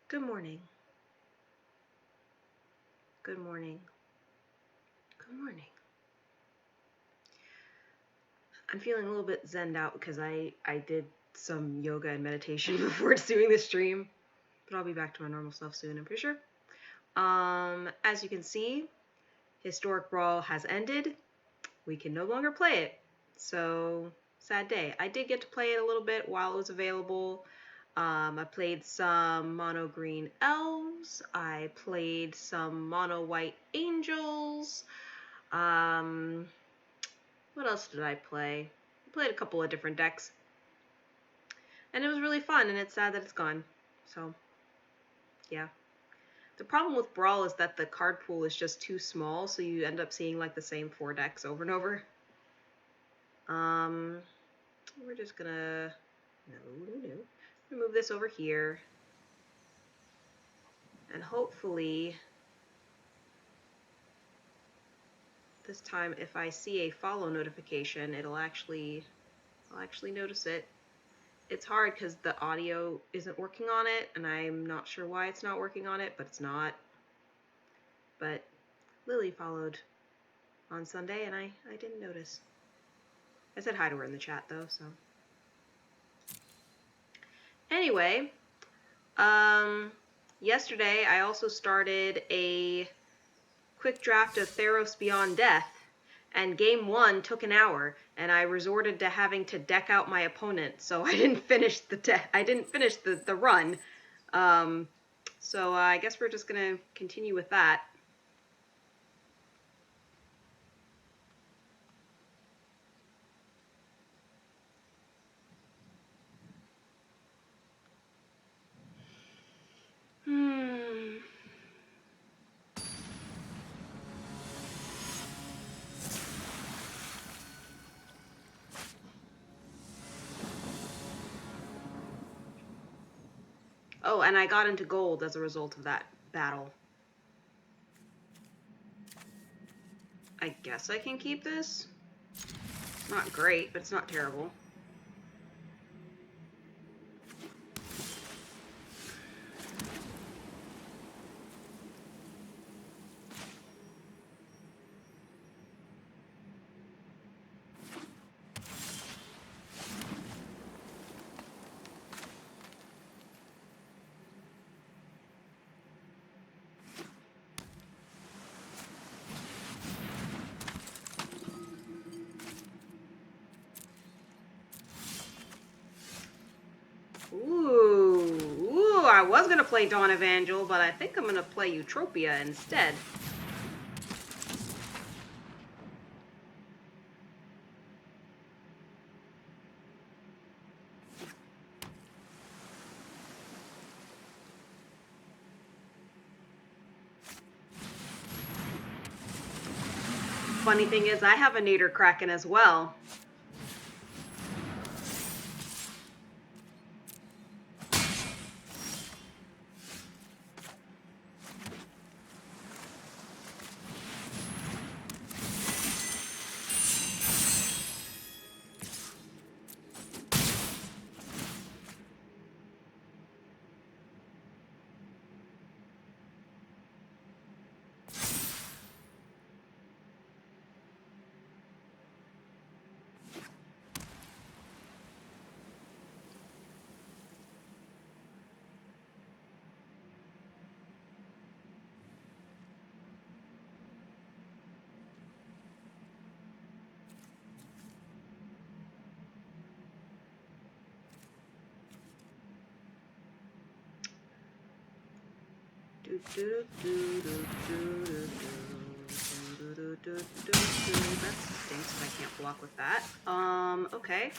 Good morning. Good morning. Good morning. I'm feeling a little bit zenned out because I did some yoga and meditation before doing the stream, but I'll be back to my normal self soon, I'm pretty sure. As you can see, Historic Brawl has ended. We can no longer play it. So, sad day. I did get to play it a little bit while it was available. I played some mono green elves. I played some mono white angels. What else did I play? I played a couple of different decks. And it was really fun, and it's sad that it's gone. So, yeah. The problem with Brawl is that the card pool is just too small, so you end up seeing like the same 4 decks over and over. We're just gonna... No. Move this over here. And hopefully, this time if I see a follow notification, I'll actually notice it. It's hard because the audio isn't working on it, and I'm not sure why it's not working on it, but it's not. But Lily followed on Sunday, and I didn't notice. I said hi to her in the chat, though, so. Anyway, yesterday I also started a quick draft of Theros Beyond Death, and game 1 took an hour, and I resorted to having to deck out my opponent, so I didn't finish the run. So I guess we're just gonna continue with that. Oh, and I got into gold as a result of that battle. I guess I can keep this. Not great, but it's not terrible. Ooh, I was gonna play Dawn Evangel, but I think I'm gonna play Eutropia instead. Funny thing is, I have a Nader Kraken as well. That stinks if I can't block with that. Okay.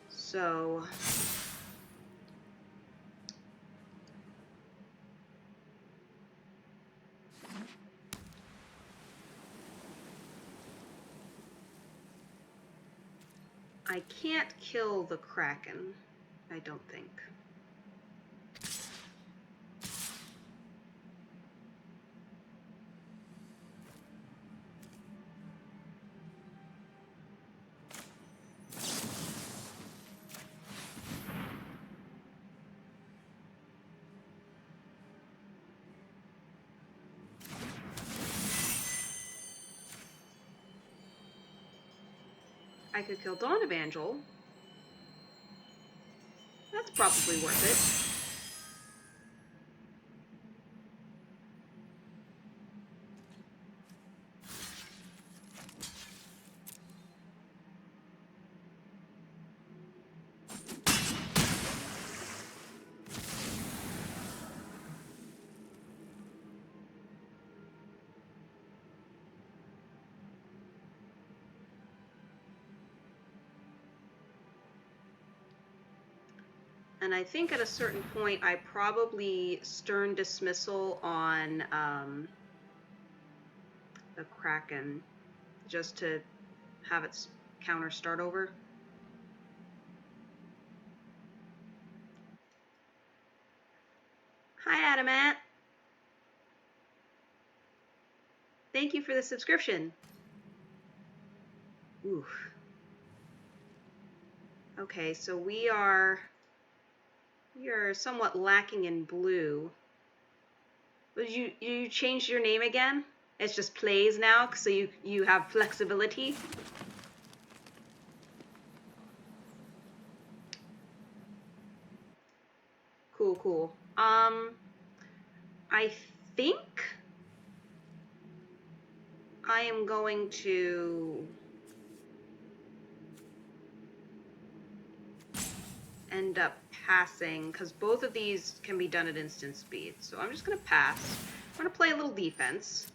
So I can't kill the Kraken, I don't think. I could kill Dawn Evangel. That's probably worth it. And I think at a certain point, I probably stern dismissal on the Kraken, just to have its counter start over. Hi, Adamant. Thank you for the subscription. Oof. Okay, so we are somewhat lacking in blue. You changed your name again? It's just Plays now, so you have flexibility. Cool. I think I am going to end up passing, because both of these can be done at instant speed. So I'm just going to pass. I'm going to play a little defense.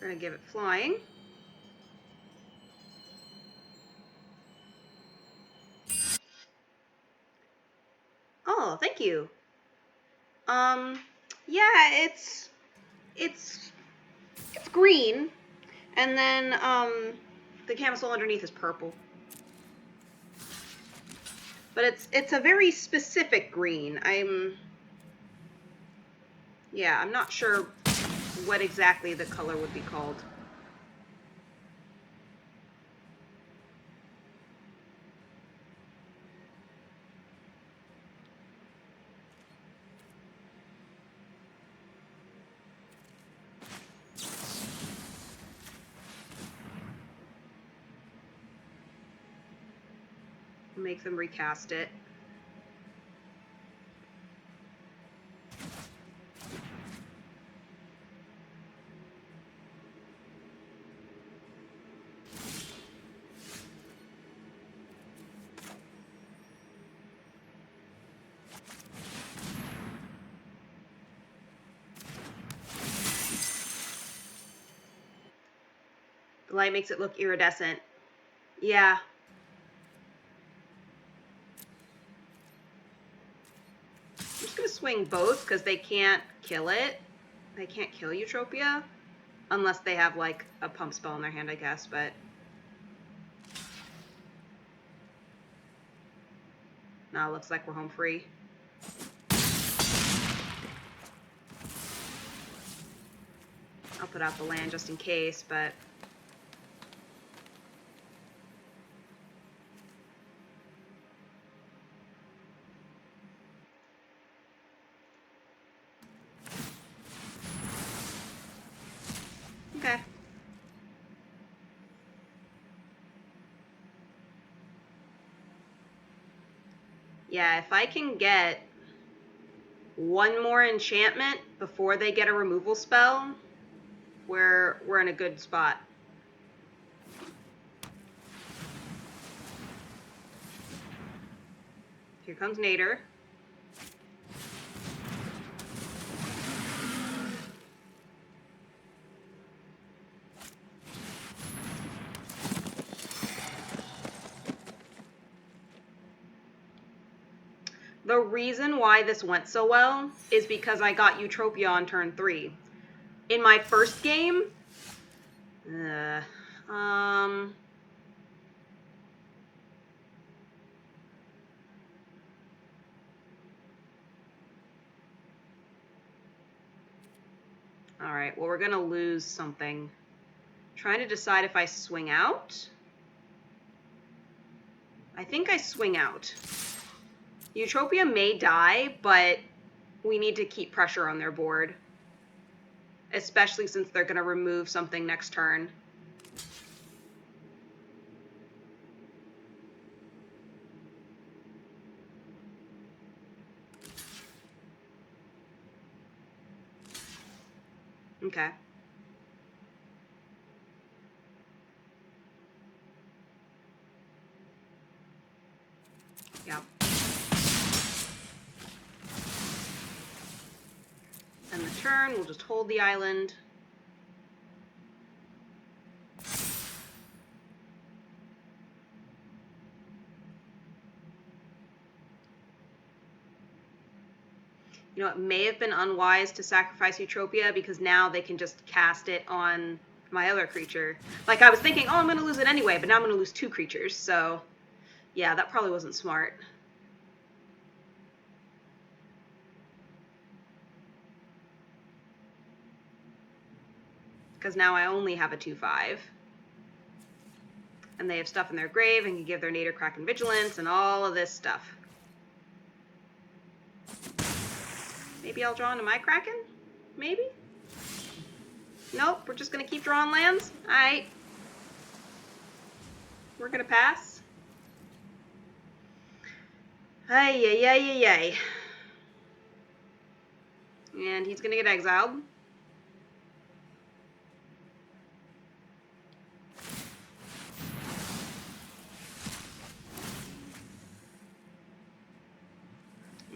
We're going to give it flying. Oh, thank you. Yeah, it's green, and then the camisole underneath is purple. But it's a very specific green. I'm not sure what exactly the color would be called. Make them recast it. The light makes it look iridescent. Yeah. I'm just gonna swing both because they can't kill it. They can't kill Eutropia unless they have like a pump spell in their hand, I guess, but no, looks like we're home free. I'll put out the land just in case, but Yeah, if I can get one more enchantment before they get a removal spell, we're in a good spot. Here comes Nader. The reason why this went so well is because I got Eutropia on turn 3. In my first game, alright, well, we're gonna lose something. Trying to decide if I swing out. I think I swing out. Eutropia may die, but we need to keep pressure on their board. Especially since they're gonna remove something next turn. Okay. Yeah. And the turn, we'll just hold the island. You know, it may have been unwise to sacrifice Eutropia because now they can just cast it on my other creature. Like, I was thinking, oh, I'm going to lose it anyway, but now I'm going to lose 2 creatures, so yeah, that probably wasn't smart. Because now I only have a 2/5. And they have stuff in their grave and can give their Nader, Kraken, Vigilance, and all of this stuff. Maybe I'll draw into my Kraken? Maybe? Nope, we're just going to keep drawing lands? Alright. We're going to pass. Ay, ay, ay, ay, ay. And he's going to get exiled.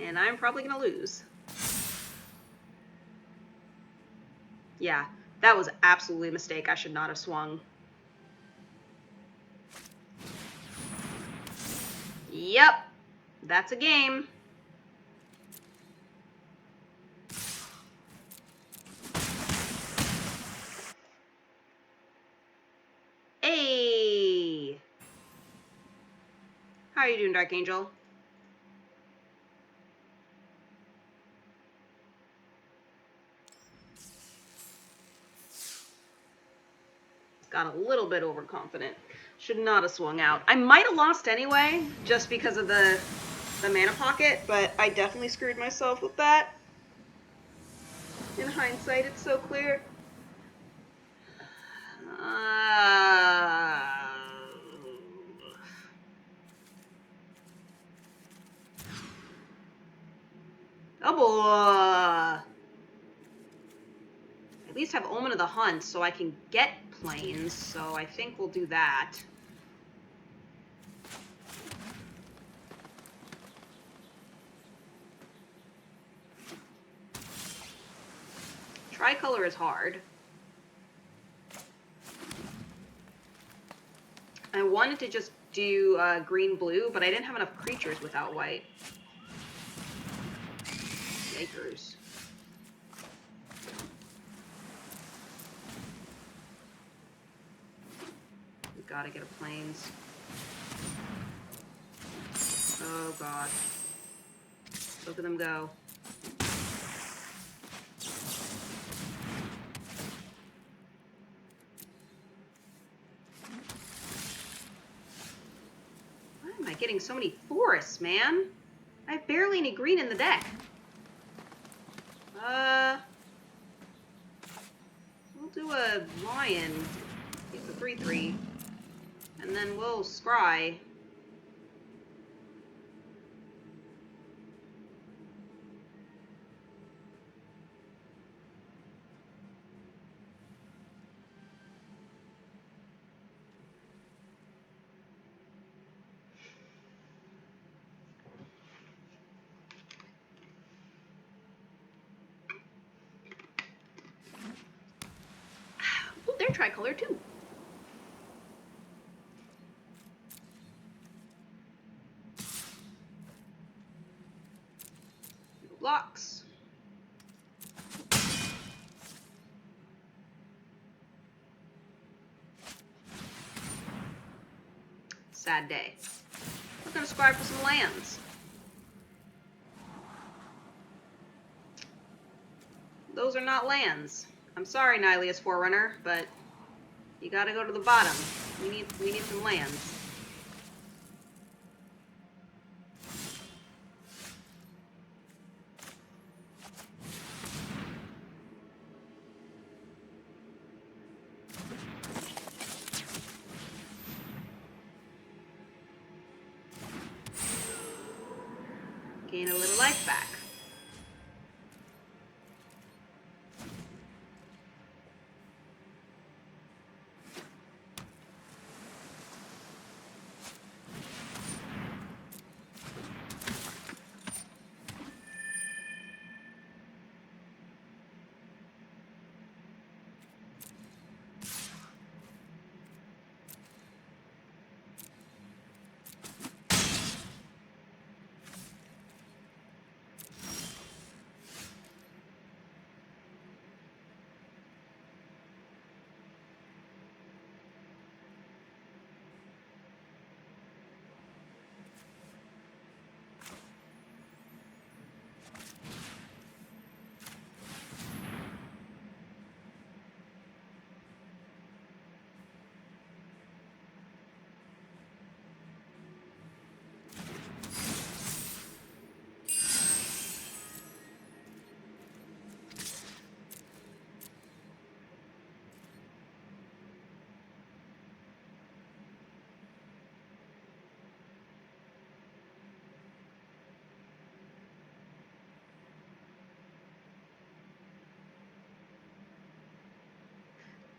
And I'm probably going to lose. Yeah, that was absolutely a mistake. I should not have swung. Yep, that's a game. Hey! How are you doing, Dark Angel? Got a little bit overconfident. Should not have swung out. I might have lost anyway, just because of the mana pocket, but I definitely screwed myself with that. In hindsight, it's so clear. Oh boy! At least have Omen of the Hunt so I can get planes, so I think we'll do that. Tricolor is hard. I wanted to just do green-blue, but I didn't have enough creatures without white. Yakers. We gotta get a plains. Oh god. Look at them go. Why am I getting so many forests, man? I have barely any green in the deck. We'll do a lion. He's a 3/3. And then we'll scry. tricolor too. Blocks. Sad day. We're going to scribe for some lands. Those are not lands. I'm sorry, Nylea's Forerunner, but you gotta go to the bottom. We need some lands. Gain a little life back.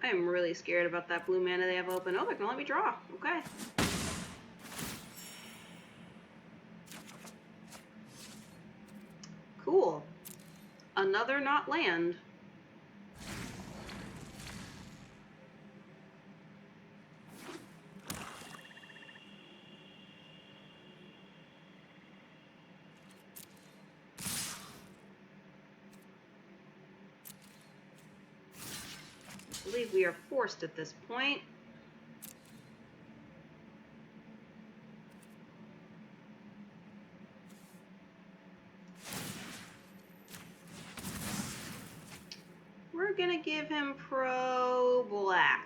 I am really scared about that blue mana they have open. Oh, they're gonna let me draw. Okay. Cool. Another not land. I believe we are forced at this point. We're gonna give him pro black.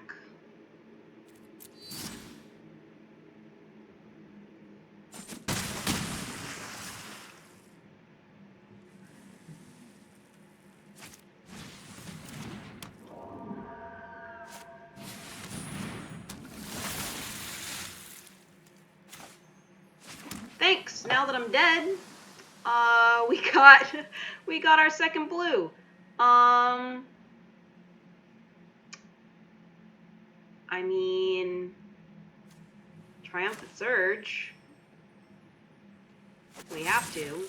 Thanks. Now that I'm dead, we got our second blue. I mean, Triumphant Surge. We have to.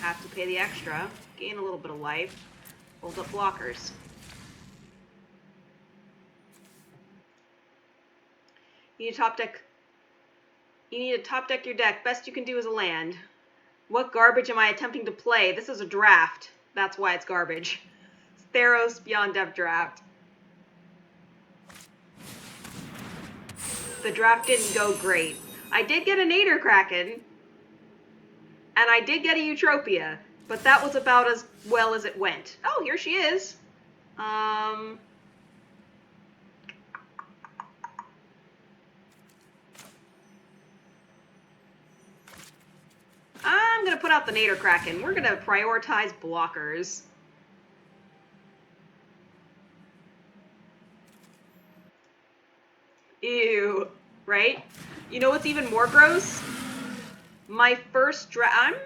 Have to pay the extra. Gain a little bit of life. Hold up blockers. You need to top deck. You need to top deck your deck. Best you can do is a land. What garbage am I attempting to play? This is a draft. That's why it's garbage. It's Theros Beyond Depth draft. The draft didn't go great. I did get a Nader Kraken. And I did get a Eutropia. But that was about as well as it went. Oh, here she is. I'm going to put out the Nader Kraken. We're going to prioritize blockers. Ew. Right? You know what's even more gross? My first draft...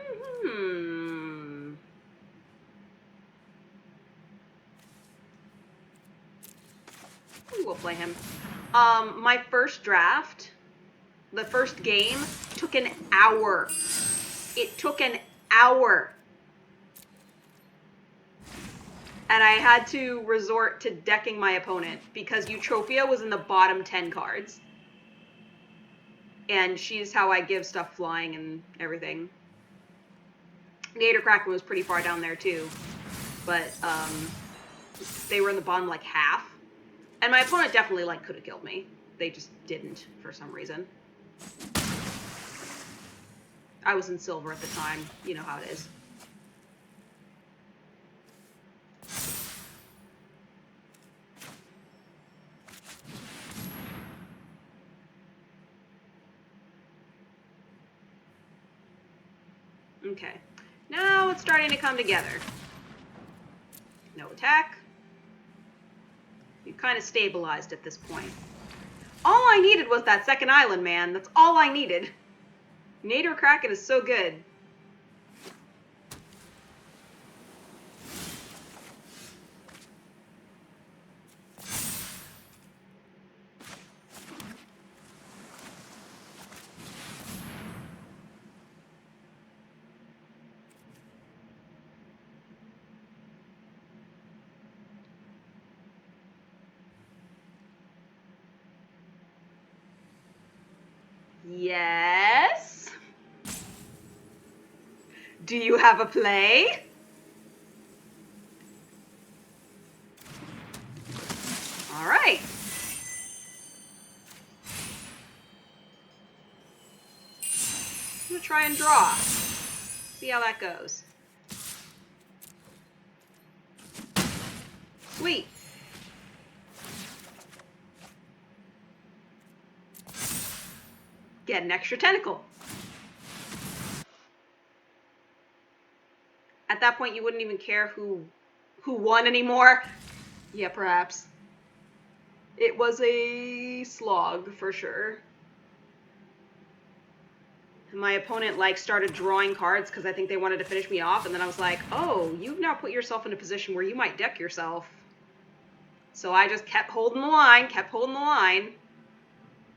We'll play him. My first draft, the first game, took an hour. It took an hour. And I had to resort to decking my opponent because Eutropia was in the bottom 10 cards. And she's how I give stuff flying and everything. Gator Kraken was pretty far down there too. But they were in the bottom like half. And my opponent definitely like could have killed me. They just didn't for some reason. I was in silver at the time. You know how it is. Okay. Now it's starting to come together. No attack. You kind of stabilized at this point. All I needed was that second island, man. That's all I needed. Nader Kraken is so good. Yes? Do you have a play? All right. I'm gonna try and draw. See how that goes. Sweet. Get an extra tentacle. At that point, you wouldn't even care who won anymore. Yeah, perhaps. It was a slog, for sure. And my opponent, like, started drawing cards because I think they wanted to finish me off, and then I was like, oh, you've now put yourself in a position where you might deck yourself. So I just kept holding the line,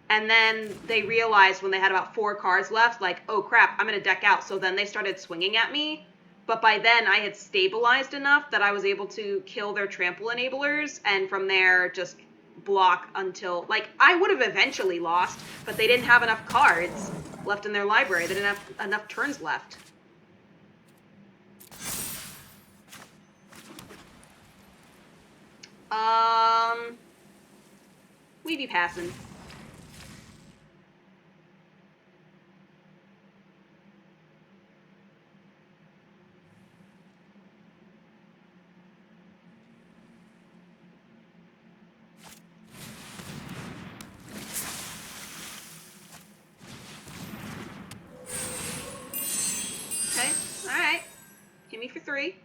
And then they realized when they had about 4 cards left, like, oh crap, I'm going to deck out. So then they started swinging at me. But by then I had stabilized enough that I was able to kill their trample enablers. And from there, just block until, like, I would have eventually lost, but they didn't have enough cards left in their library. They didn't have enough turns left. We be passing. Okay, alright. Hit me for 3.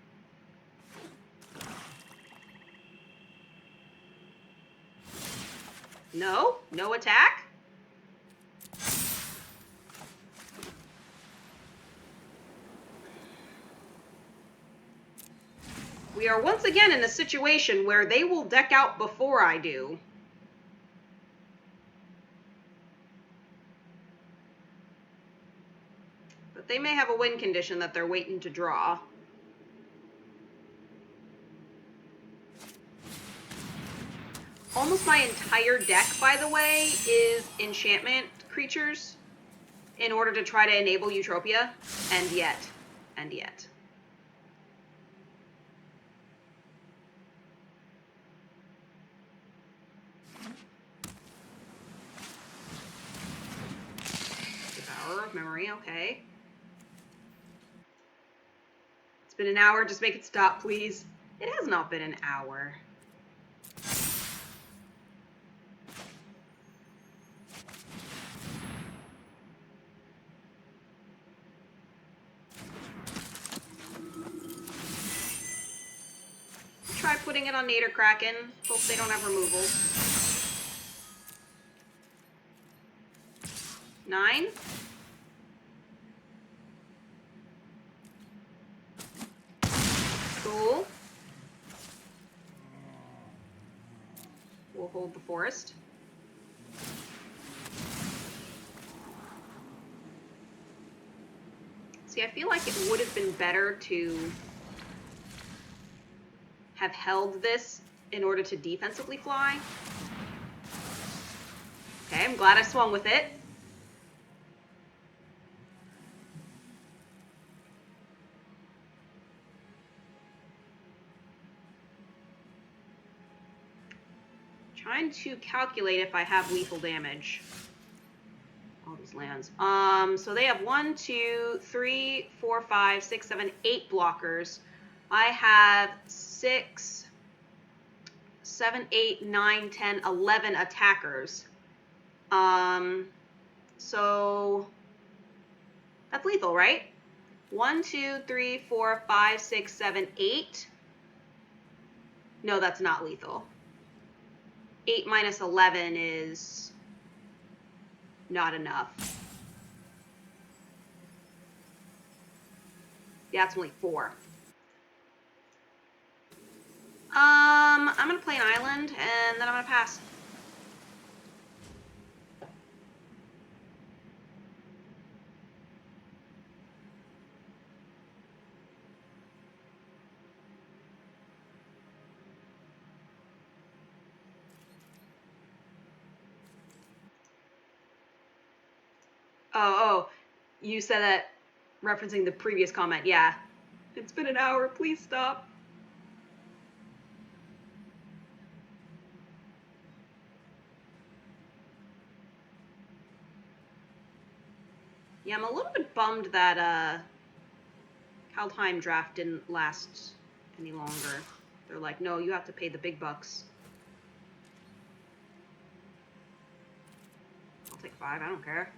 No? No attack? We are once again in a situation where they will deck out before I do. But they may have a win condition that they're waiting to draw. Almost my entire deck, by the way, is enchantment creatures in order to try to enable Eutropia. And yet. Devourer of Memory, okay. It's been an hour, just make it stop, please. It has not been an hour. Try putting it on Nader Kraken. Hope they don't have removal. 9. Cool. We'll hold the forest. See, I feel like it would have been better to have held this in order to defensively fly. Okay, I'm glad I swung with it. Trying to calculate if I have lethal damage. All these lands. So they have 1, 2, 3, 4, 5, 6, 7, 8 blockers. I have 6, 7, 8, 9, 10, 11 attackers. So that's lethal, right? 1, 2, 3, 4, 5, 6, 7, 8. No, that's not lethal. 8 minus 11 is not enough. Yeah, it's only 4. I'm gonna play an island and then I'm gonna pass. Oh, you said that referencing the previous comment. Yeah. It's been an hour. Please stop. Yeah, I'm a little bit bummed that Kaldheim draft didn't last any longer. They're like, no, you have to pay the big bucks. I'll take 5. I don't care.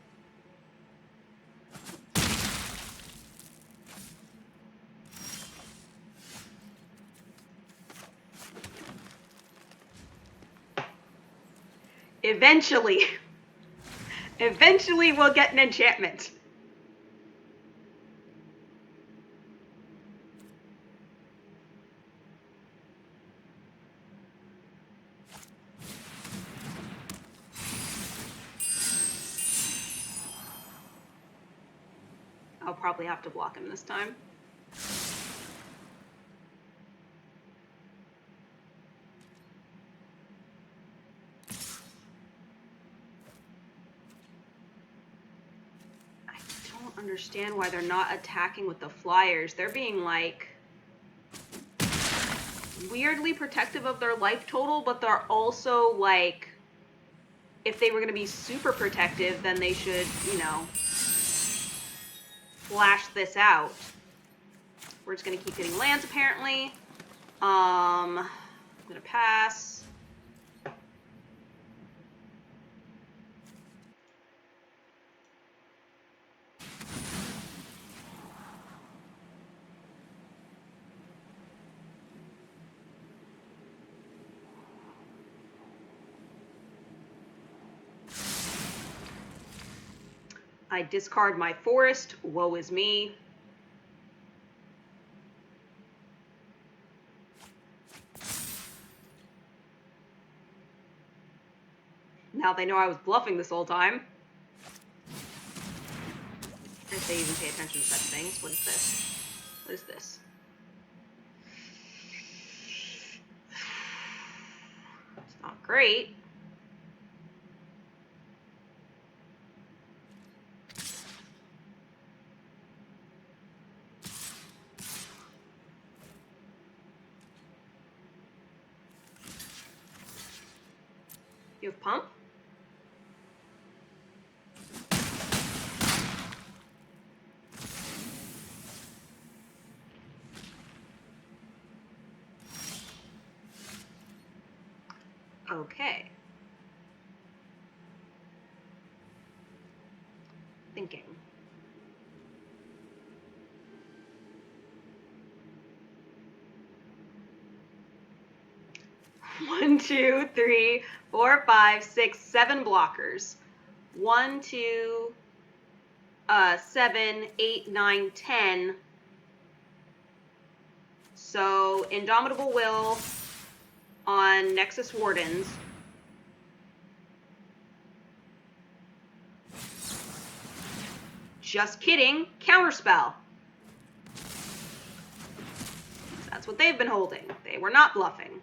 Eventually. Eventually we'll get an enchantment. I'll probably have to block him this time. Understand why they're not attacking with the flyers. They're being like weirdly protective of their life total, but they're also like, if they were going to be super protective, then they should, you know, flash this out. We're just going to keep getting lands apparently. I'm going to pass. I discard my forest. Woe is me. Now they know I was bluffing this whole time. If they even pay attention to such things. What is this? What is this? It's not great. You have pump? Okay. Thinking. One, 2, 3, 4, 5, 6, 7 blockers. 1, 2, 7, 8, 9, 10. So Indomitable Will on Nexus Wardens. Just kidding. Counterspell. That's what they've been holding. They were not bluffing.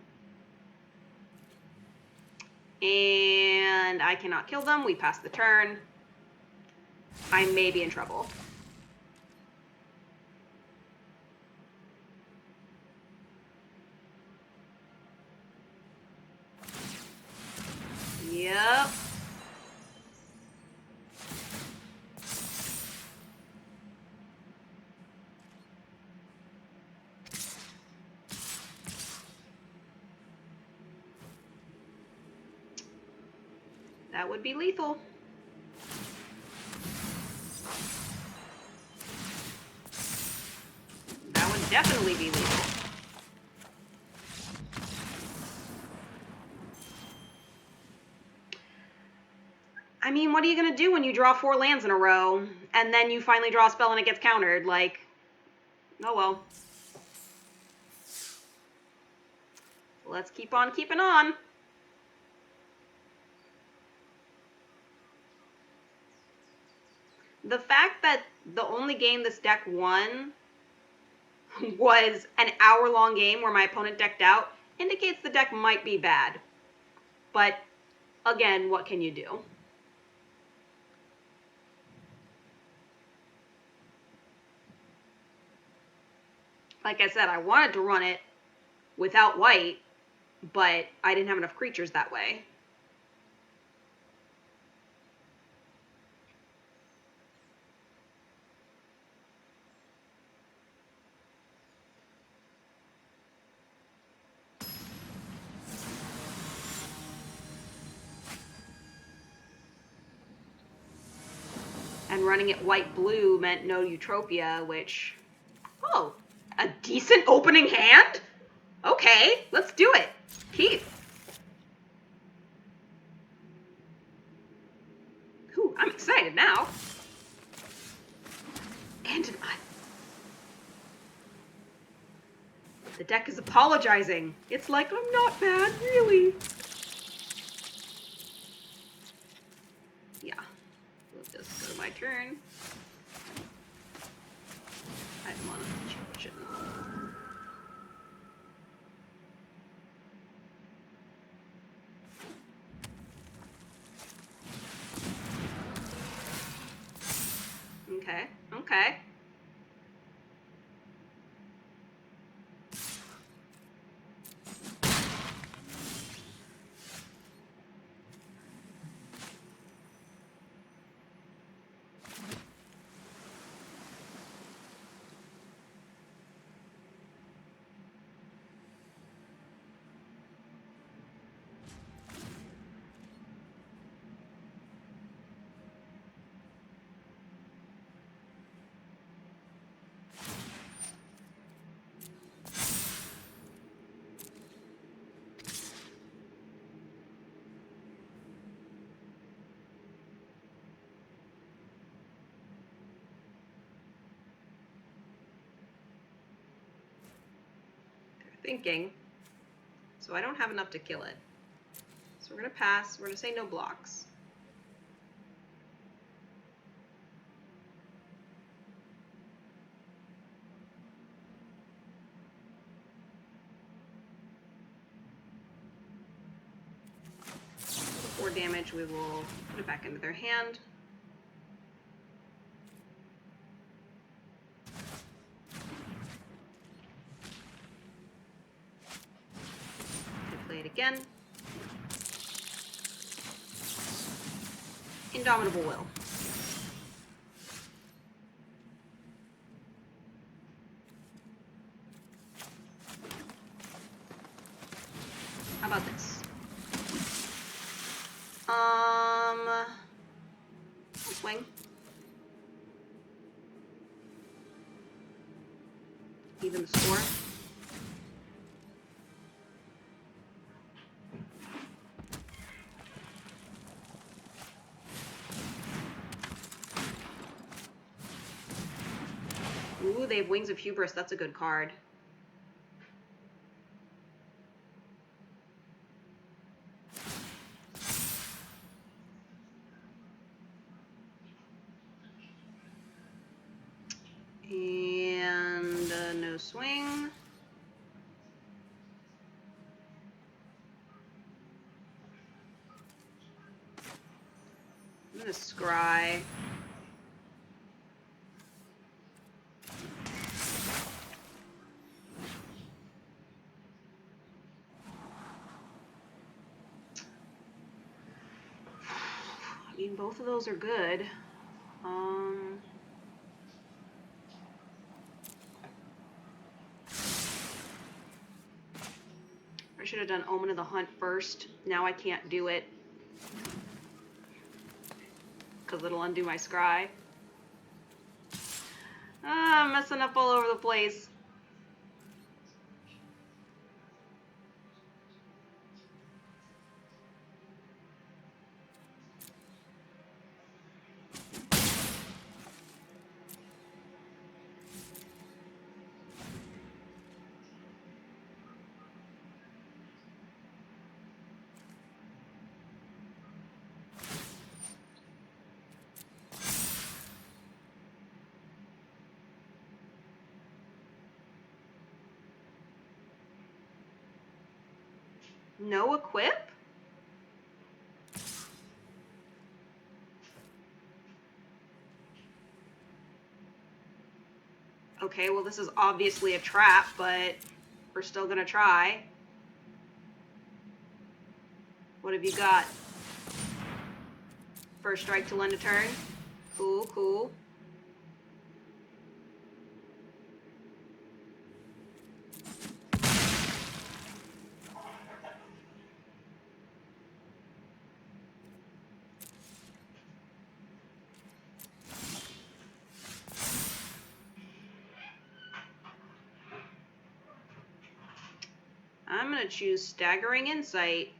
And I cannot kill them. We pass the turn. I may be in trouble. Yep. That would be lethal. That would definitely be lethal. I mean, what are you going to do when you draw 4 lands in a row, and then you finally draw a spell and it gets countered? Like, oh well. Let's keep on keeping on. The fact that the only game this deck won was an hour-long game where my opponent decked out indicates the deck might be bad. But, again, what can you do? Like I said, I wanted to run it without white, but I didn't have enough creatures that way. And running it white-blue meant no Utopia, which... Oh, a decent opening hand? Okay, let's do it. Keith. Ooh, I'm excited now. And an eye. The deck is apologizing. It's like, I'm not bad, really. Yeah. We'll just go to my turn. I'm on a change. Okay, okay. Thinking. So I don't have enough to kill it. So we're going to pass. We're going to say no blocks. For 4 damage, we will put it back into their hand. Play it again. Indomitable Will. How about this? Swing. Even the score. Ooh, they have Wings of Hubris. That's a good card. And no swing. gonna scry. I mean, both of those are good. I should have done Omen of the Hunt first. Now I can't do it because it'll undo my scry. I'm messing up all over the place. No equip? Okay, well this is obviously a trap, but we're still gonna try. What have you got? First strike to end a turn. Cool, cool. I'm gonna choose Staggering Insight.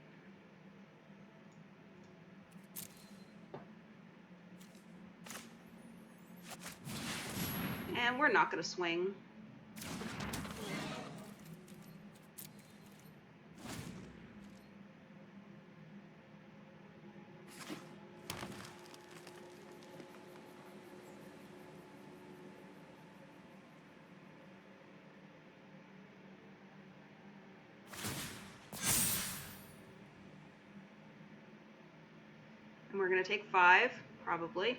And we're not gonna swing. And we're gonna take 5, probably.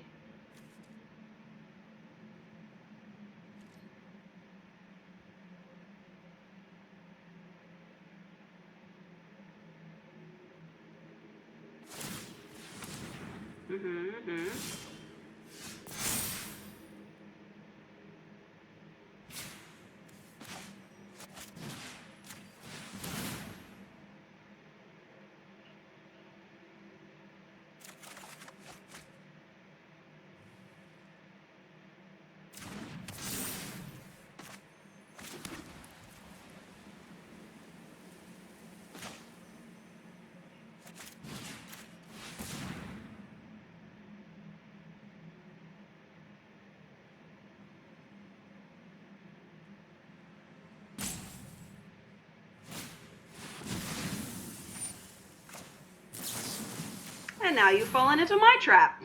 And now you've fallen into my trap.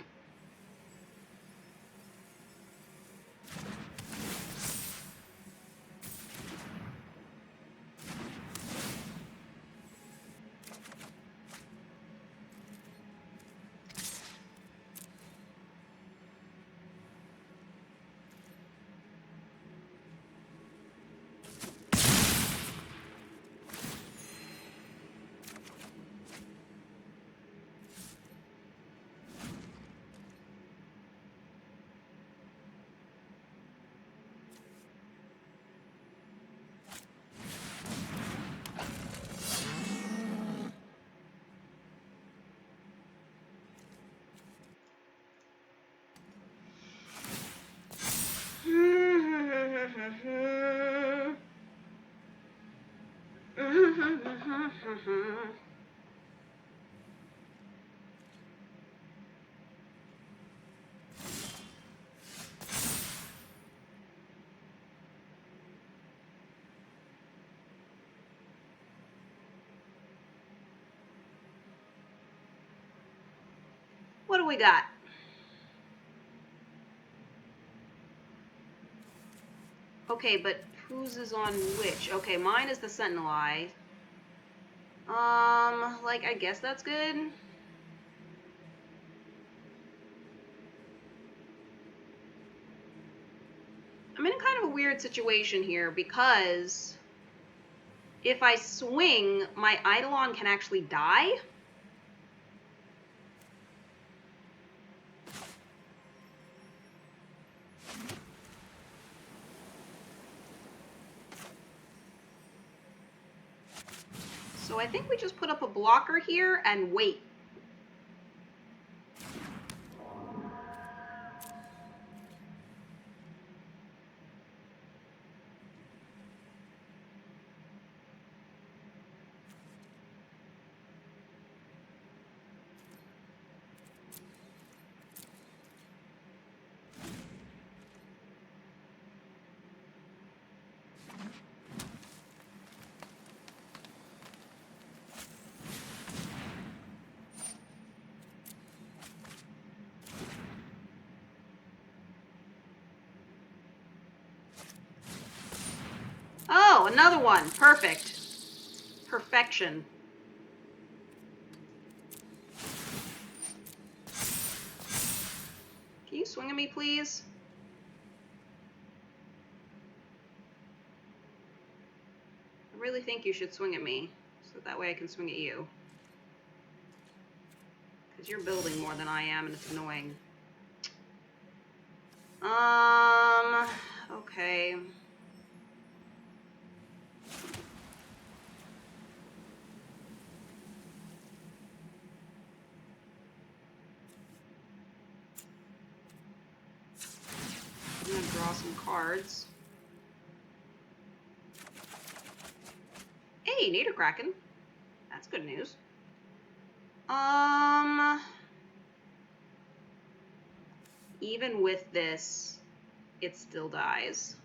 What do we got? Okay, but whose is on which? Okay, mine is the Sentinel Eye. Like, I guess that's good. weird situation here because if I swing, my Eidolon can actually die. So I think we just put up a blocker here and wait. Oh, another one. Perfect. Perfection. Can you swing at me, please? I really think you should swing at me, so that way I can swing at you. Because you're building more than I am, and it's annoying. Okay. I'm gonna draw some cards. Hey, Niederkraken. That's good news. Even with this, it still dies.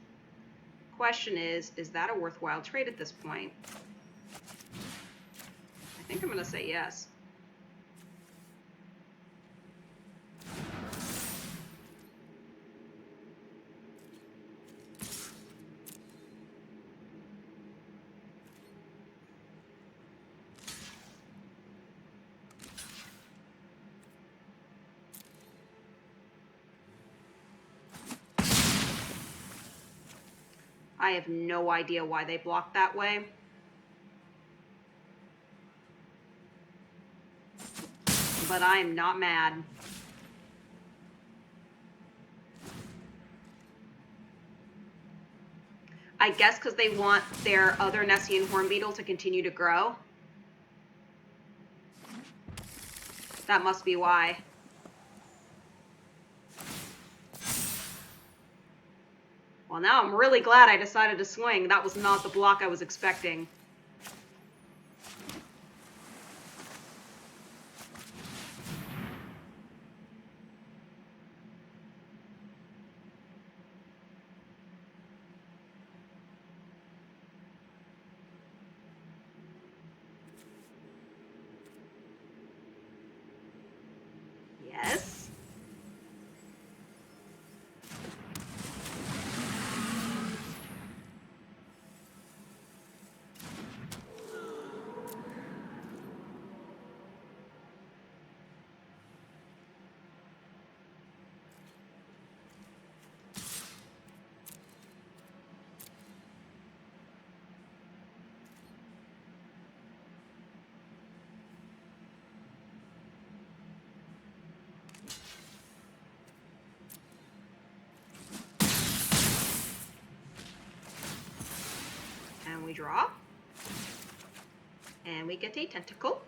Question is that a worthwhile trade at this point? I think I'm gonna say yes. I have no idea why they blocked that way. But I am not mad. I guess because they want their other Nessian Hornbeetle to continue to grow. That must be why. Well, now I'm really glad I decided to swing. That was not the block I was expecting. Yes. And we draw. And we get a tentacle.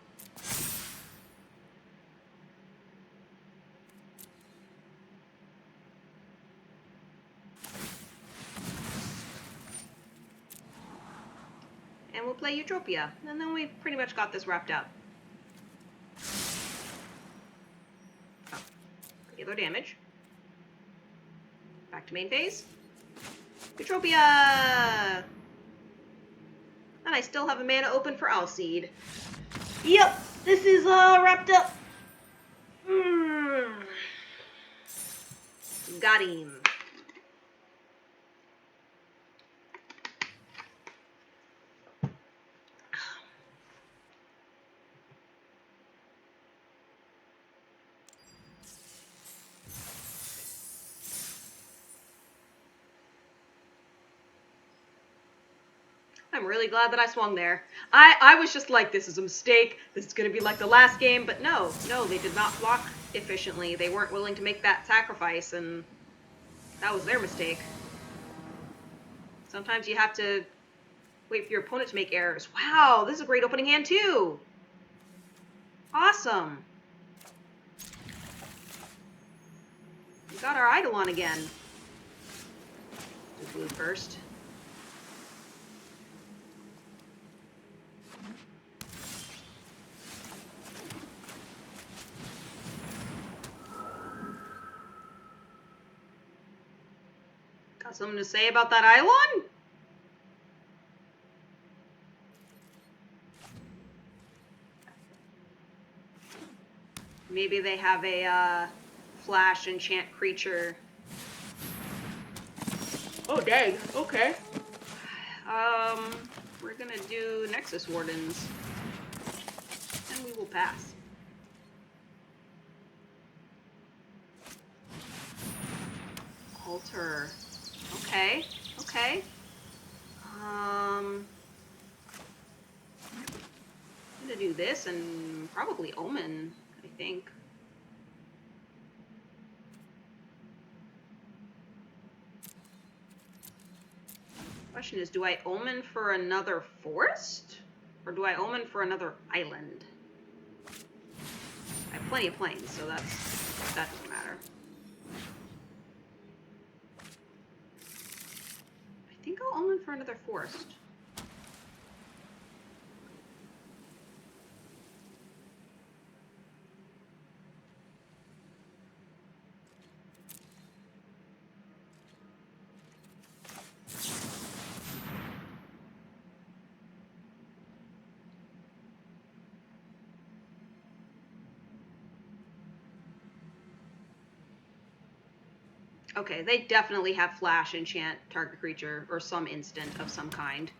And we'll play Eutropia. And then we've pretty much got this wrapped up. Oh, regular damage. Back to main phase. Eutropia! And I still have a mana open for Alseed. Yep, this is wrapped up. Got him. I'm really glad that I swung there. I was just like, this is a mistake. This is going to be like the last game. But no, they did not block efficiently. They weren't willing to make that sacrifice, and that was their mistake. Sometimes you have to wait for your opponent to make errors. Wow, this is a great opening hand too. Awesome. We got our Eidolon again. Do blue first. Got something to say about that Eidolon? Maybe they have a flash enchant creature. Oh, dang. Okay. We're gonna do Nexus Wardens. And we will pass. Altar. Okay. Okay. I'm gonna do this and probably Omen, I think. Question is, do I Omen for another forest? Or do I Omen for another island? I have plenty of planes, so that doesn't matter. I think I'll Omen for another forest. Okay, they definitely have flash enchant target creature or some instant of some kind.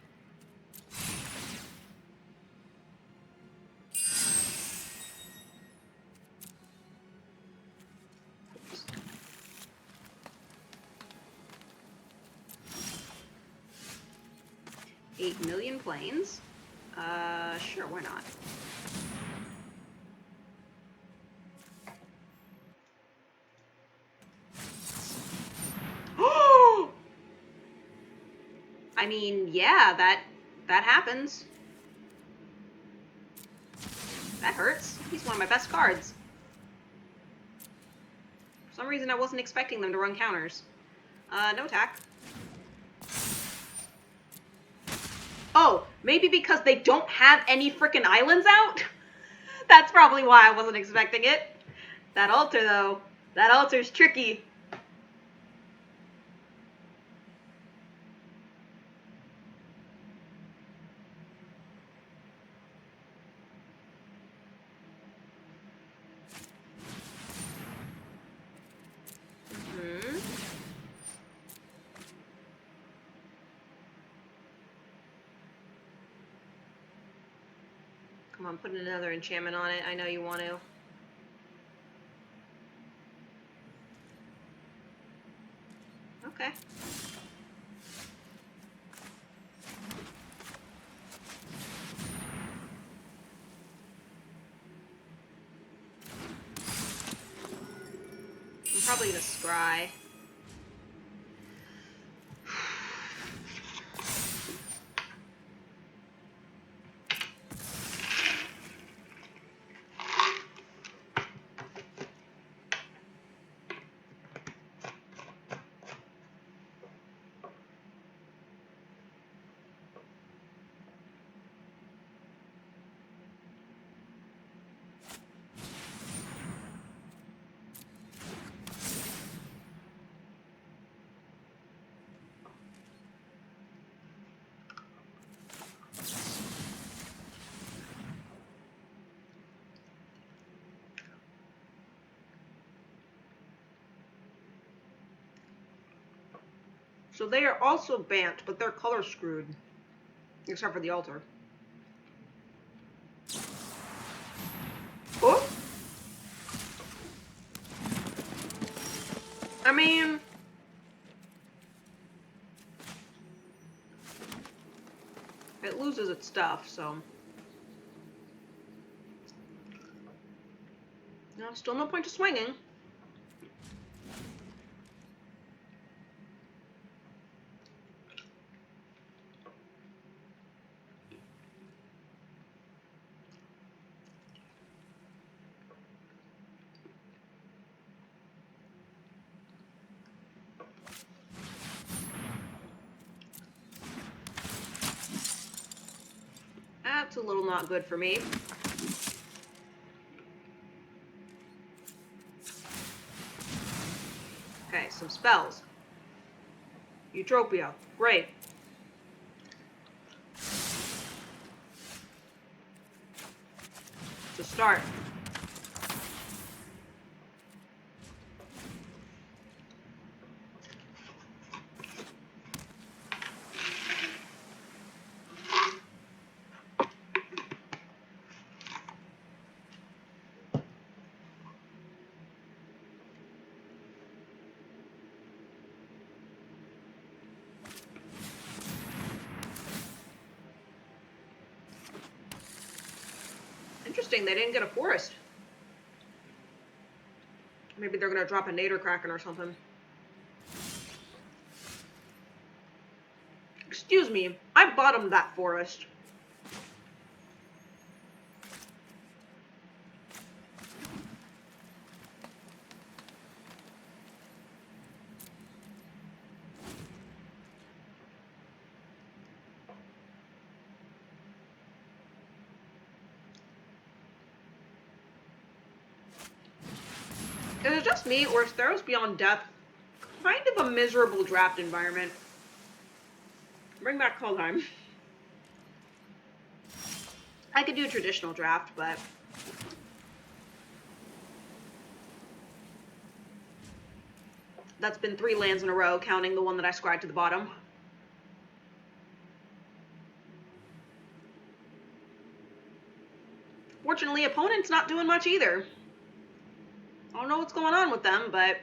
$8 million planes. Sure, why not? I mean, yeah, that happens. That hurts. He's one of my best cards. For some reason, I wasn't expecting them to run counters. No attack. Oh, maybe because they don't have any frickin' islands out? That's probably why I wasn't expecting it. That altar, though. That altar's tricky. Come on, put another enchantment on it. I know you want to. Okay. I'm probably gonna scry. So they are also Bant, but they're color screwed. Except for the altar. Oh? I mean... It loses its stuff, so. No, still no point to swinging. That's a little not good for me. Okay, some spells. Eutropia. Great. To start. Interesting, they didn't get a forest. Maybe they're gonna drop a Nader Kraken or something. Excuse me, I bottomed that forest. Is it just me, or is Theros Beyond Death kind of a miserable draft environment? Bring back Kaldheim. I could do a traditional draft, but that's been 3 lands in a row, counting the one that I scried to the bottom. Fortunately, opponent's not doing much either. I don't know what's going on with them, but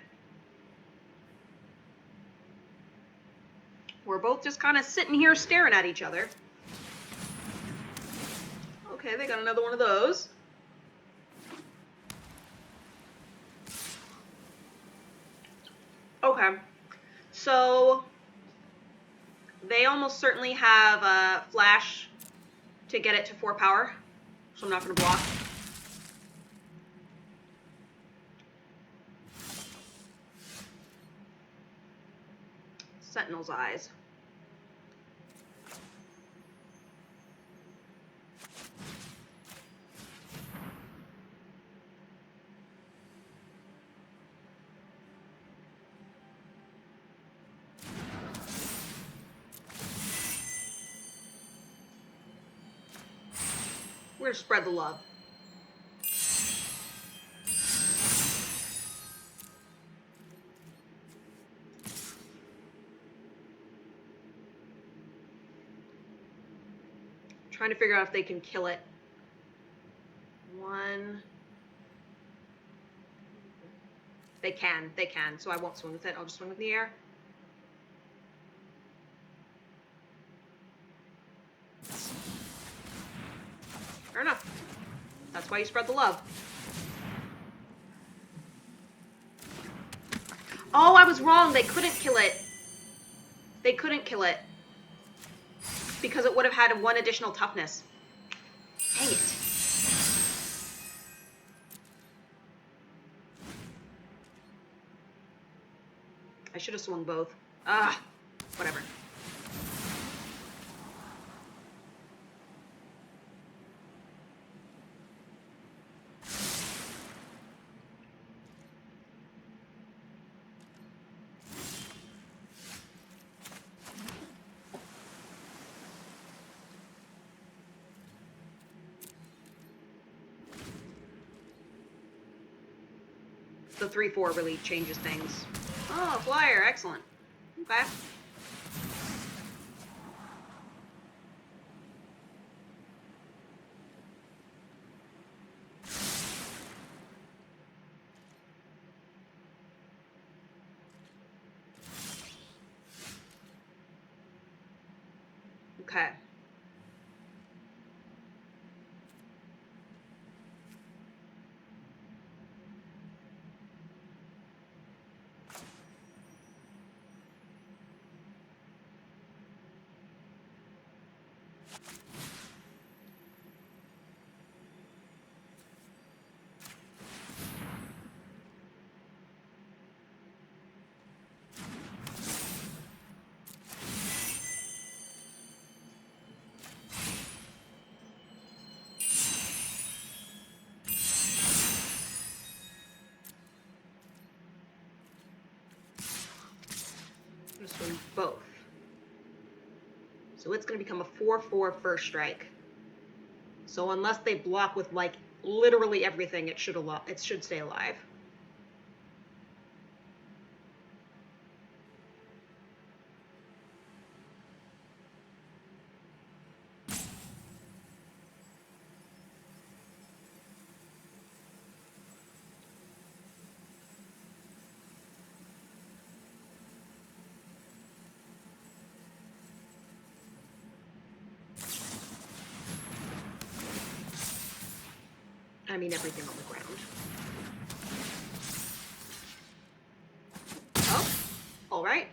we're both just kind of sitting here staring at each other. Okay, they got another one of those. Okay, so they almost certainly have a flash to get it to 4 power, so I'm not going to block. Sentinel's Eyes. We're gonna spread the love. Trying to figure out if they can kill it. 1. They can, so I won't swing with it. I'll just swing with the air. Fair enough. That's why you spread the love. Oh, I was wrong. They couldn't kill it. They couldn't kill it. Because it would have had 1 additional toughness. Dang it. I should have swung both. Ah, whatever. The 3/4 really changes things. Oh, flyer, excellent. Okay. Okay. Just win both. So it's going to become a 4/4 first strike. So unless they block with like literally everything, it should stay alive. I mean everything on the ground. Oh, all right.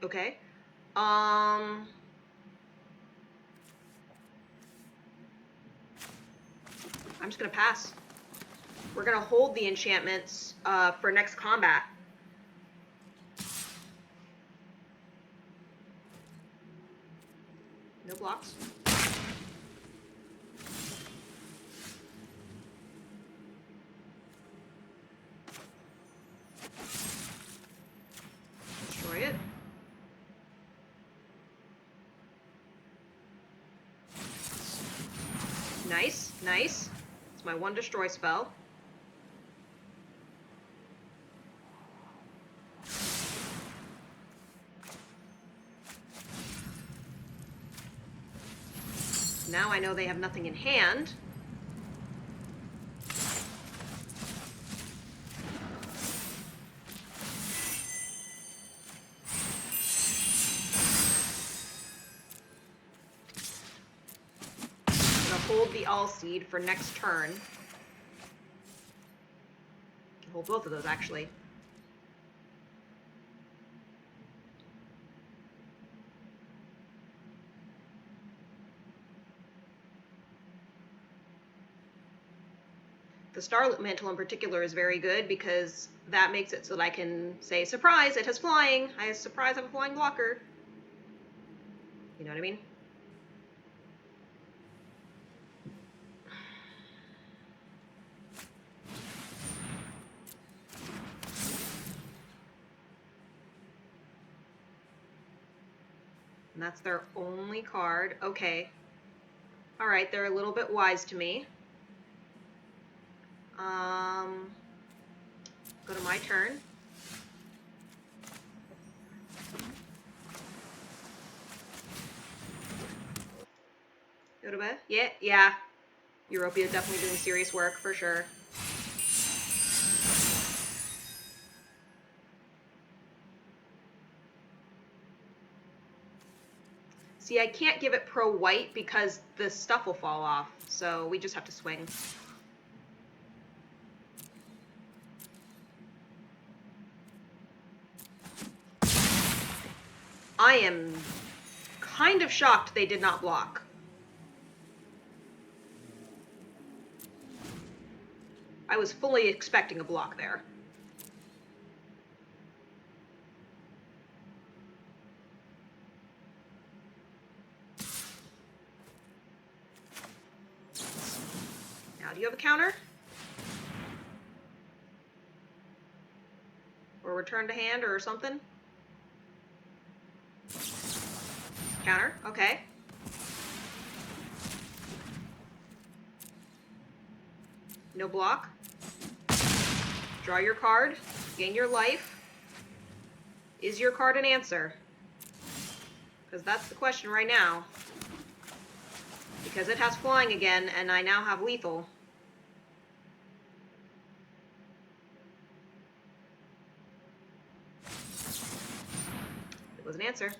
Okay. I'm just gonna pass. We're gonna hold the enchantments for next combat. No blocks. Destroy it. Nice, nice. It's my 1 destroy spell. Now I know they have nothing in hand. I'm gonna hold the All Seed for next turn. Hold both of those actually. The Starlit Mantle in particular is very good because that makes it so that I can say, surprise, it has flying. I have a flying blocker. You know what I mean? And that's their only card. Okay. Alright, they're a little bit wise to me. Go to my turn. Go to bed? Yeah. Europia definitely doing serious work, for sure. See, I can't give it pro-white because the stuff will fall off, so we just have to swing. I am kind of shocked they did not block. I was fully expecting a block there. Now, do you have a counter? Or return to hand or something? Counter, okay. No block. Draw your card, gain your life. Is your card an answer? Because that's the question right now. Because it has flying again, and I now have lethal. It was an answer.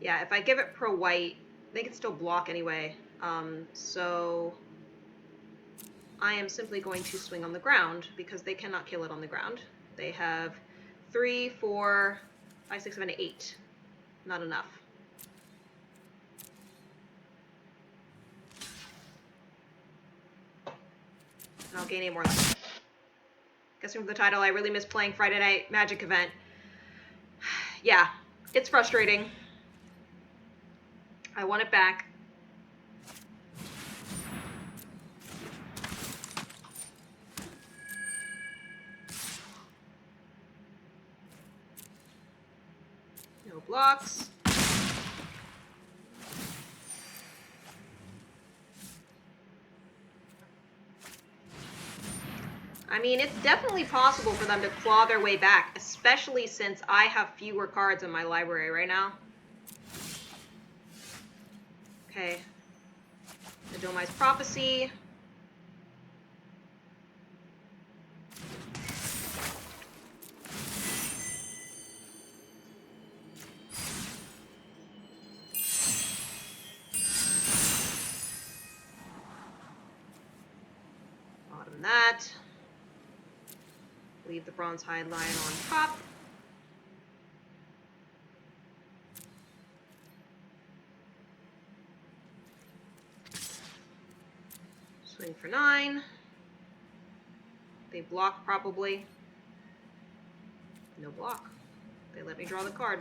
Yeah, if I give it pro white, they can still block anyway. So I am simply going to swing on the ground because they cannot kill it on the ground. They have 3, 4, 5, 6, 7, 8. Not enough. And I'll gain 8 more life. Guessing from the title, I really miss playing Friday Night Magic event. Yeah, it's frustrating. I want it back. No blocks. I mean, it's definitely possible for them to claw their way back, especially since I have fewer cards in my library right now. Okay. The Domai's Prophecy. Bottom that. Leave the Bronze Hide Lion on top. Swing for 9. They block probably. No block. They let me draw the card.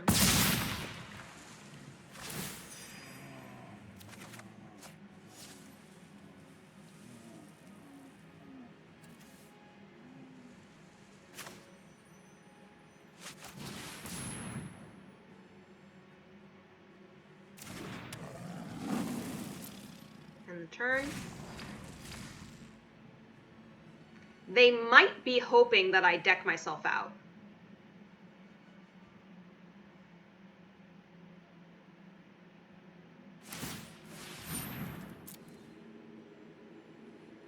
And the turn. They might be hoping that I deck myself out.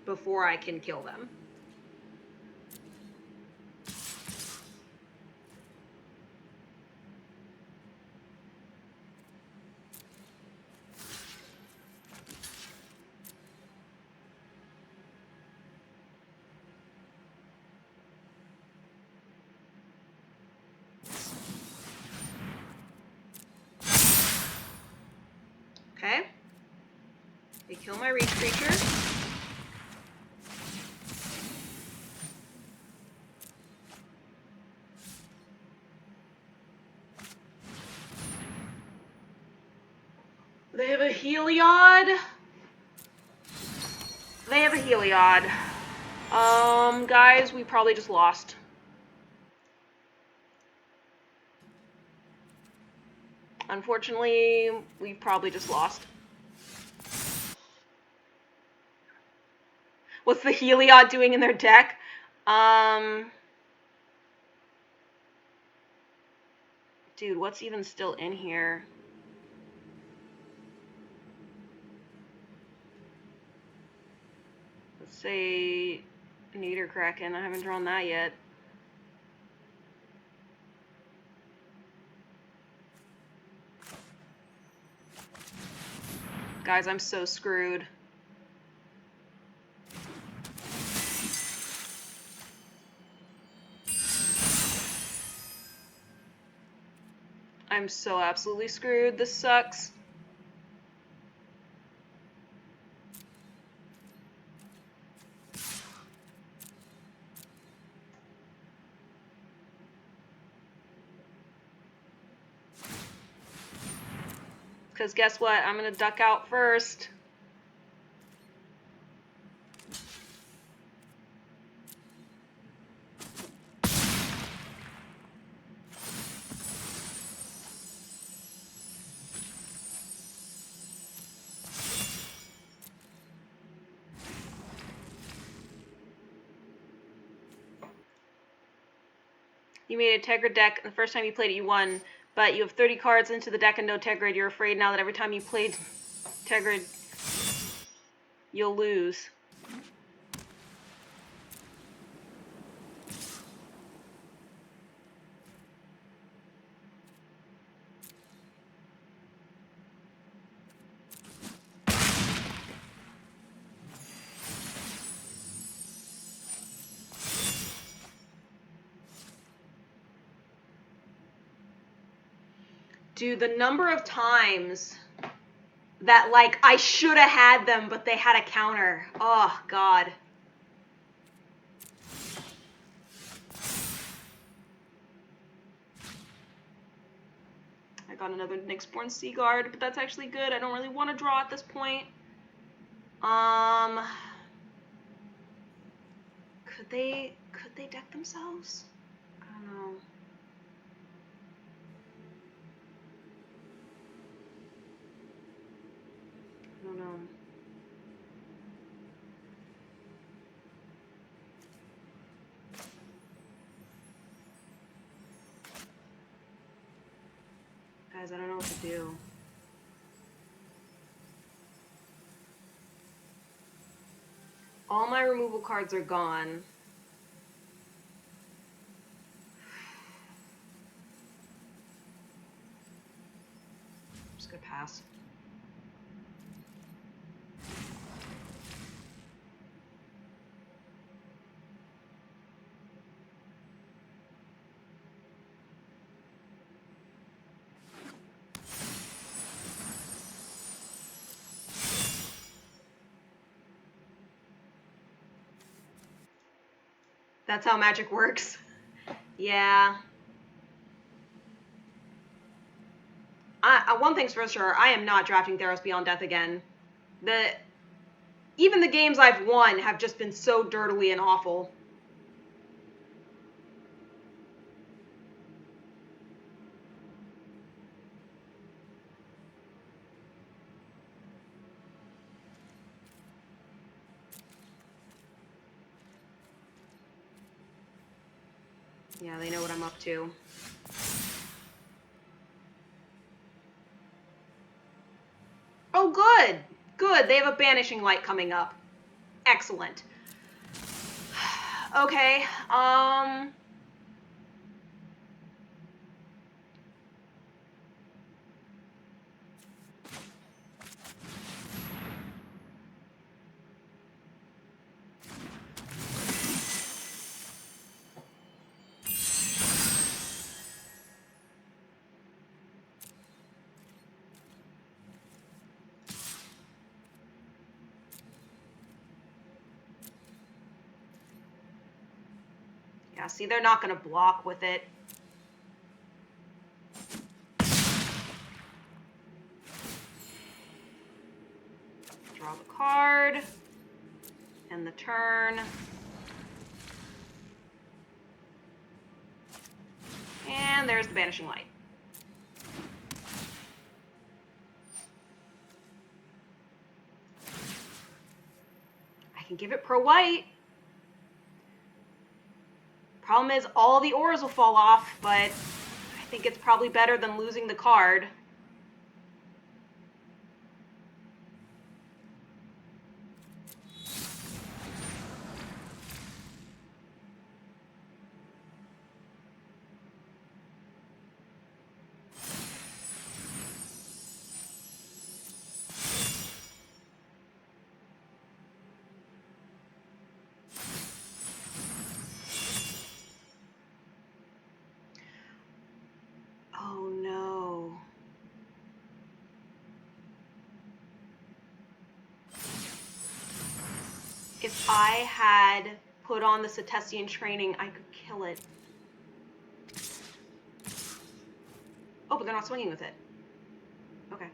Before I can kill them. Okay. They kill my reach creature. They have a Heliod. They have a Heliod. Guys, we probably just lost. Unfortunately, we probably just lost. What's the Heliod doing in their deck? Dude, what's even still in here? Let's say Nader Kraken. I haven't drawn that yet. Guys, I'm so screwed. I'm so absolutely screwed. This sucks. Because guess what? I'm going to duck out first. You made a Tegra deck, and the first time you played it, you won. But you have 30 cards into the deck and no Tegra. You're afraid now that every time you played Tegra, you'll lose. Dude, the number of times that, like, I should have had them, but they had a counter. Oh, God. I got another Nyxborn Seaguard, but that's actually good. I don't really want to draw at this point. Could they deck themselves? I don't know. I don't know. Guys, I don't know what to do. All my removal cards are gone. I'm just gonna pass. That's how Magic works. Yeah. One thing's for sure, I am not drafting Theros Beyond Death again. Even the games I've won have just been so dirtily and awful. Yeah, they know what I'm up to. Oh, good! Good, they have a Banishing Light coming up. Excellent. Okay, yeah, see, they're not gonna block with it. Draw the card. End the turn. And there's the Banishing Light. I can give it pro white. Problem is, all the auras will fall off, but I think it's probably better than losing the card. Oh no. If I had put on the Setestian training, I could kill it. Oh, but they're not swinging with it. Okay.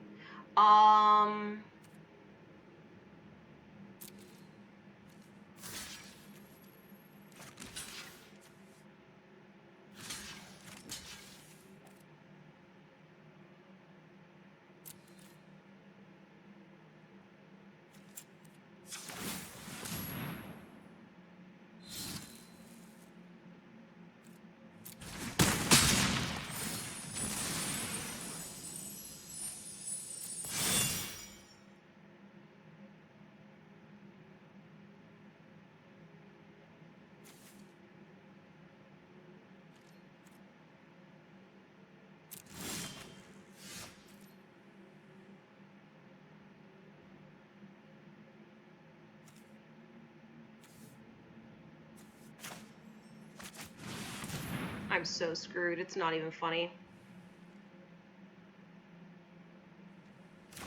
I'm so screwed. It's not even funny.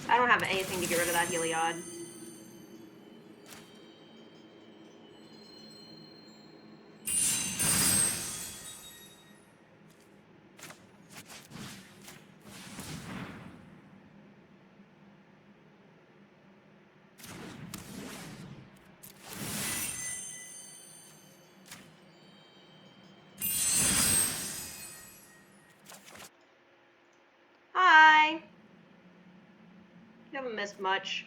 I don't have anything to get rid of that Heliod. Hi! You haven't missed much.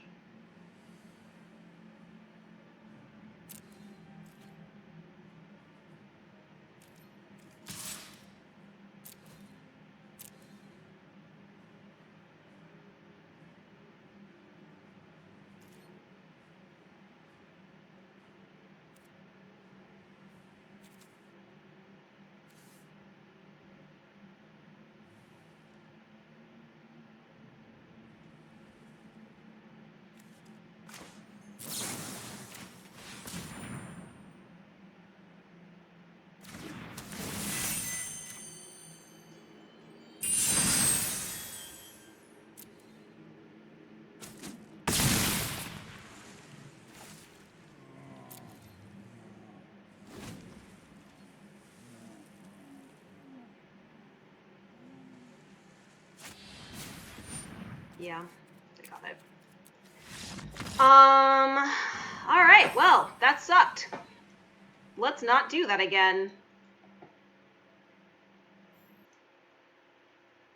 Yeah, I got it. Alright, well, that sucked. Let's not do that again.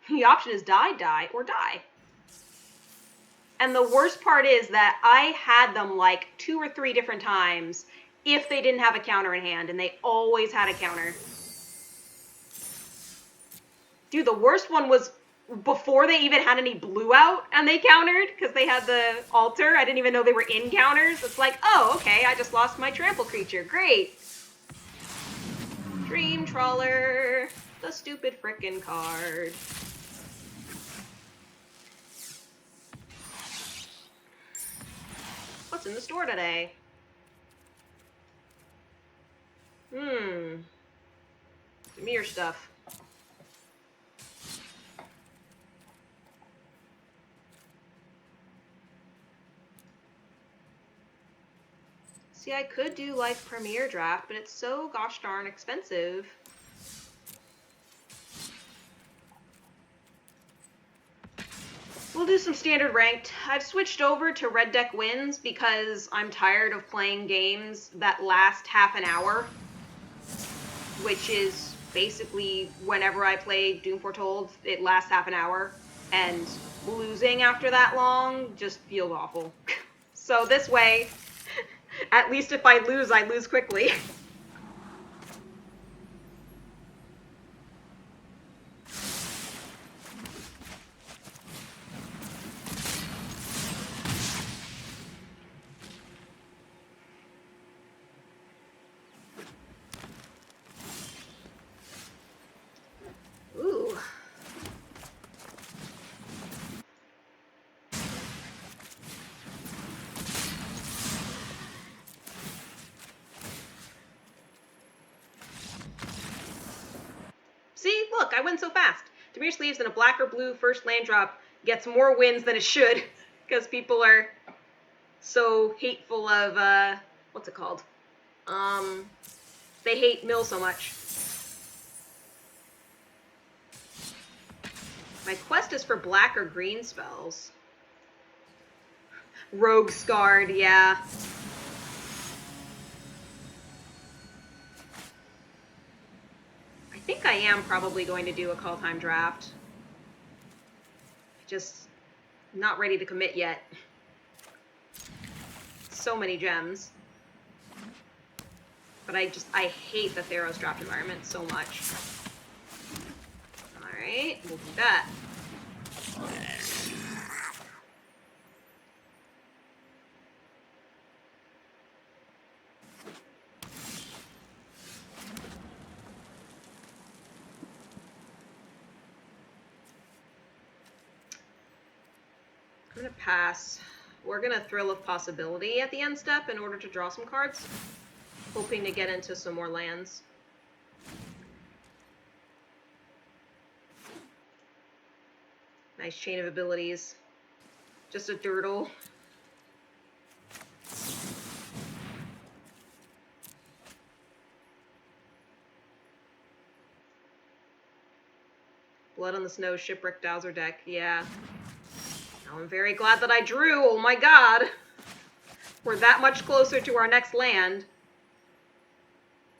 The option is die, die, or die. And the worst part is that I had them like 2 or 3 different times if they didn't have a counter in hand, and they always had a counter. Dude, the worst one was before they even had any blue out and they countered because they had the altar. I didn't even know they were in counters. It's like, oh, okay, I just lost my trample creature. Great. Dream Trawler, the stupid frickin' card. What's in the store today? Give me your stuff. See, I could do like Premier Draft, but it's so gosh darn expensive. We'll do some standard ranked. I've switched over to Red Deck Wins because I'm tired of playing games that last half an hour, which is basically whenever I play Doom Foretold, it lasts half an hour, and losing after that long just feels awful. So this way, at least if I lose quickly. Ooh. See, look, I win so fast. Demir Sleeves in a black or blue first land drop gets more wins than it should, because people are so hateful of, what's it called? They hate Mill so much. My quest is for black or green spells. Rogue Scarred, yeah. I think I am probably going to do a call time draft. Just not ready to commit yet. So many gems. But I hate the Theros draft environment so much. Alright, we'll do that. I'm gonna pass. We're gonna Thrill of Possibility at the end step in order to draw some cards, hoping to get into some more lands. Nice chain of abilities. Just a dirtle. Blood on the Snow, Shipwreck, Dowser deck. Yeah. Now I'm very glad that I drew. Oh my god. We're that much closer to our next land.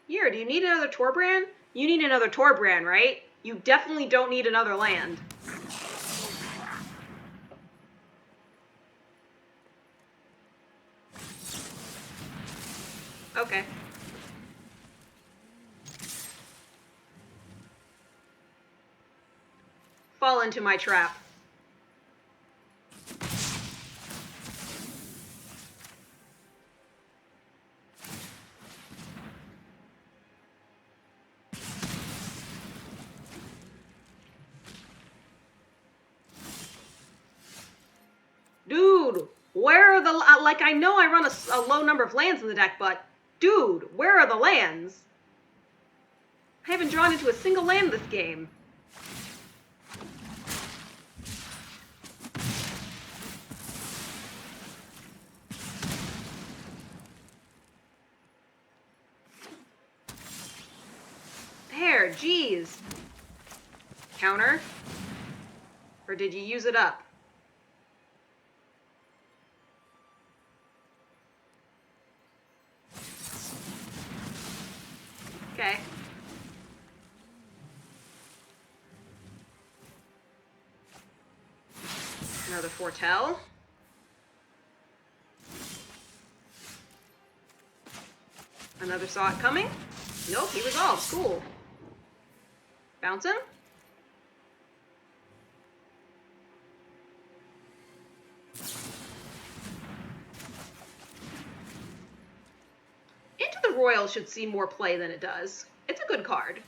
Here, do you need another Torbrand? You need another Torbrand, right? You definitely don't need another land. Okay. Fall into my trap. Dude, where are the... like, I know I run a low number of lands in the deck, but... Dude, where are the lands? I haven't drawn into a single land this game. There, jeez. Counter? Or did you use it up? Okay. Another Foretell. Another Saw It Coming. Nope, he resolves. Cool. Bounce him. Into the Royal should see more play than it does. It's a good card.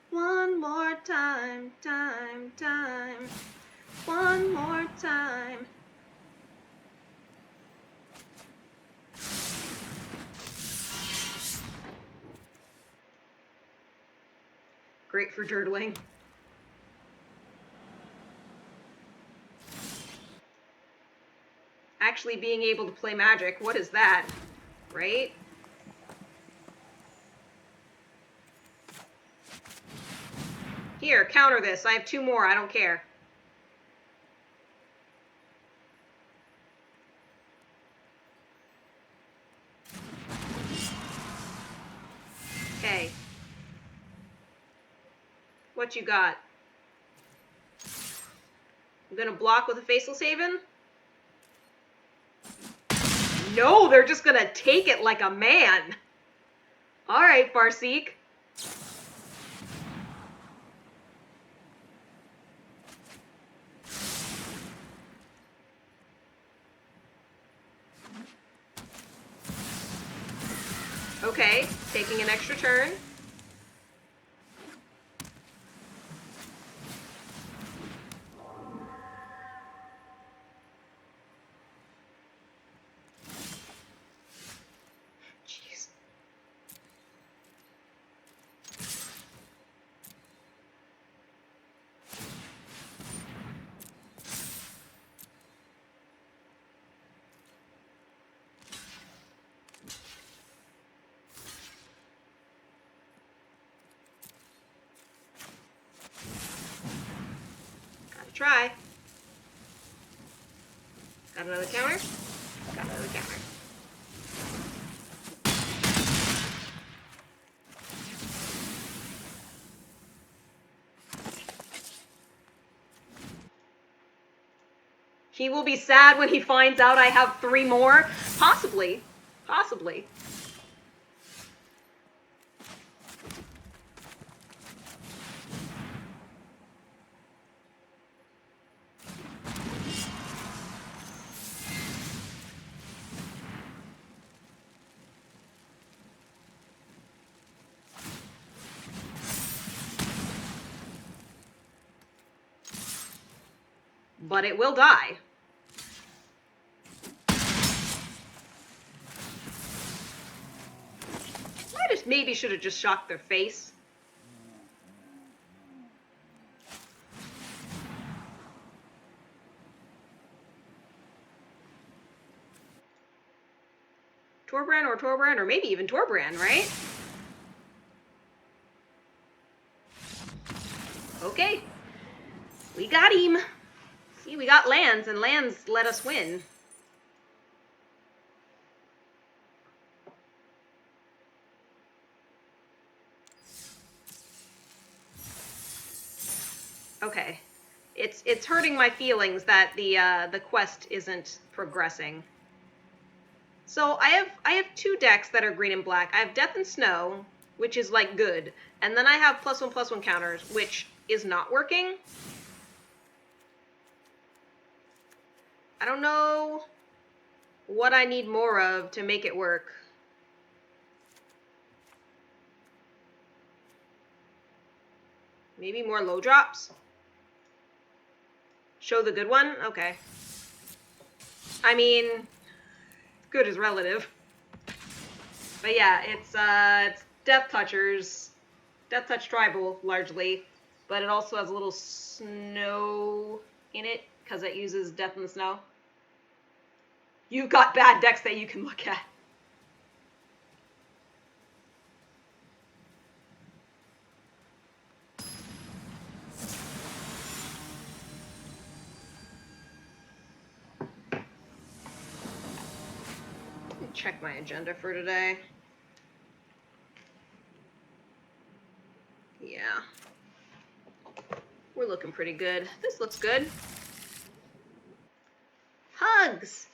One more time, time. One more time. Great for dirtling. Actually being able to play Magic, what is that? Right? Here, counter this. I have 2 more. I don't care. Okay. What you got? I'm gonna block with a Faceless Haven? No, they're just gonna take it like a man. Alright, Farseek. Okay, taking an extra turn. Jeez. Try. Got another counter? Got another counter. He will be sad when he finds out I have 3 more. Possibly. Possibly. But it will die. I just maybe should have just shocked their face. Torbran, or maybe even Torbran, right? Okay. We got him. See, we got lands, and lands let us win. Okay. It's hurting my feelings that the quest isn't progressing. So I have two decks that are green and black. I have Death and Snow, which is like good, and then I have +1/+1 counters, which is not working. I don't know what I need more of to make it work. Maybe more low drops? Show the good one? Okay. I mean, good is relative. But yeah, it's Death Touchers. Death Touch Tribal, largely. But it also has a little snow in it, because it uses Death in the Snow. You've got bad decks that you can look at. Check my agenda for today. Yeah. We're looking pretty good. This looks good. Hugs!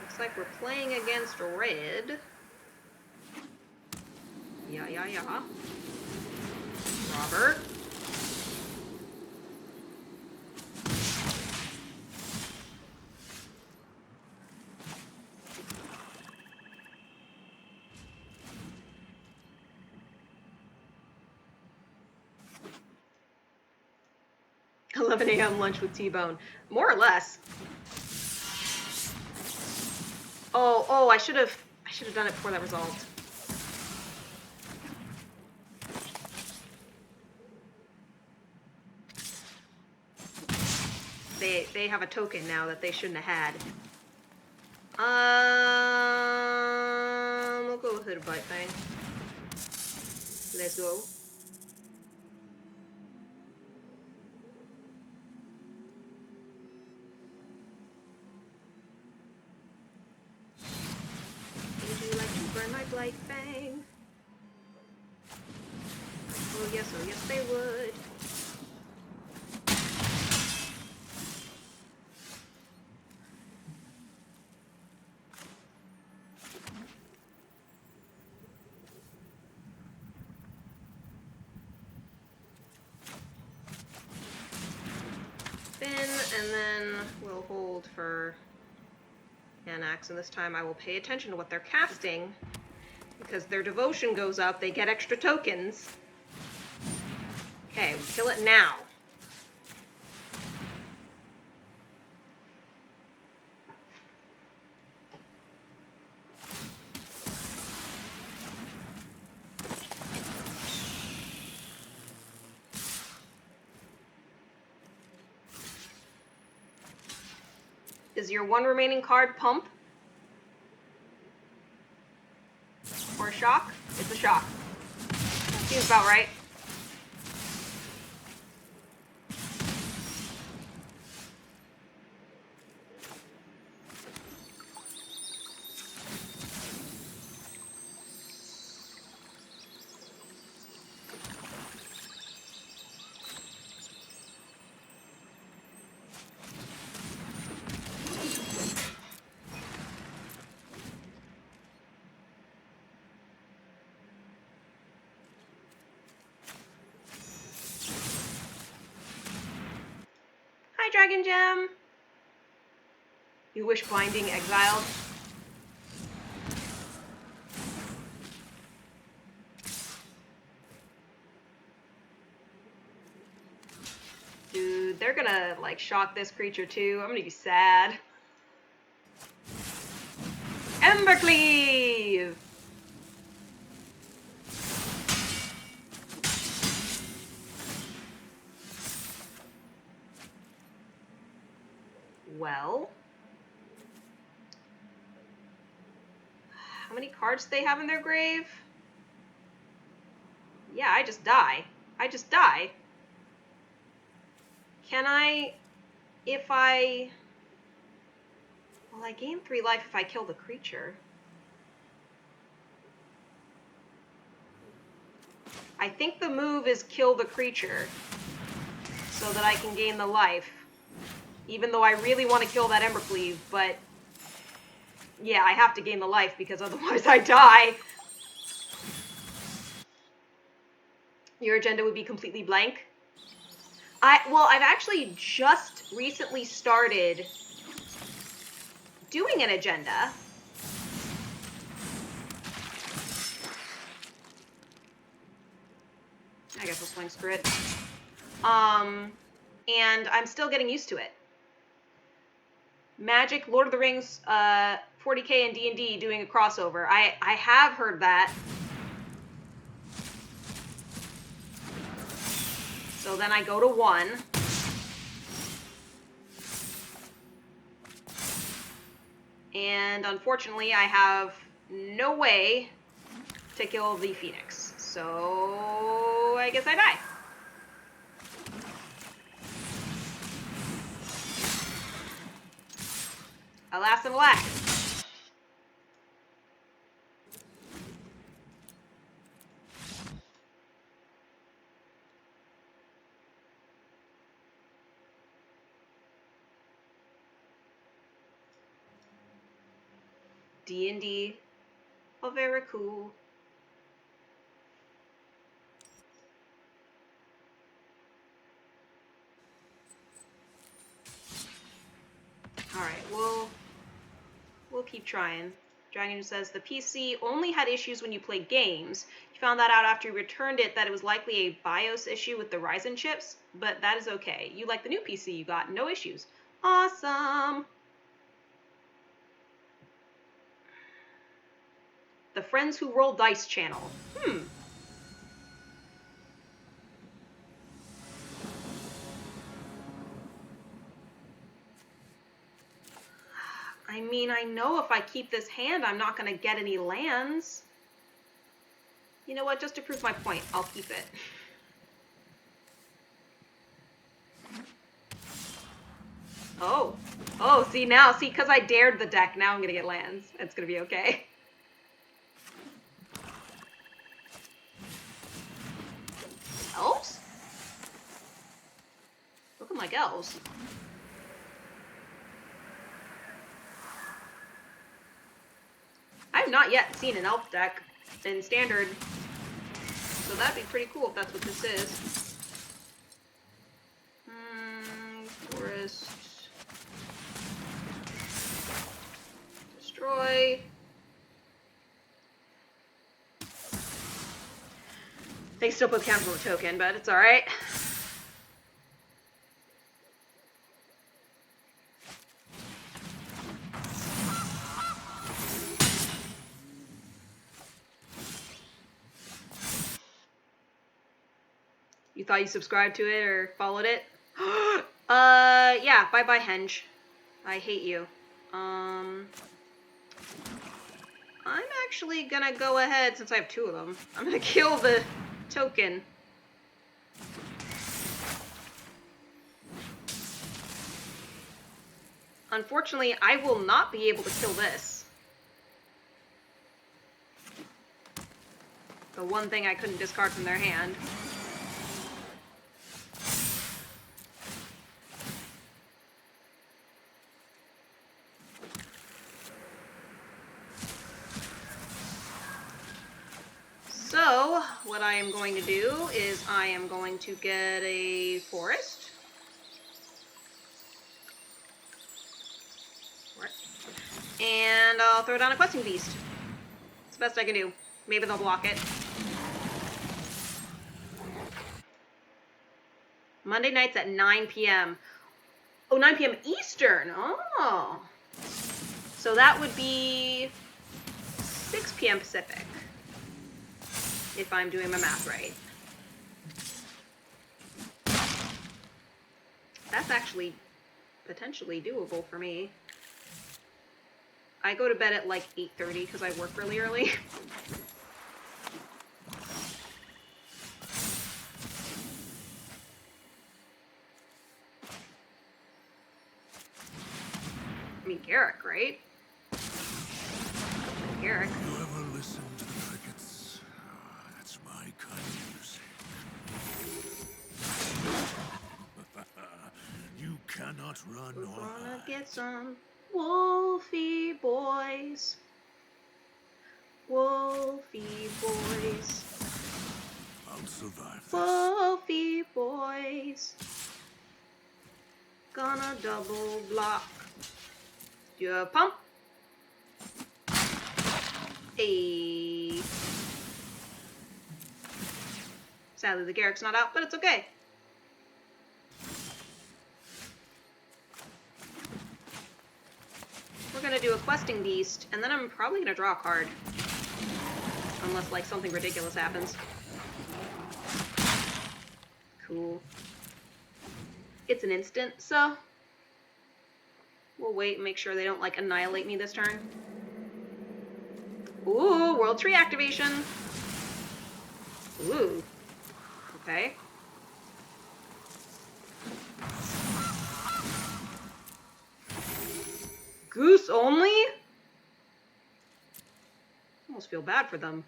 Looks like we're playing against red. Yeah. Robert. $11 a.m. lunch with T-Bone. More or less. Oh, I should have done it before that resolved. They have a token now that they shouldn't have had. We'll go with the bite thing. Let's go. Would you like to burn my blight fang? Oh yes, they would. And then we'll hold for Anax, and this time I will pay attention to what they're casting, because their devotion goes up, they get extra tokens. Okay, kill it now. Is your one remaining card Pump? Or Shock? It's a Shock. Seems about right. Hi, Dragon Gem! You wish Binding exiled? Dude, they're gonna, like, shock this creature too. I'm gonna be sad. Embercleave! Well, how many cards do they have in their grave? Yeah, I just die. I just die. Can I, if I... Well, I gain 3 life if I kill the creature. I think the move is kill the creature so that I can gain the life. Even though I really want to kill that Embercleave, but yeah, I have to gain the life because otherwise I die. Your agenda would be completely blank. I've actually just recently started doing an agenda. I guess I'll swing screw it. And I'm still getting used to it. Magic, Lord of the Rings, 40k and D&D doing a crossover. I have heard that. So then I go to 1. And unfortunately, I have no way to kill the Phoenix. So I guess I die. Alas and alack. D&D. Oh, very cool. Alright, we'll keep trying. Dragon says, the PC only had issues when you played games. You found that out after you returned it that it was likely a BIOS issue with the Ryzen chips, but that is okay. You like the new PC you got, no issues. Awesome! The Friends Who Roll Dice channel. I mean, I know if I keep this hand, I'm not going to get any lands. You know what? Just to prove my point, I'll keep it. Oh. Oh, see, because I dared the deck, now I'm going to get lands. It's going to be okay. Elves? Looking like elves. I've not yet seen an elf deck in Standard, so that'd be pretty cool if that's what this is. Forest. Destroy. They still put counter for a token, but it's alright. You thought you subscribed to it or followed it? Yeah, bye-bye, Henge. I hate you. I'm actually gonna go ahead, since I have 2 of them, I'm gonna kill the token. Unfortunately, I will not be able to kill this. The one thing I couldn't discard from their hand. So, what I am going to do is I am going to get a forest. And I'll throw down a questing beast. It's the best I can do. Maybe they'll block it. Monday nights at 9 p.m. Oh, 9 p.m. Eastern. Oh. So that would be 6 p.m. Pacific. If I'm doing my math right. That's actually potentially doable for me. I go to bed at like 8:30 because I work really early. I mean, Garrick, right? Garrick. You ever listen to the crickets? That's my kind of music. You cannot run We're or gonna hide. get some Wolfie boys. Wolfie boys. I'll survive this. Wolfie boys. Gonna double block. Your pump. Hey. Sadly, the Garrick's not out, but it's okay. We're gonna do a questing beast, and then I'm probably gonna draw a card. Unless, like, something ridiculous happens. Cool. It's an instant, so we'll wait and make sure they don't, like, annihilate me this turn. Ooh, World Tree activation. Ooh. Okay. Goose only? Almost feel bad for them.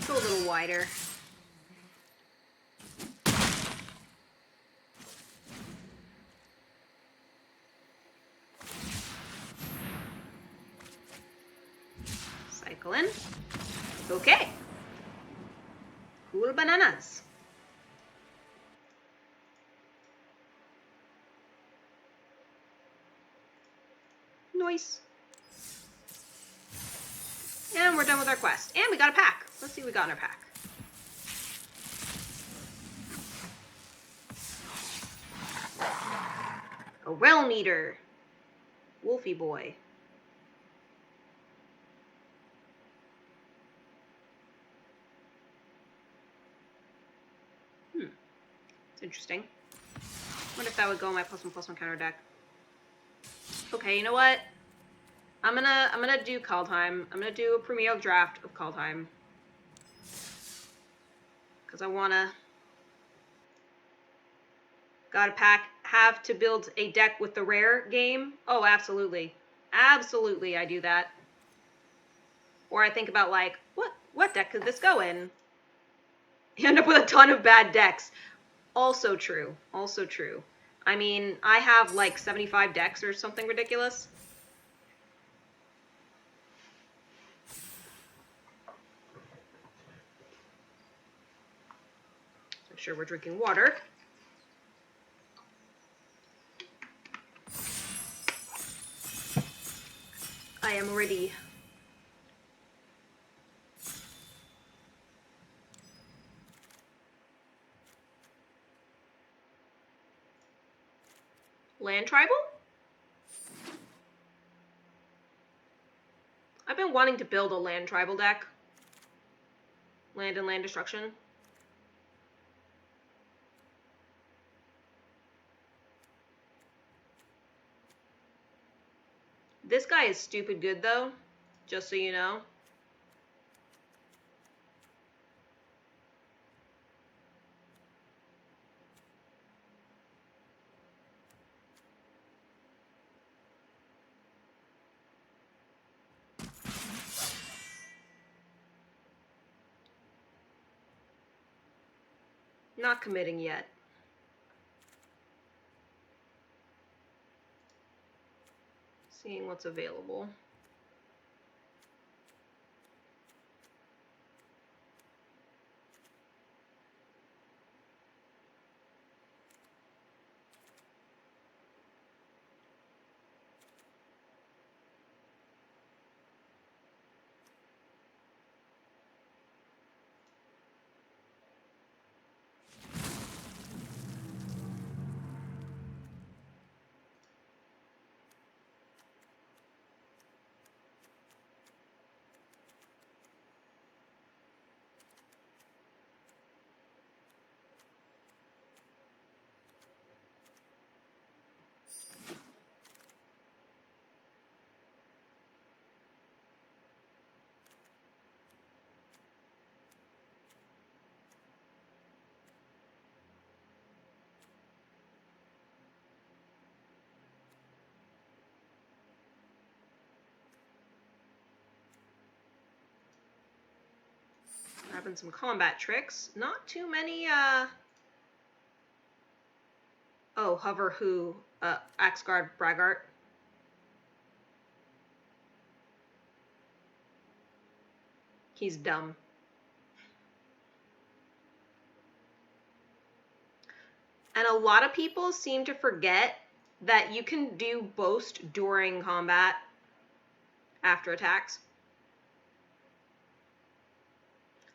Go a little wider. Cycle in. Okay. Cool bananas. Nice. And we're done with our quest. And we got a pack. Let's see what we got in our pack. A realm eater. Wolfie boy. It's interesting. Wonder if that would go in my +1/+1 counter deck. Okay, you know what? I'm gonna do Kaldheim. I'm gonna do a Premier draft of Kaldheim. Because I wanna gotta have to build a deck with the rare game. Oh, absolutely. Absolutely I do that. Or I think about, like, what deck could this go in? You end up with a ton of bad decks. Also true. Also true. I mean, I have like 75 decks or something ridiculous. Make sure we're drinking water. I am ready. Land tribal? I've been wanting to build a land tribal deck. Land and land destruction. This guy is stupid good though, just so you know. Not committing yet. Seeing what's available. Grabbing some combat tricks. Not too many, Oh, Hover Who, Axe Guard Braggart. He's dumb. And a lot of people seem to forget that you can do boast during combat after attacks.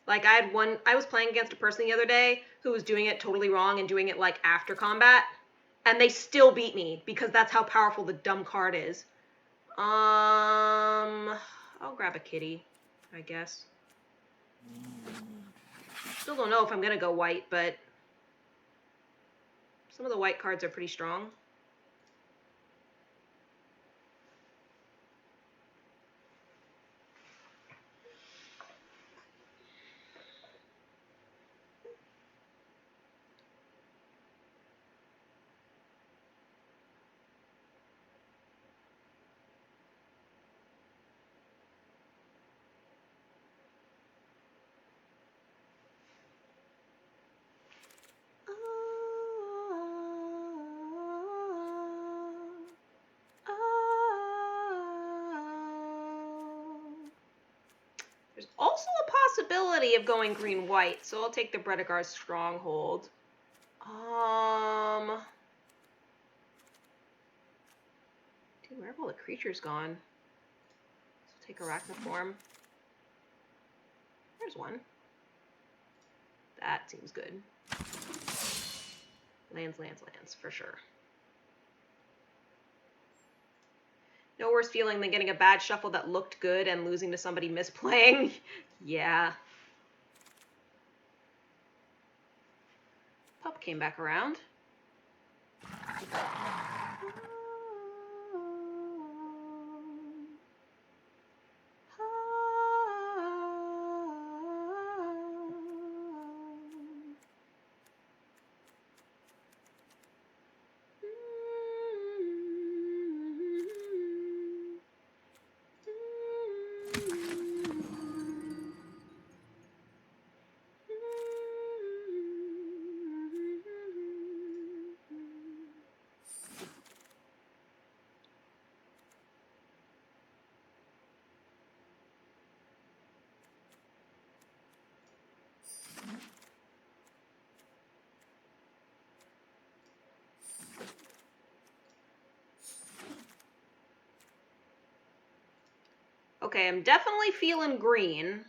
Like I was playing against a person the other day who was doing it totally wrong and doing it like after combat, and they still beat me because that's how powerful the dumb card is. I'll grab a kitty, I guess. Still don't know if I'm gonna go white, but some of the white cards are pretty strong. There's also a possibility of going green-white, so I'll take the Bredegar Stronghold. Dude, where have all the creatures gone? Let's take Arachnoform. There's one. That seems good. Lands, for sure. No worse feeling than getting a bad shuffle that looked good and losing to somebody misplaying. Yeah. Pup came back around. Okay, I'm definitely feeling green.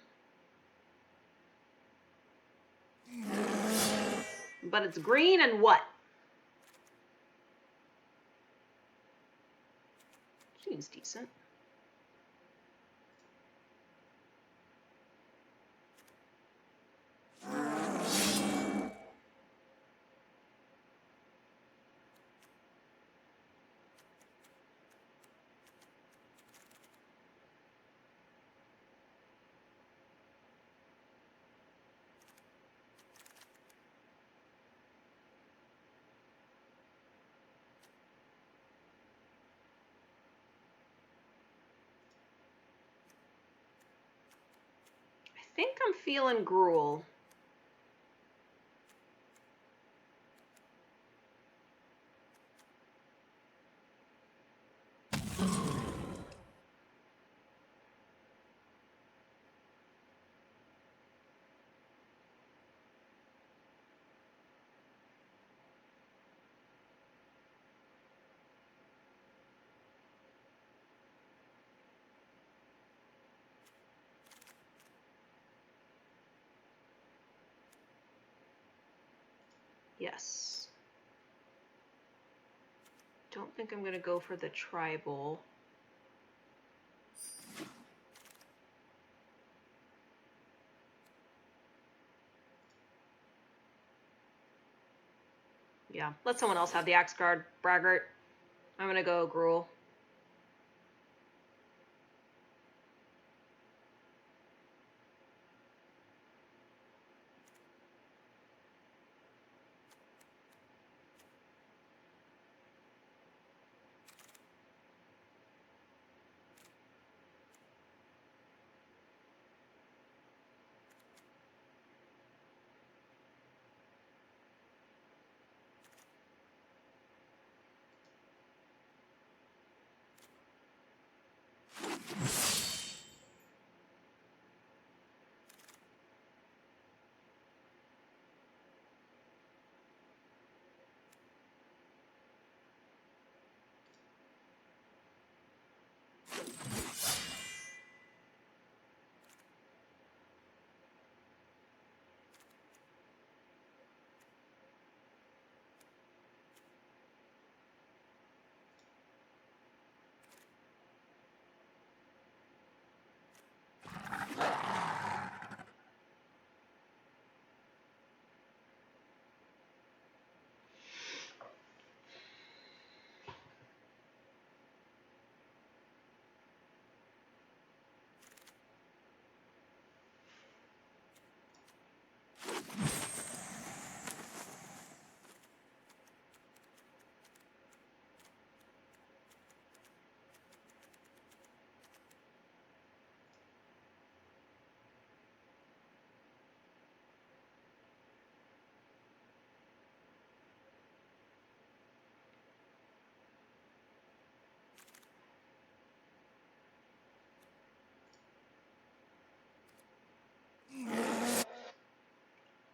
But it's green and what? Seems decent. I think I'm feeling Gruel. Yes. Don't think I'm gonna go for the tribal. Yeah, let someone else have the Axe Guard Braggart. I'm gonna go Gruel.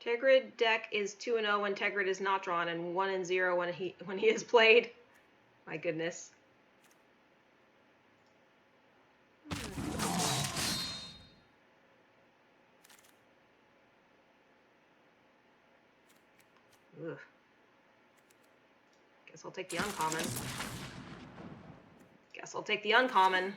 Tergrid deck is 2-0 when Tergrid is not drawn, and 1-0 when he is played. My goodness. Ugh. Guess I'll take the uncommon. Guess I'll take the uncommon.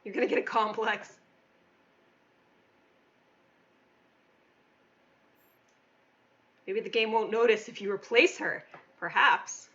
You're gonna get a complex. Maybe the game won't notice if you replace her. Perhaps.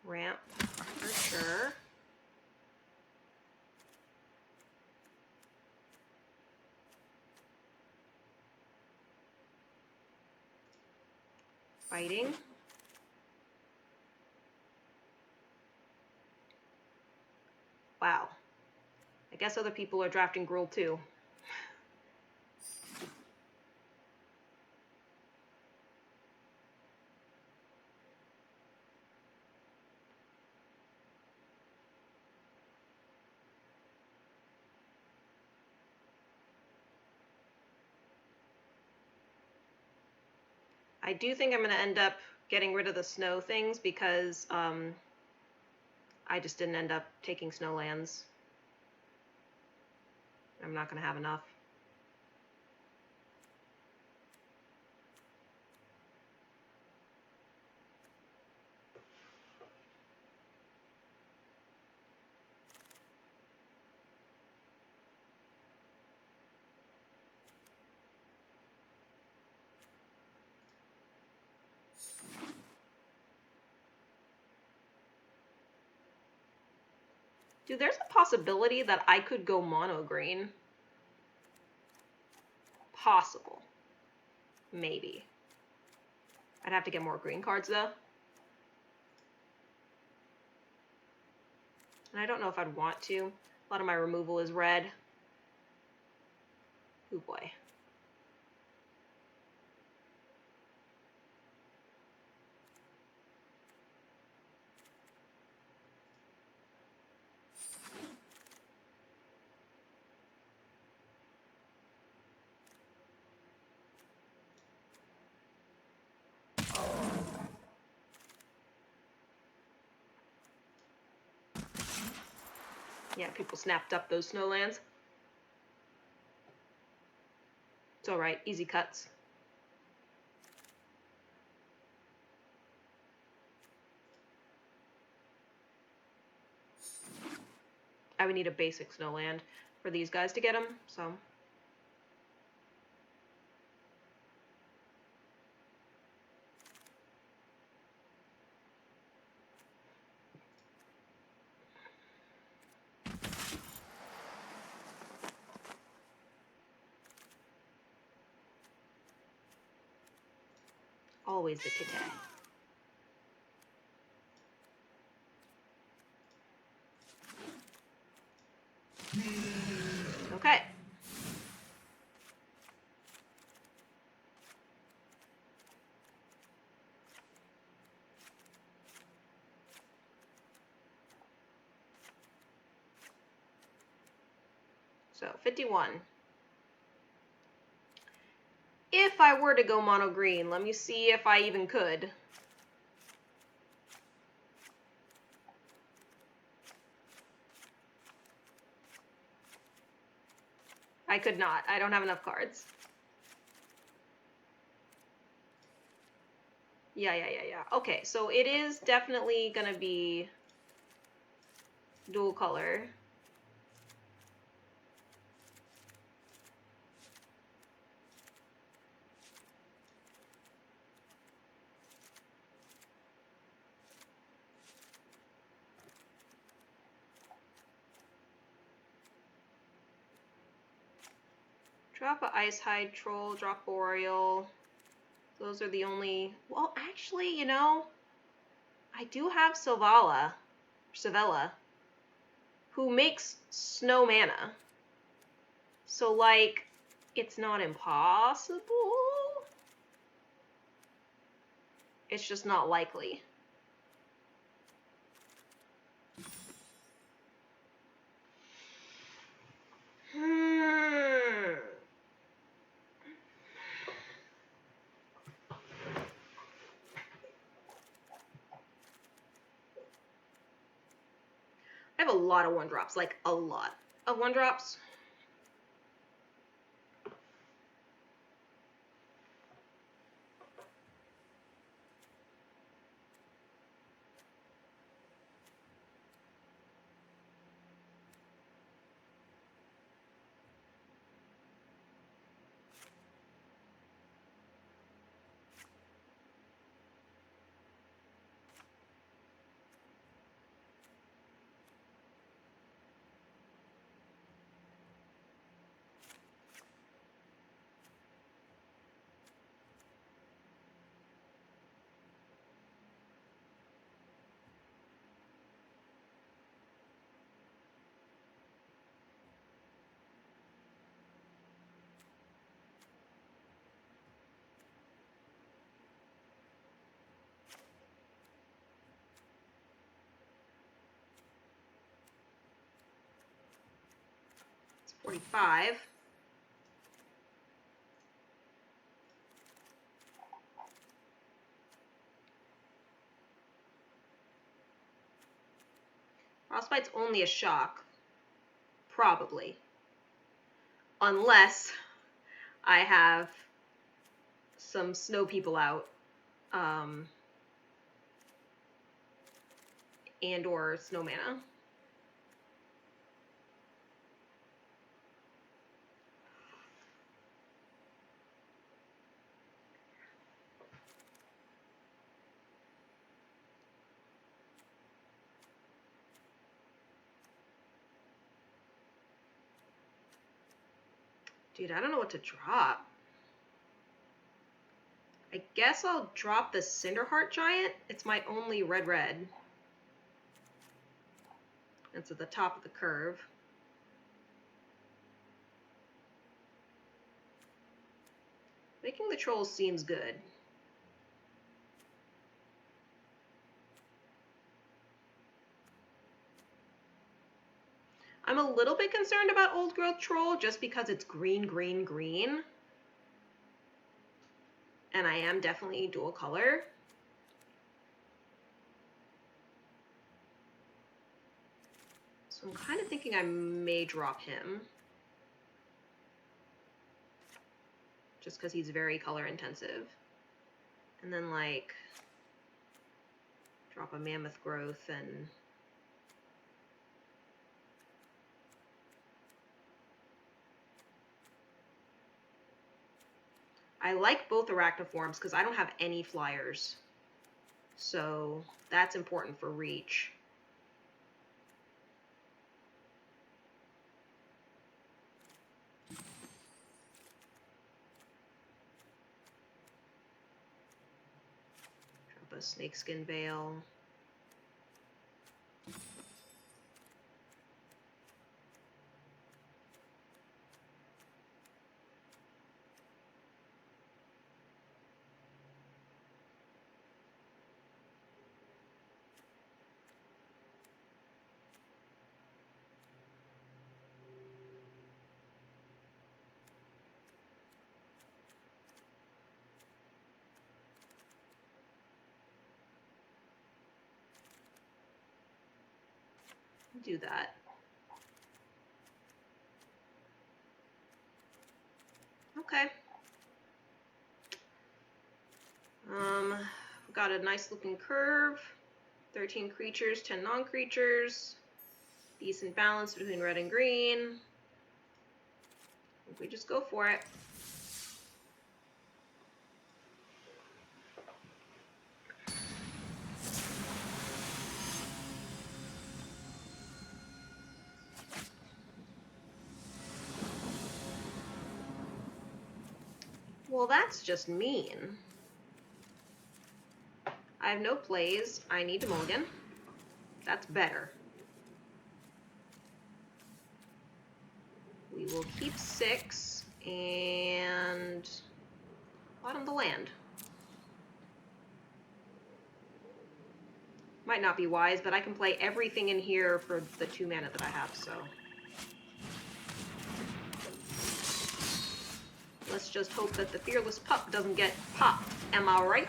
Ramp, for sure. Fighting. Wow. I guess other people are drafting Gruul too. I do think I'm going to end up getting rid of the snow things because I just didn't end up taking snowlands. I'm not going to have enough. Dude, there's a possibility that I could go mono green. Possible. Maybe. I'd have to get more green cards though. And I don't know if I'd want to. A lot of my removal is red. Oh boy. Yeah, people snapped up those snowlands. So alright. Easy cuts. I would need a basic snowland for these guys to get them, so... Always the titty. Okay. So, 51. If I were to go mono green, let me see if I even could. I could not. I don't have enough cards. Yeah. Okay, so it is definitely gonna be dual color. Drop a Ice Hide Troll, drop Boreal. Those are the only... Well, actually, you know, I do have Savella, who makes snow mana. So, like, it's not impossible. It's just not likely. I have a lot of 1-drops, like a lot of 1-drops. It's 45. Frostbite's only a shock. Probably. Unless I have some snow people out. And or snow mana. Dude, I don't know what to drop. I guess I'll drop the Cinderheart Giant. It's my only red. It's at the top of the curve. Making the trolls seems good. I'm a little bit concerned about Old Growth Troll just because it's green. And I am definitely dual color. So I'm kind of thinking I may drop him. because he's very color intensive. And then like drop a mammoth growth and I like both arachnoforms because I don't have any flyers. So that's important for reach. Drop a snakeskin veil. Do that. Okay. We've got a nice looking curve. 13 creatures, 10 non-creatures. Decent balance between red and green. If we just go for it. Well, that's just mean. I have no plays. I need to mulligan. That's better. We will keep 6 and bottom the land. Might not be wise, but I can play everything in here for the 2 mana that I have, so. Let's just hope that the Fearless Pup doesn't get popped. Am I right?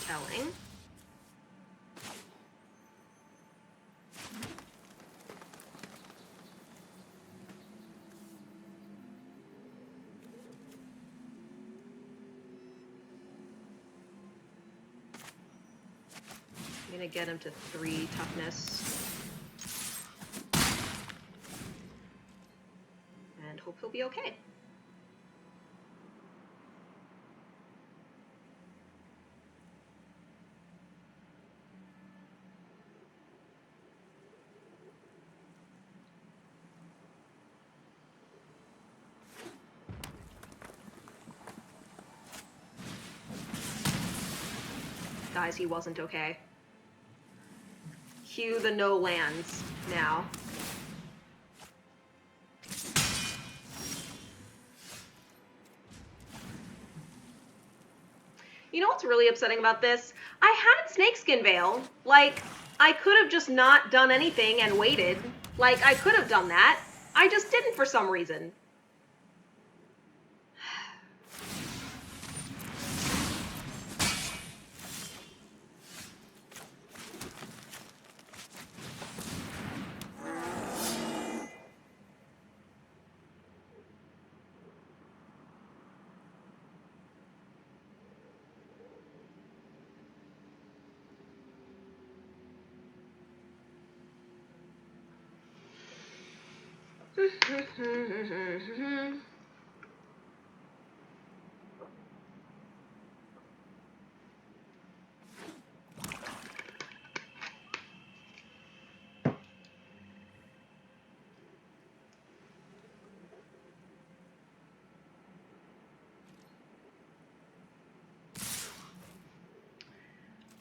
Telling. I'm gonna get him to 3 toughness. And hope he'll be okay. Guys, he wasn't okay. Cue the no lands now. You know what's really upsetting about this? I had Snakeskin Veil. Like, I could have just not done anything and waited. Like, I could have done that. I just didn't for some reason.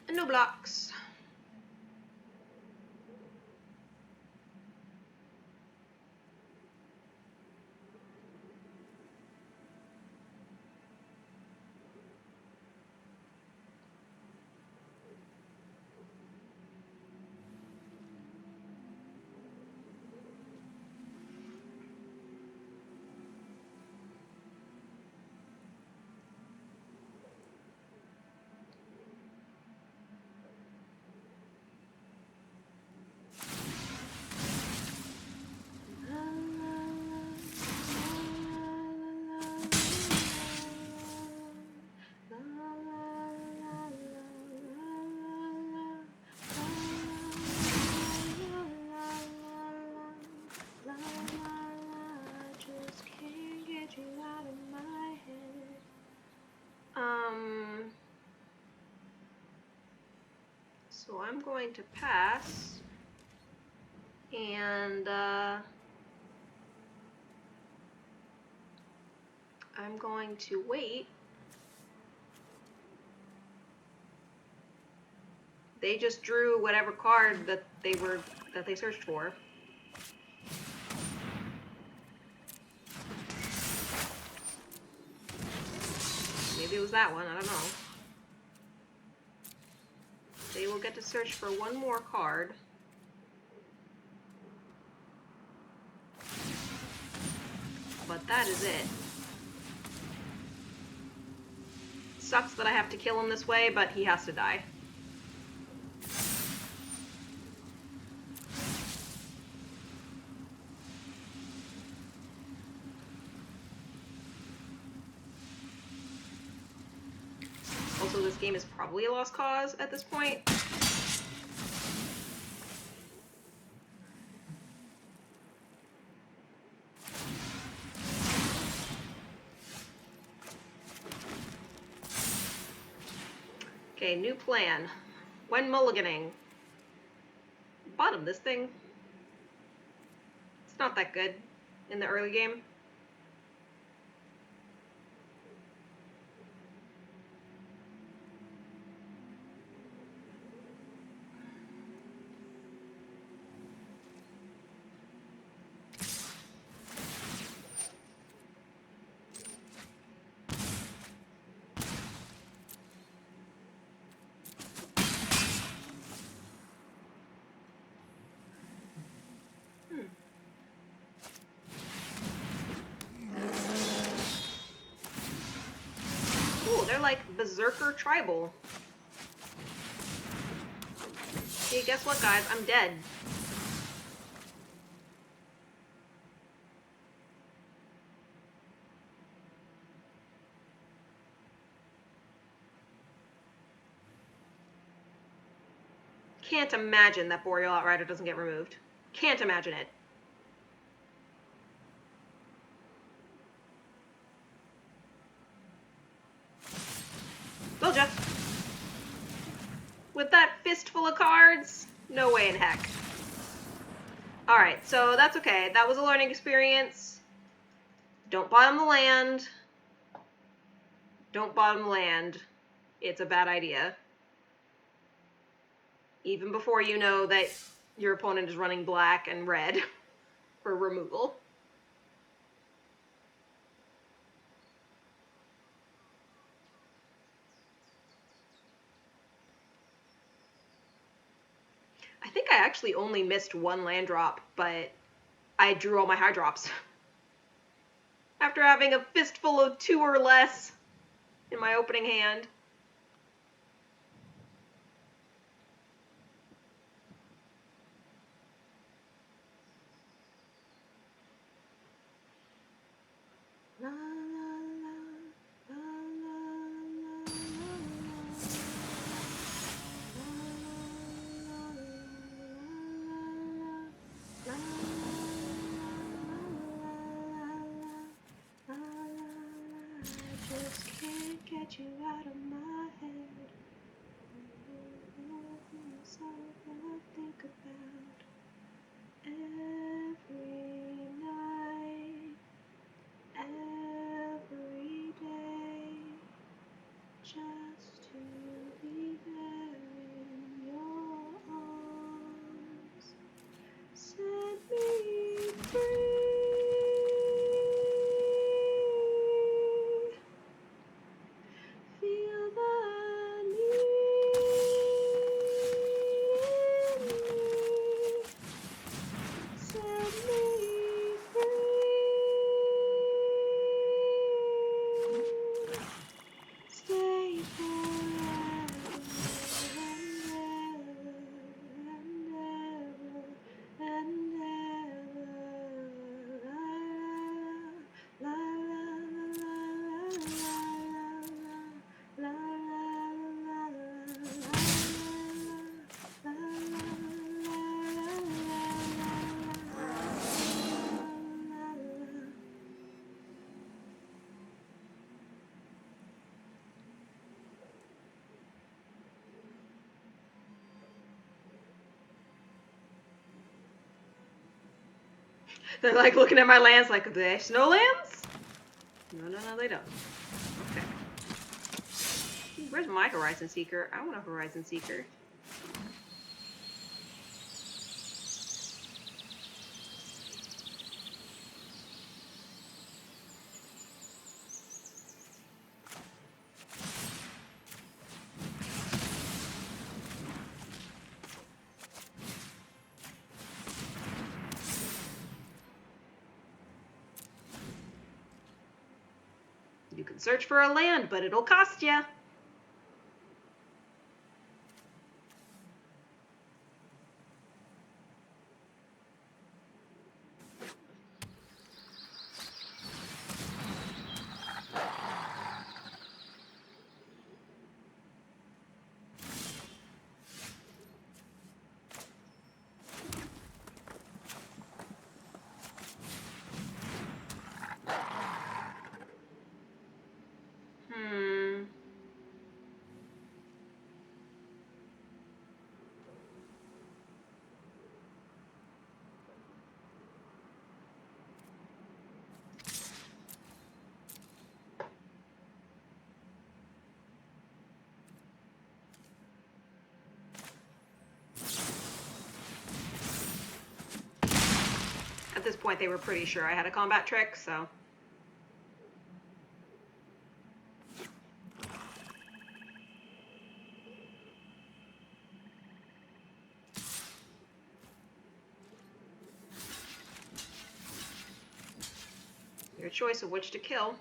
No blocks. going to pass and I'm going to wait. They just drew whatever card that they searched for. Maybe it was that one, I don't know. They will get to search for one more card. But that is it. Sucks that I have to kill him this way, but he has to die. Also, this game is probably a lost cause at this point. Okay, new plan. When mulliganing. Bottom this thing. It's not that good in the early game. They're like Berserker Tribal. Hey, guess what, guys? I'm dead. Can't imagine that Boreal Outrider doesn't get removed. Can't imagine it. Told ya. With that fistful of cards, no way in heck. Alright, so that's okay. That was a learning experience. Don't bottom the land. Don't bottom land. It's a bad idea. Even before you know that your opponent is running black and red for removal. I think I actually only missed one land drop, but I drew all my high drops. After having a fistful of 2 or less in my opening hand. La, la, la, I just can't get you out of my head. That's all I think about every night, every day, just to be there in your arms. Set me free. Feel the They're like looking at my lands like, there's no lands? No, they don't. Okay. Where's my Horizon Seeker? I want a Horizon Seeker. You can search for a land, but it'll cost ya. At this point, they were pretty sure I had a combat trick, so... Your choice of which to kill.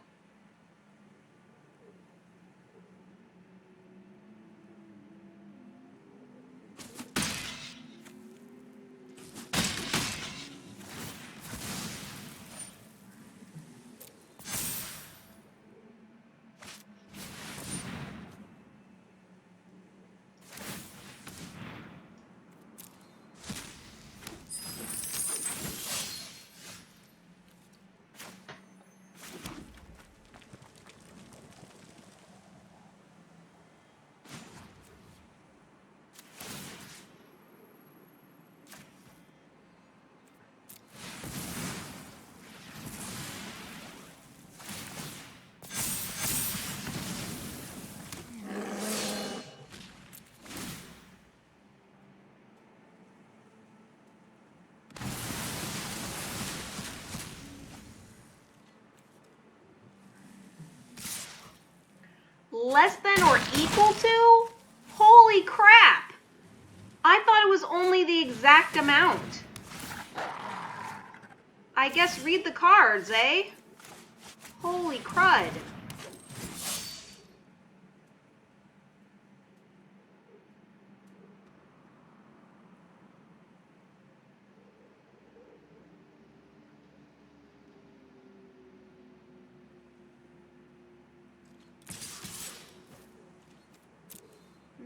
Less than or equal to? Holy crap! I thought it was only the exact amount. I guess read the cards, eh? Holy crud.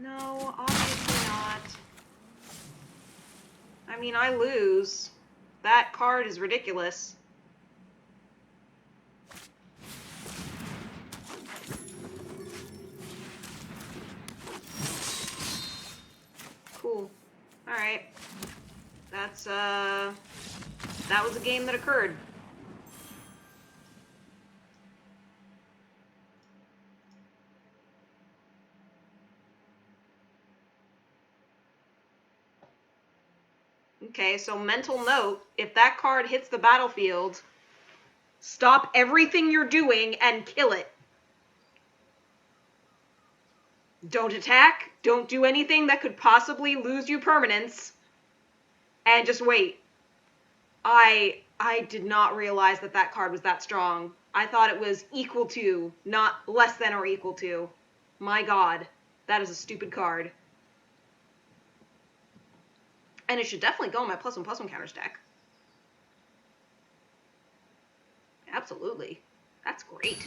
No, obviously not. I mean, I lose. That card is ridiculous. Cool. Alright. That was a game that occurred. Okay, so mental note, if that card hits the battlefield, stop everything you're doing and kill it. Don't attack, don't do anything that could possibly lose you permanence, and just wait. I did not realize that that card was that strong. I thought it was equal to, not less than or equal to. My god, that is a stupid card. And it should definitely go in my +1/+1 counters deck. Absolutely. That's great.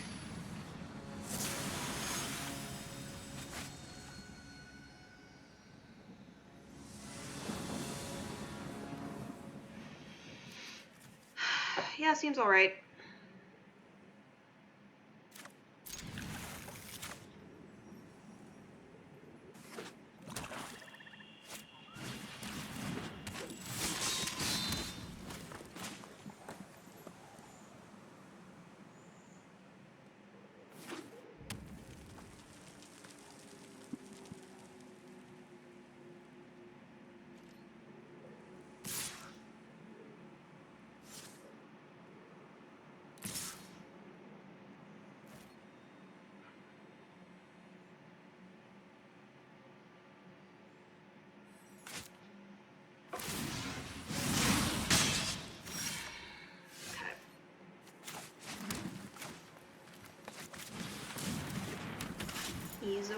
Yeah, seems alright.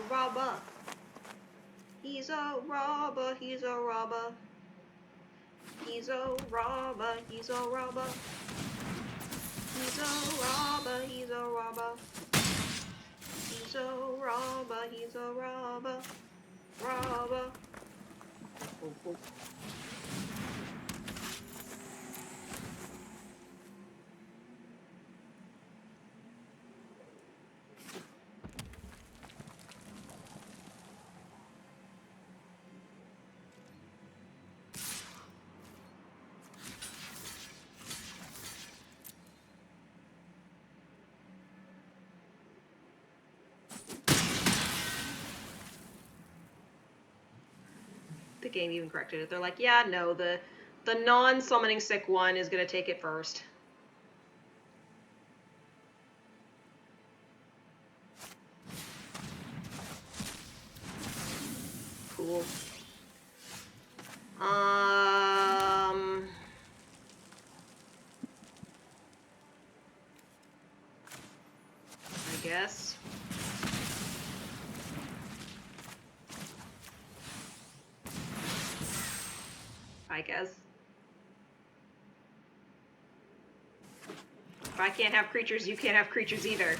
robber. He's a robber, he's a robber. He's a robber, he's a robber. He's a robber, he's a robber. He's a robber, he's a robber. Robber. Oh, oh. The game even corrected it. They're like, yeah, no, the non-summoning sick one is gonna take it first. Cool. I guess. I guess. If I can't have creatures, you can't have creatures either.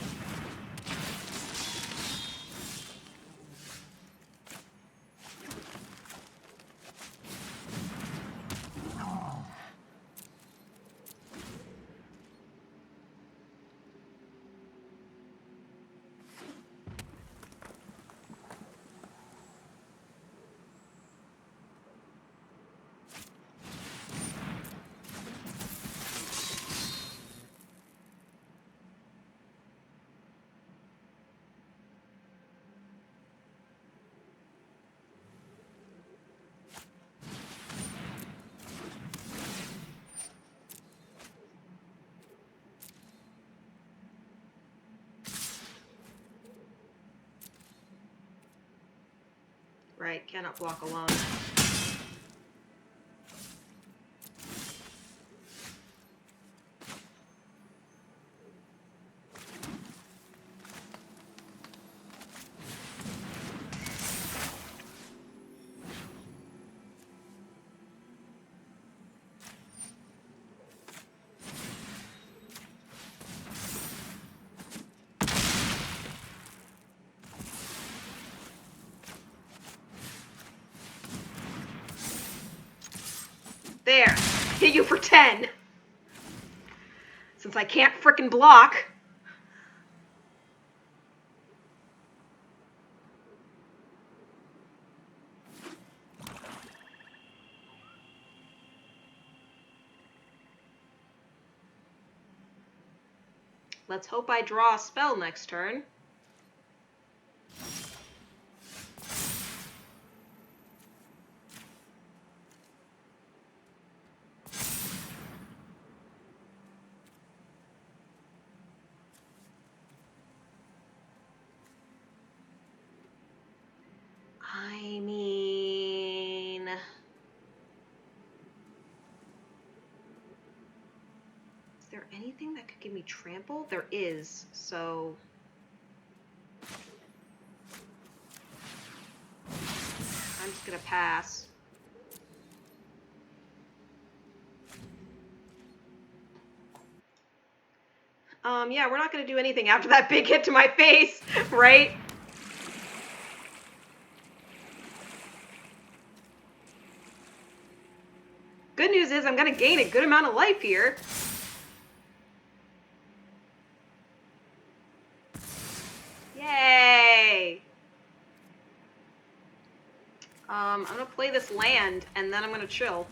Right, cannot block alone. There, hit you for 10. Since I can't frickin' block. Let's hope I draw a spell next turn. I mean... Is there anything that could give me trample? There is, so... I'm just gonna pass. Yeah, we're not gonna do anything after that big hit to my face, right? Good news is I'm gonna gain a good amount of life here. Yay! I'm gonna play this land, and then I'm gonna chill.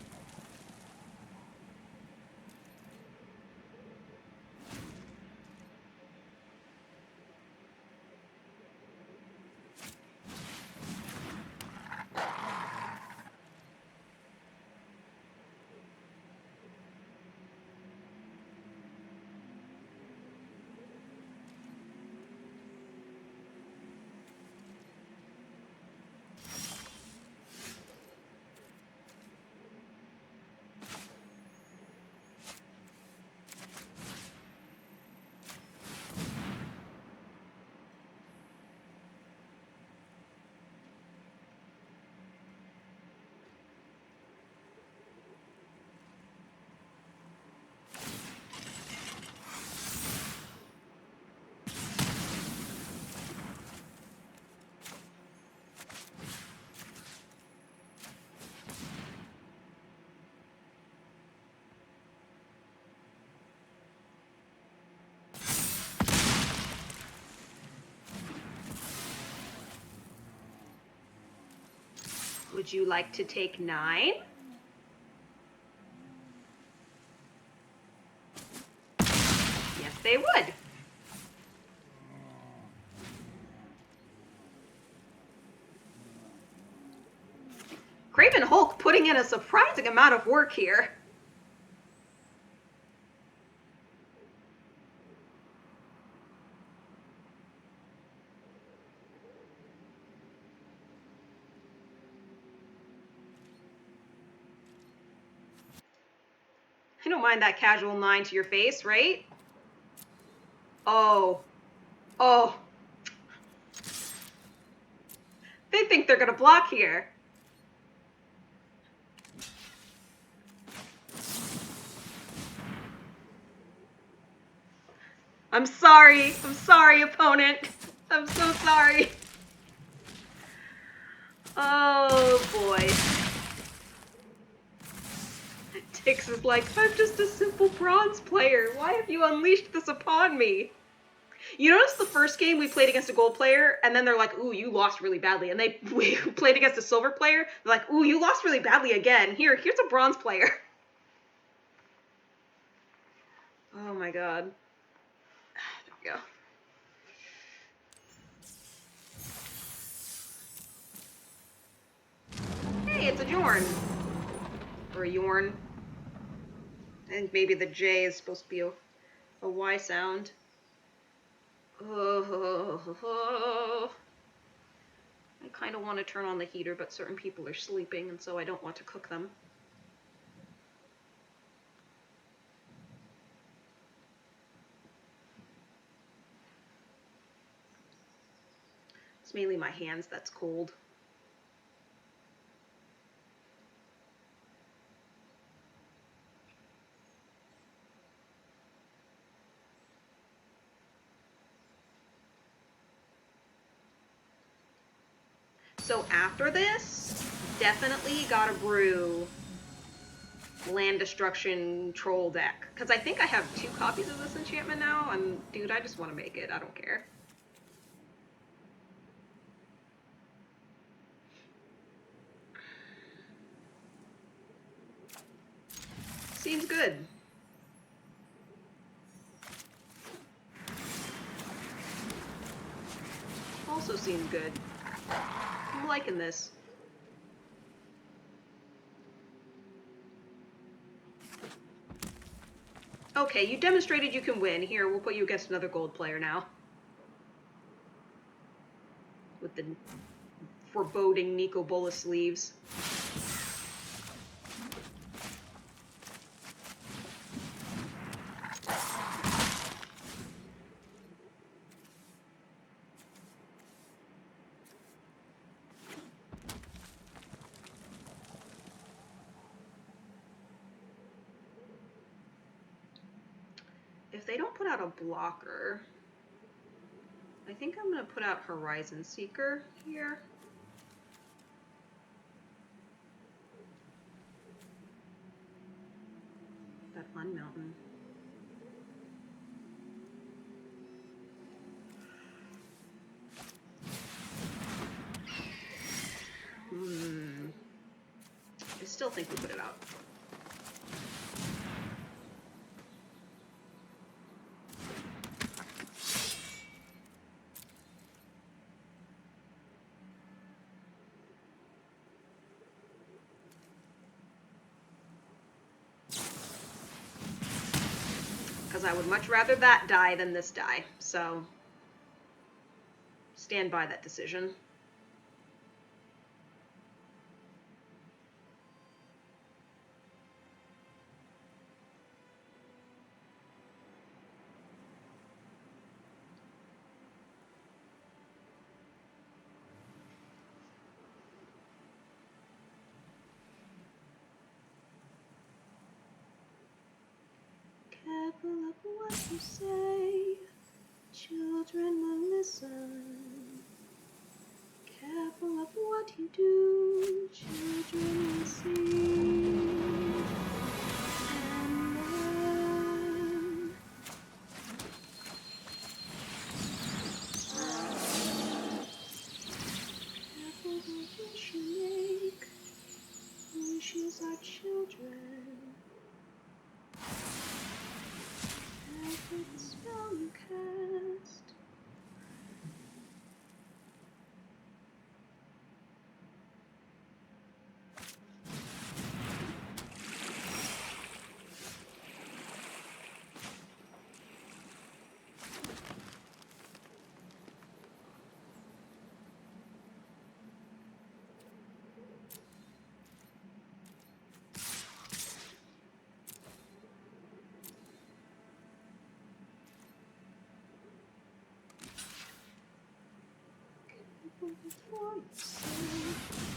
Would you like to take 9? Yes, they would. Craven Hulk putting in a surprising amount of work here. I don't mind that casual 9 to your face, right? Oh. Oh. They think they're gonna block here. I'm sorry. I'm sorry, opponent. I'm so sorry. Oh, boy. Tix is like, I'm just a simple bronze player. Why have you unleashed this upon me? You notice the first game we played against a gold player, and then they're like, ooh, you lost really badly. And we played against a silver player, they're like, ooh, you lost really badly again. Here's a bronze player. Oh my god. There we go. Hey, it's a Jorn. Or a Yorn. I think maybe the J is supposed to be a Y sound. Oh. I kind of want to turn on the heater, but certain people are sleeping, and so I don't want to cook them. It's mainly my hands that's cold. So after this, definitely gotta brew Land Destruction Troll deck. Because I think I have 2 copies of this enchantment now, and dude, I just want to make it. I don't care. Seems good. Also seems good. I'm liking this. Okay, you demonstrated you can win. Here, we'll put you against another gold player now. With the foreboding Nico Bolas sleeves. If they don't put out a blocker, I think I'm going to put out Horizon Seeker here. That Unmountain. I still think we put it out. Because I would much rather that die than this die, so stand by that decision. Careful of what you say, children will listen. Careful of what you do, children will see. And learn. Careful the wish you make.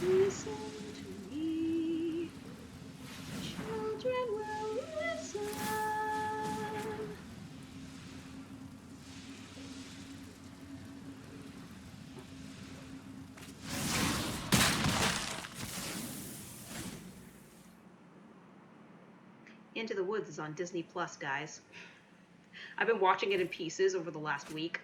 Listen to me. Children will listen. Into the Woods is on Disney Plus, guys. I've been watching it in pieces over the last week.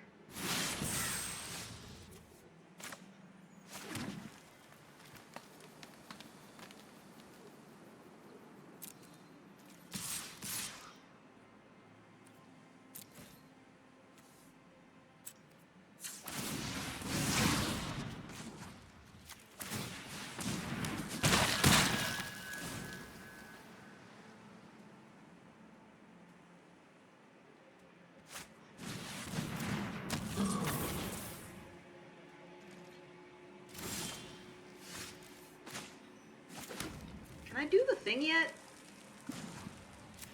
Can I do the thing yet?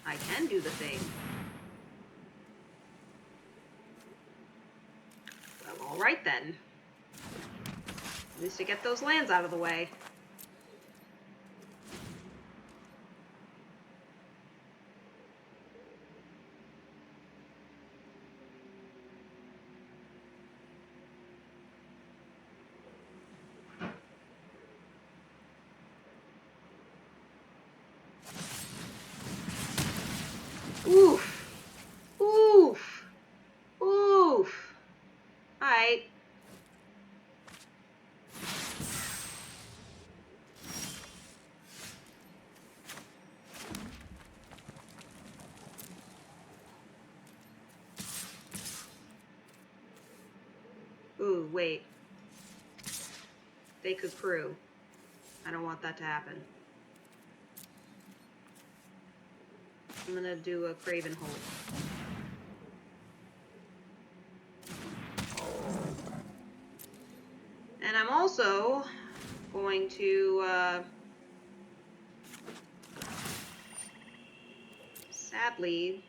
I can do the thing. Well, alright then. At least to get those lands out of the way. Oof. Oof. Oof. Alright. Ooh, wait. They could crew. I don't want that to happen. I'm gonna do a Craven hold. And I'm also going to, sadly,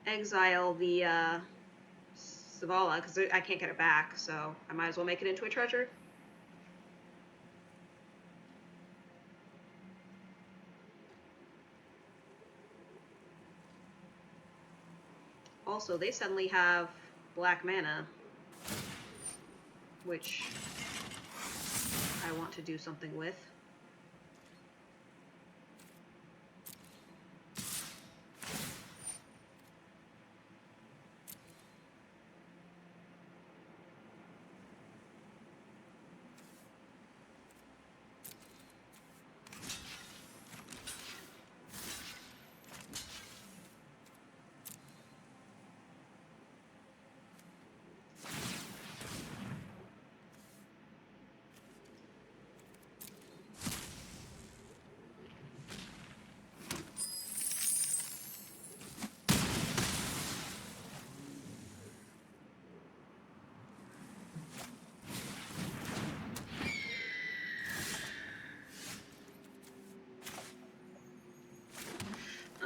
exile the, Zavala, because I can't get it back, so I might as well make it into a treasure. Also, they suddenly have black mana, which I want to do something with.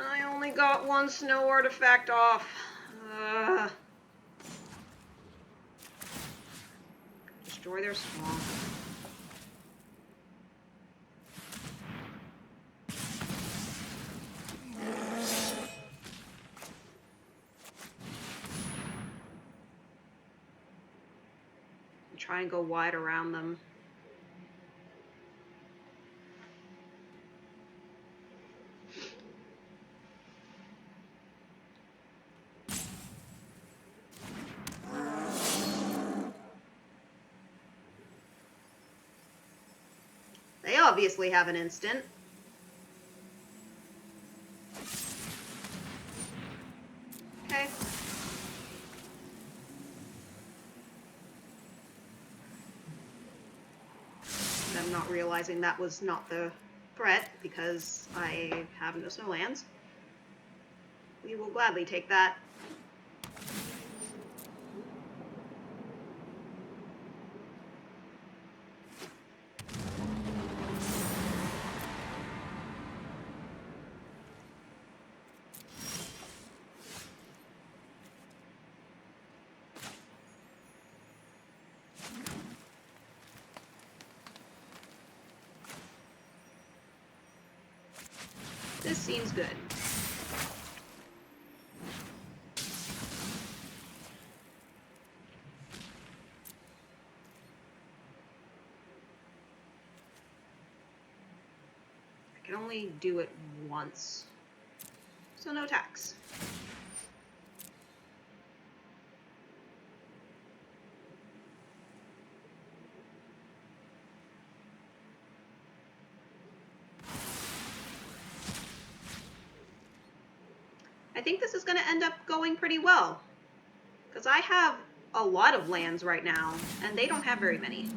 I only got one snow artifact off. Destroy their swamp. Try and go wide around them. They obviously have an instant. Okay. I'm not realizing that was not the threat because I have no snow lands. We will gladly take that. This seems good. I can only do it once, so no tax. I think this is going to end up going pretty well, because I have a lot of lands right now, and they don't have very many.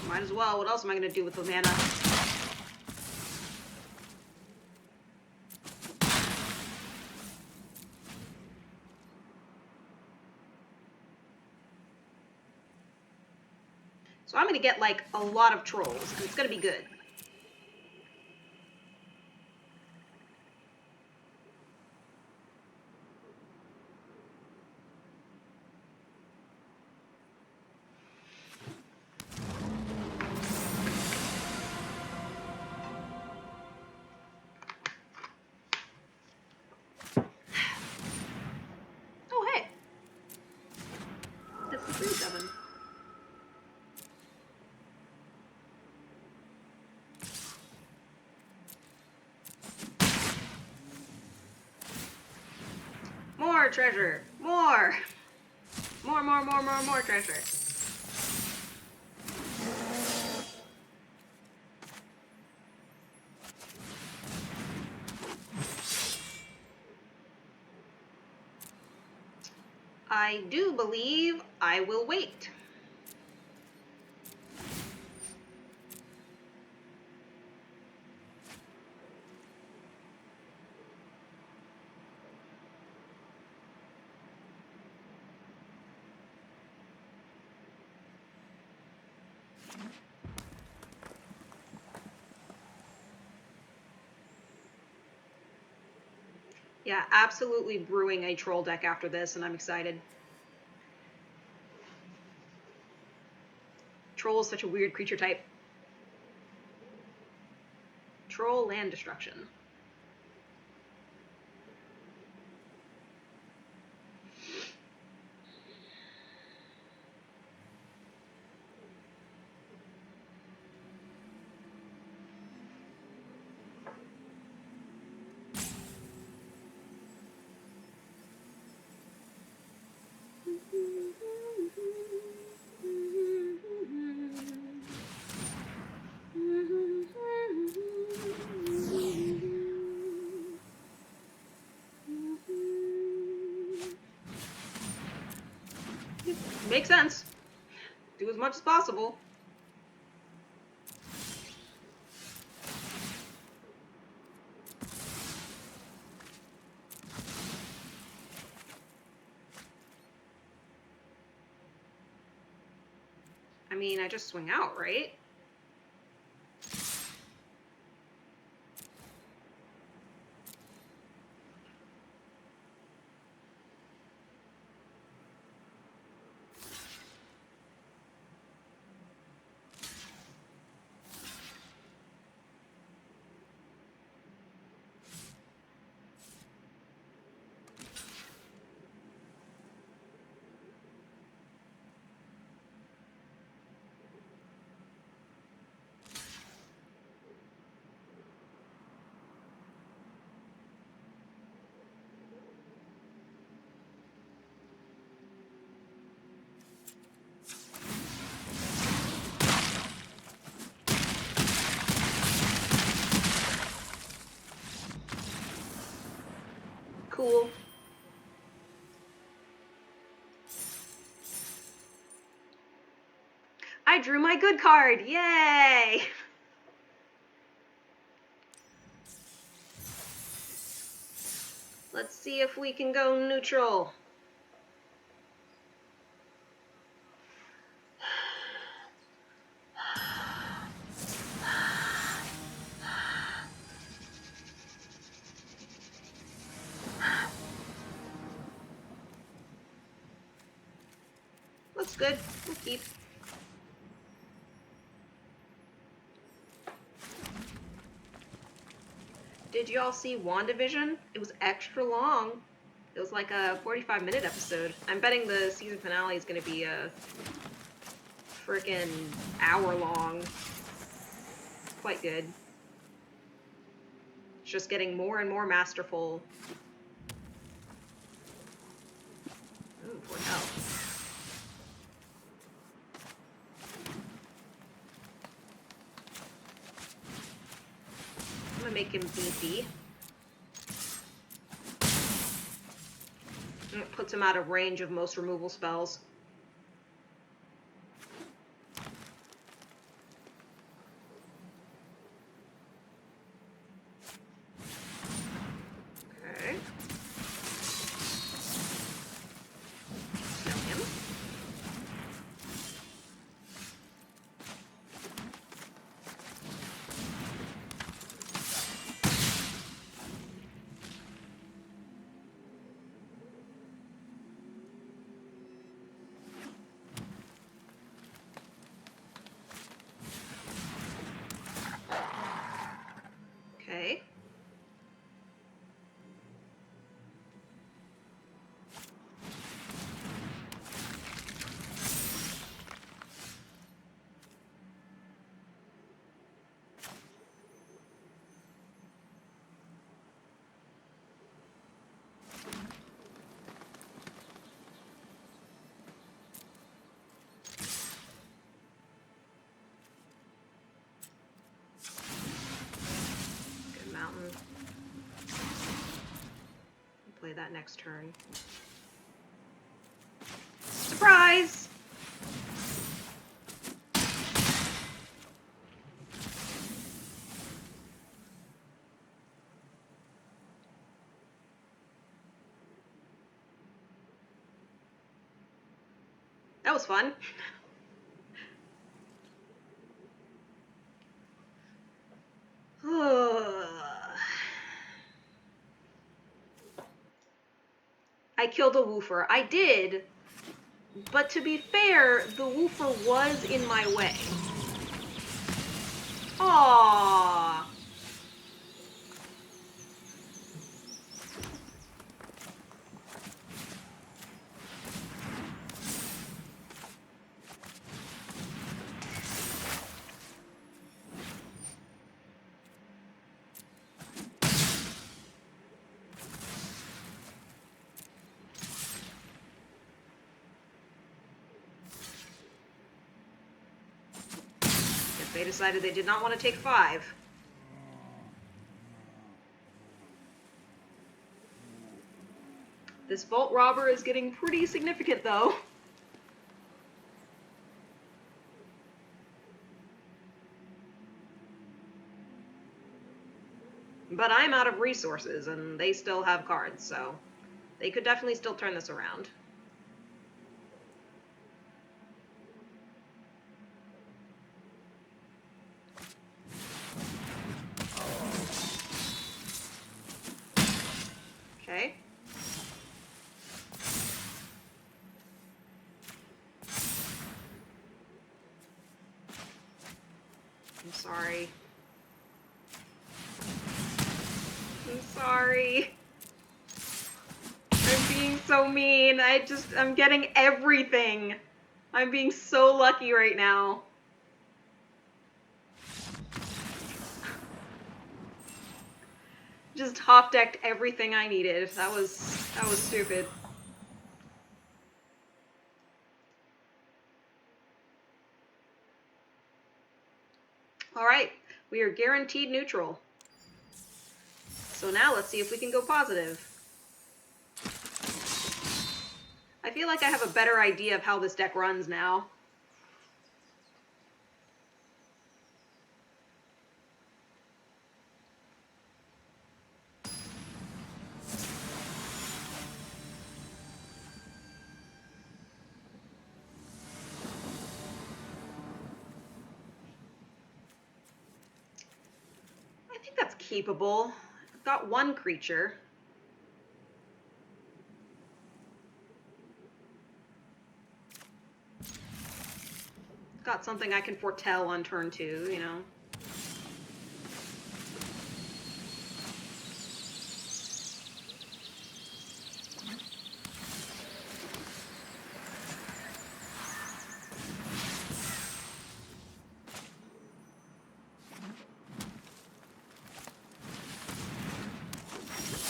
Might as well. What else am I going to do with the mana? So I'm going to get, like, a lot of trolls, and it's going to be good. Oh, hey. It's the 3/7. More treasure. More. More treasure. I do believe I will wait. Yeah, absolutely brewing a troll deck after this, and I'm excited. Troll is such a weird creature type. Troll land destruction. Makes sense. Do as much as possible. I mean, I just swing out, right? I drew my good card! Yay! Let's see if we can go neutral. Looks good. We'll keep. Did y'all see WandaVision? It was extra long. It was like a 45-minute episode. I'm betting the season finale is going to be a freaking hour long. Quite good. It's just getting more and more masterful. Ooh, poor health. I'm gonna make him beefy. And it puts him out of range of most removal spells. Okay. Kill him. Okay. Good mountain. Play that next turn. Surprise! That was fun. I killed a woofer. I did, but to be fair, the woofer was in my way. Aww. They decided they did not want to take 5. This vault robber is getting pretty significant, though. But I'm out of resources, and they still have cards, so they could definitely still turn this around. Okay. I'm sorry. I'm sorry. I'm being so mean. I'm getting everything. I'm being so lucky right now. Just top decked everything I needed. That was stupid. Alright, we are guaranteed neutral. So now let's see if we can go positive. I feel like I have a better idea of how this deck runs now. keepable. I've got one creature. Got something I can foretell on turn 2, you know.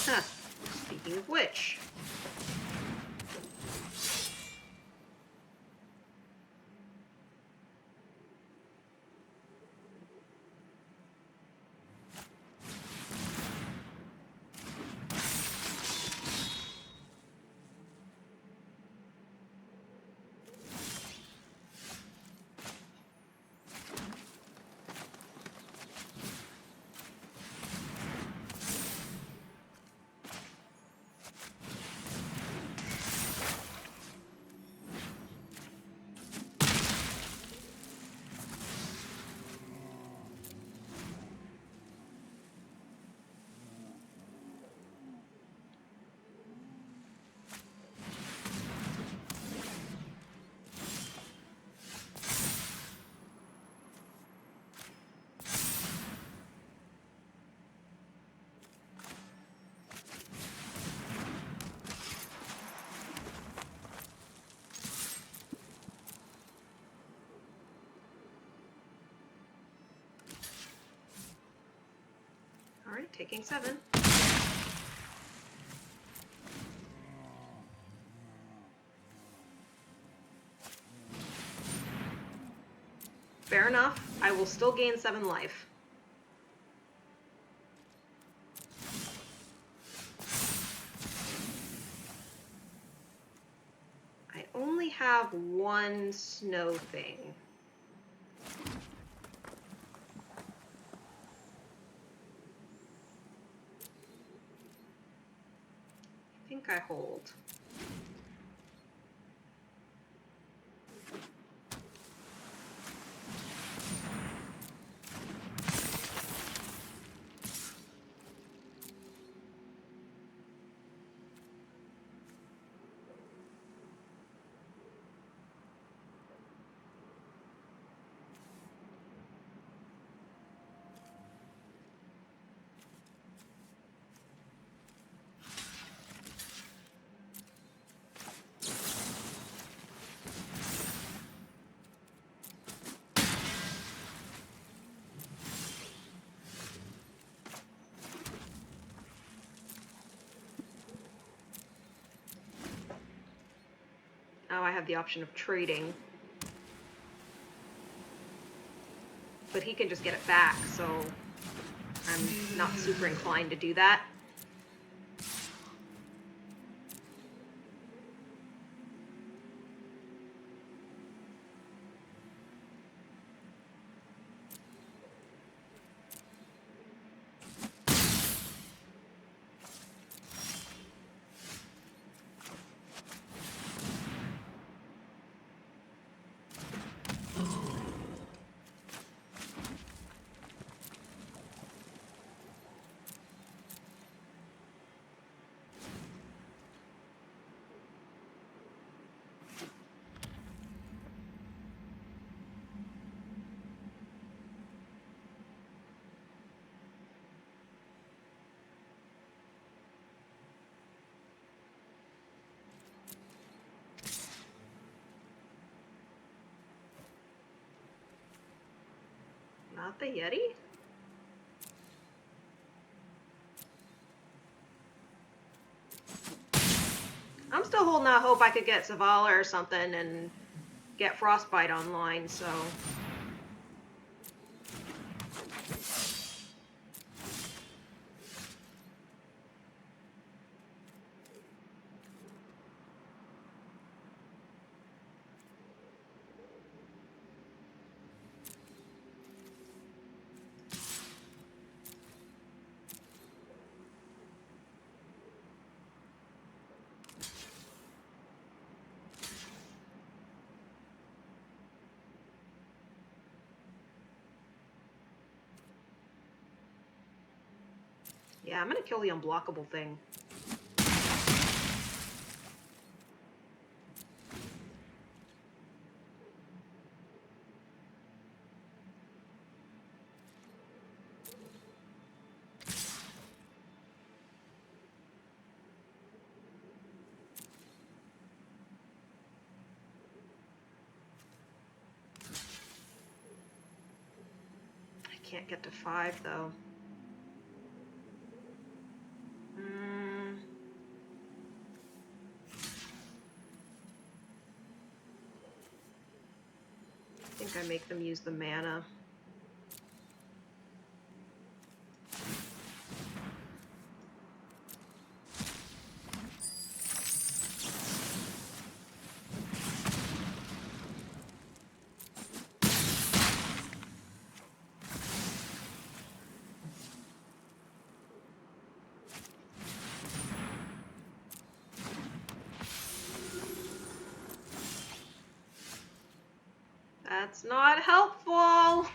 Huh. Speaking of which. Alright, taking 7. Fair enough. I will still gain 7 life. I only have 1 snow thing. I think I hold. Now I have the option of trading. But he can just get it back, so I'm not super inclined to do that. Not the Yeti? I'm still holding out hope I could get Zavala or something and get Frostbite online, so... Yeah, I'm gonna kill the unblockable thing. I can't get to 5 though. I think I make them use the mana. That's not helpful.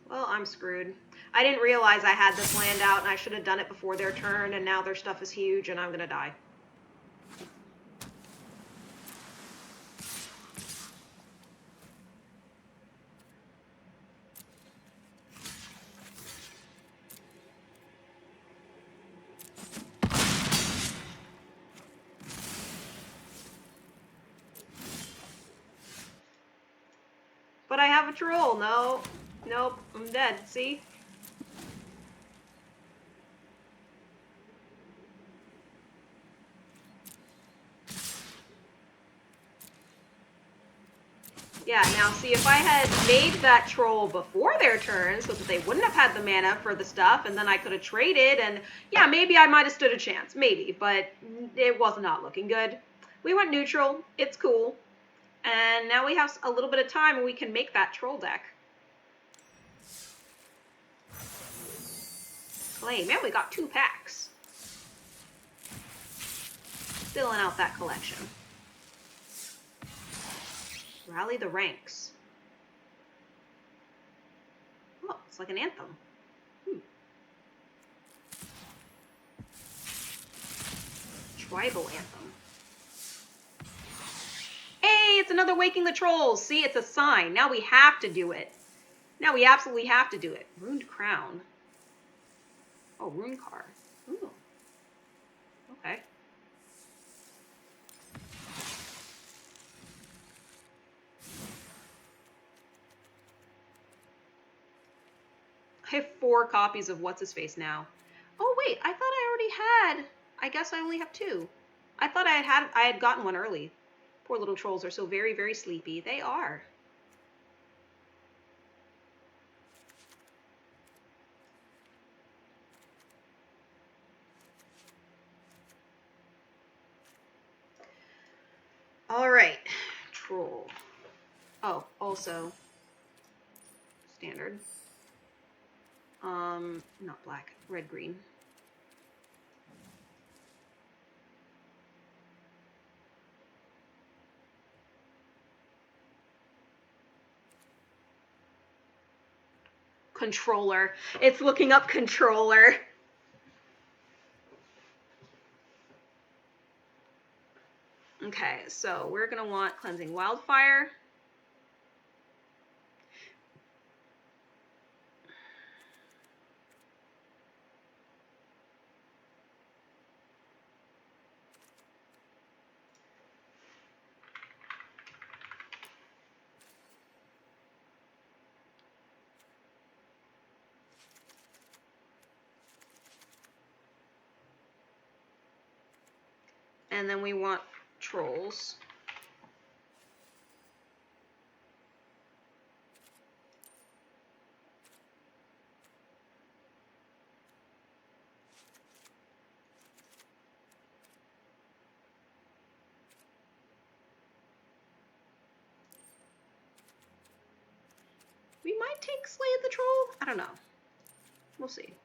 Well, I'm screwed. I didn't realize I had this land out, and I should have done it before their turn, and now their stuff is huge, and I'm gonna die. But I have a troll. No. Nope. I'm dead. See? Yeah, now see, if I had made that troll before their turn so that they wouldn't have had the mana for the stuff, and then I could have traded, and yeah, maybe I might have stood a chance. Maybe, but it was not looking good. We went neutral. It's cool. And now we have a little bit of time and we can make that troll deck. Play. Man, we got 2 packs. Filling out that collection. Rally the ranks. Oh, it's like an anthem. Tribal anthem. Hey, it's another Waking the Trolls. See, it's a sign. Now we have to do it. Now we absolutely have to do it. Runed Crown. Oh, Rune card. Ooh. Okay. I have 4 copies of What's-His-Face now. Oh, wait, I thought I already had. I guess I only have 2. I thought I had gotten one early. Poor little trolls are so very, very sleepy. They are. All right, troll. Oh, also standard. Not black, red, green. Controller. It's looking up controller. Okay, so we're gonna want Cleansing Wildfire. And then we want trolls. We might take Slay the Troll. I don't know. We'll see.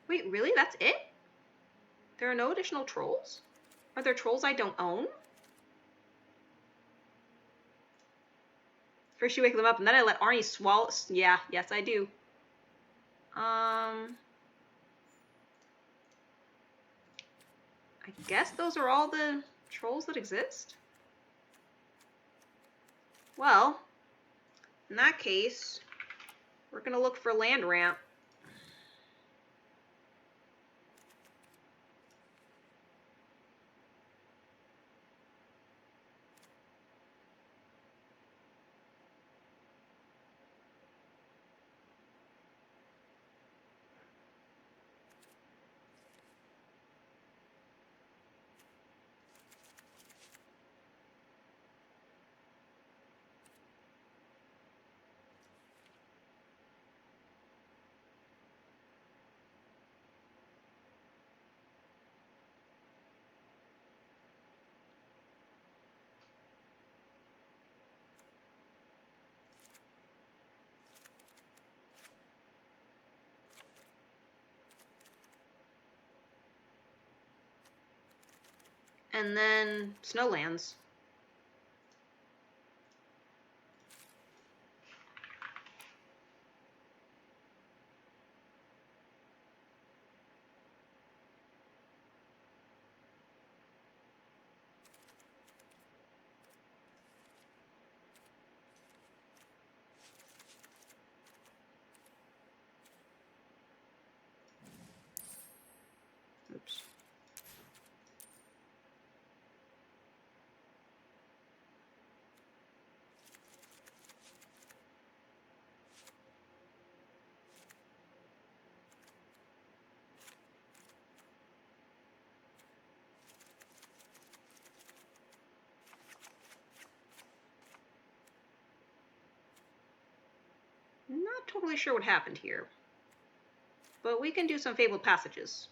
Wait, really? That's it? There are no additional trolls? Are there trolls I don't own? First you wake them up, and then I let Arnie swallow. Yeah, yes I do. I guess those are all the trolls that exist? Well, in that case, we're gonna look for land ramp. And then Snowlands. Oops. Not totally sure what happened here, but we can do some fabled passages.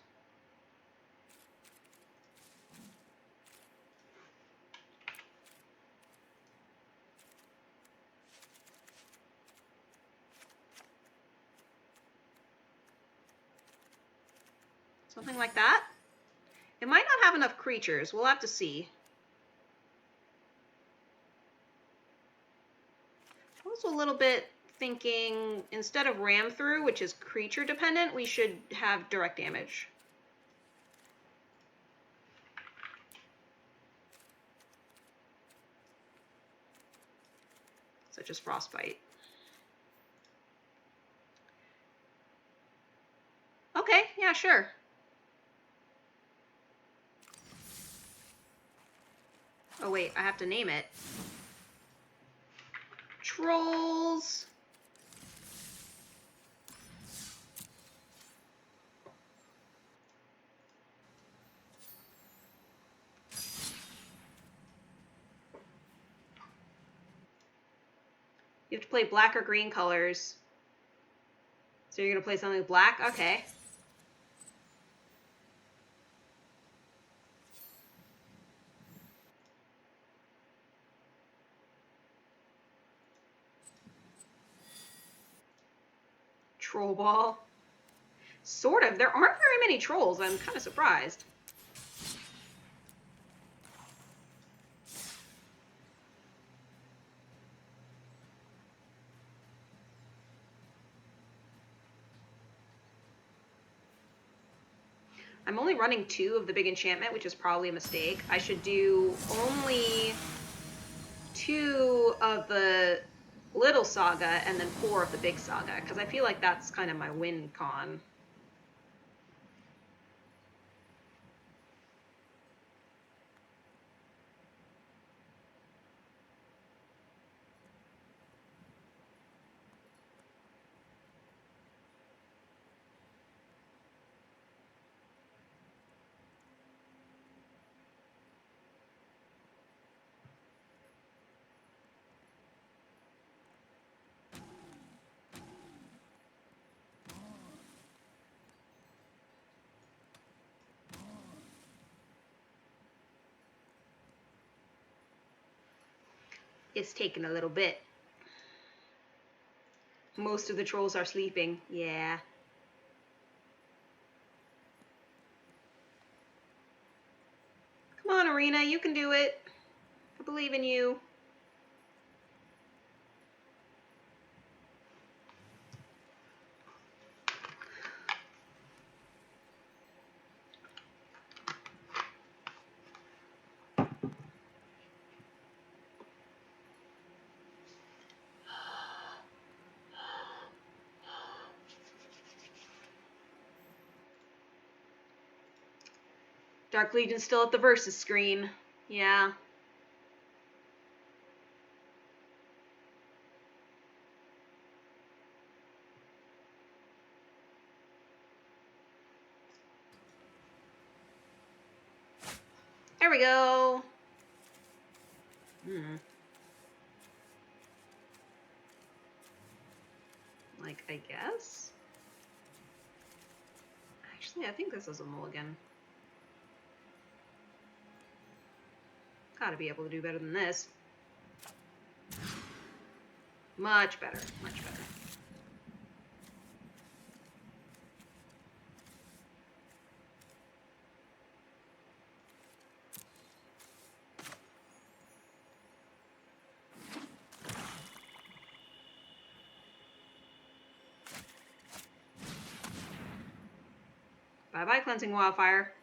Something like that. It might not have enough creatures. We'll have to see. Also a little bit thinking instead of ram through, which is creature dependent, we should have direct damage. Such as frostbite. Okay, yeah, sure. Oh wait, I have to name it. Trolls. You have to play black or green colors. So you're gonna play something black? Okay. Troll ball. Sort of. There aren't very many trolls. I'm kind of surprised. I'm only running 2 of the big enchantment, which is probably a mistake. I should do only 2 of the little saga and then 4 of the big saga, because I feel like that's kind of my win con. It's taking a little bit. Most of the trolls are sleeping. Yeah. Come on, Arena, you can do it. I believe in you. Dark Legion's still at the versus screen. Yeah. There we go. Like, I guess? Actually, I think this is a mulligan. Gotta be able to do better than this. Much better, much better. Bye-bye, Cleansing Wildfire.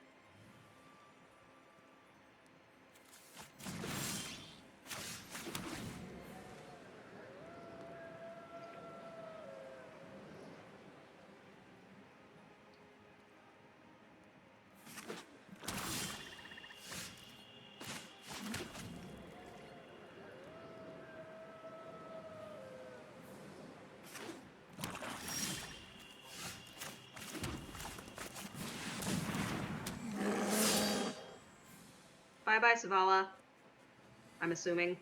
Bye-bye, Savala. I'm assuming.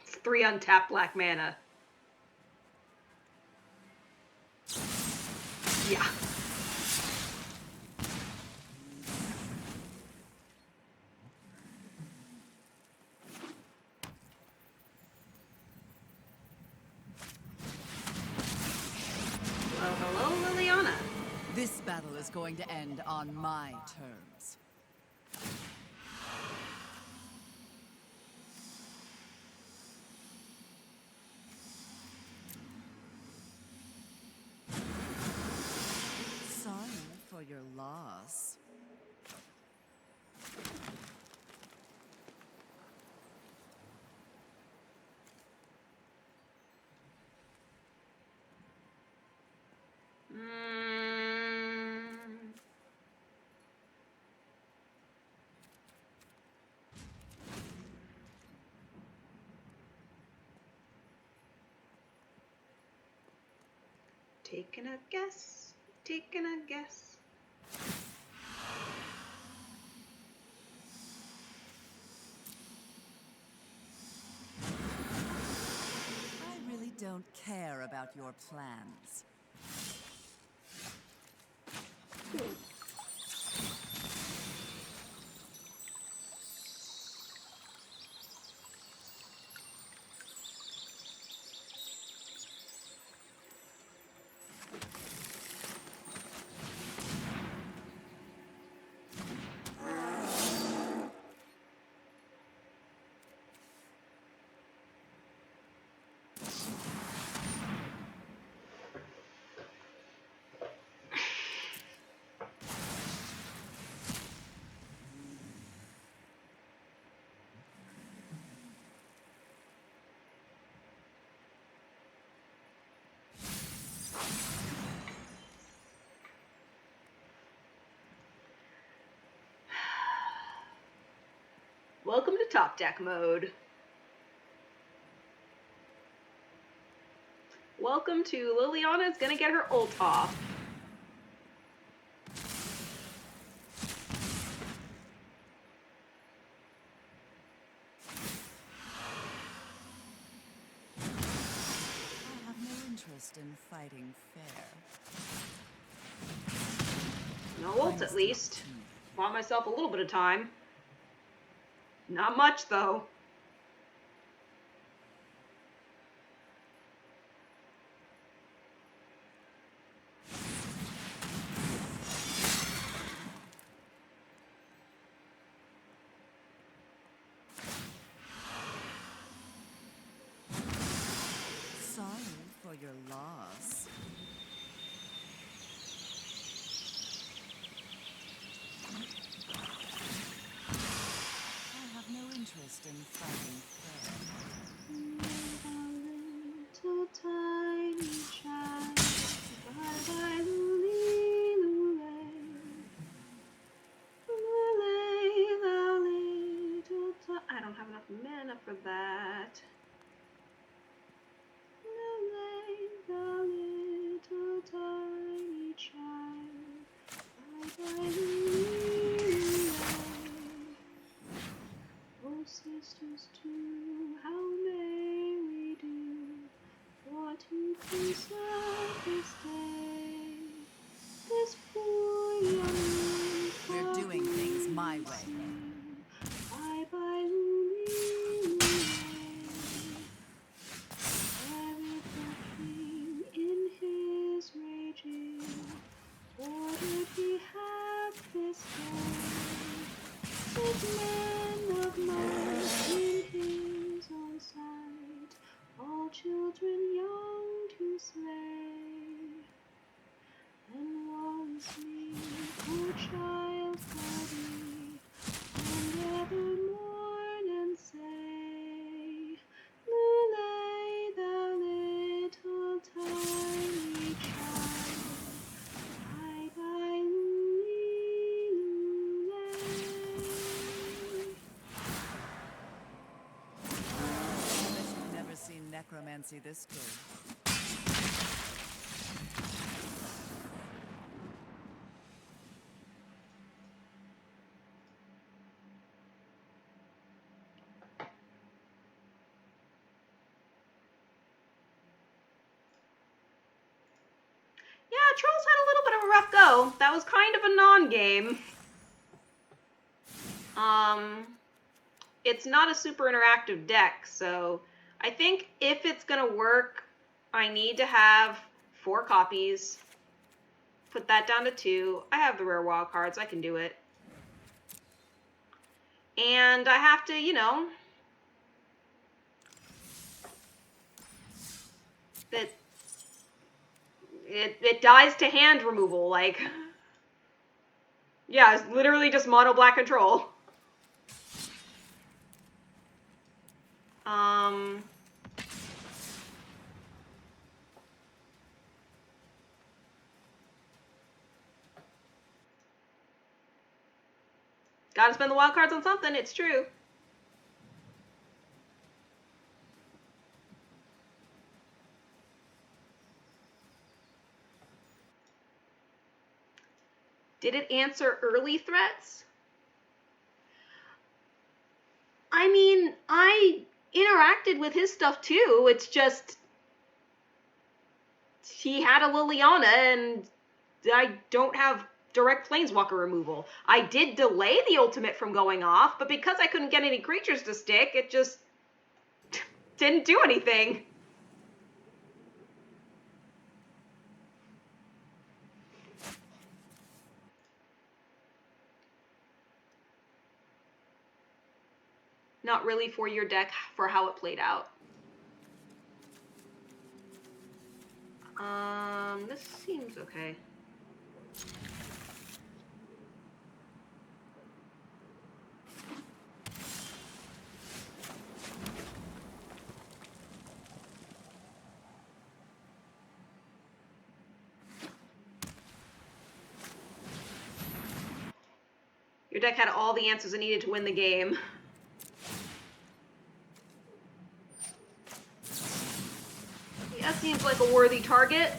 It's 3 untapped black mana. Yeah. Well, hello, Liliana. This battle is going to end on my terms. Sorry for your loss. Taking a guess. Taking a guess. I really don't care about your plans. Welcome to Top Deck mode. Welcome to Liliana's gonna get her ult off. I have no interest in fighting fair. No ult at least. Bought myself a little bit of time. Not much though. your loss. I have no interest in fighting fair. Little tiny child, bye bye, Luli, Lule. Lule, thou little I don't have enough mana for that. Lule, thou little tiny child, bye bye, Luli, Lule. Oh, sisters too, how may we do for to preserve this day? This poor young We're doing things my way. bye bye, Luli, Lule. Herod the king in his raging ordered he have this day with men of might in his own sight, all children young to slay. And woe is me, poor child body, and ever mourn and say, Lule, thou little tiny child, bye bye, Luli, Lule. I bet you've never seen necromancy this good. Yeah, Trolls had a little bit of a rough go. That was kind of a non-game. It's not a super interactive deck, so I think if it's gonna work, I need to have 4 copies. Put that down to 2. I have the rare wild cards, I can do it. And I have to, you know, that it dies to hand removal, like, yeah, it's literally just mono black control. Gotta spend the wild cards on something, it's true. Did it answer early threats? I mean, I interacted with his stuff too. It's just he had a Liliana and I don't have direct planeswalker removal. I did delay the ultimate from going off, but because I couldn't get any creatures to stick, it just didn't do anything. Not really for your deck for how it played out. This seems okay. Your deck had all the answers it needed to win the game. Yeah, seems like a worthy target.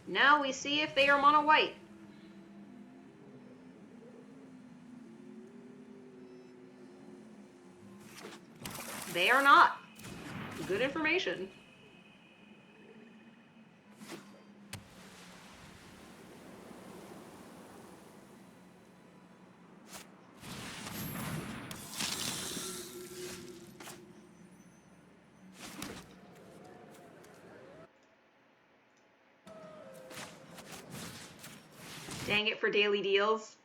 Now we see if they are mono white. They are not. Good information. Dang it for daily deals.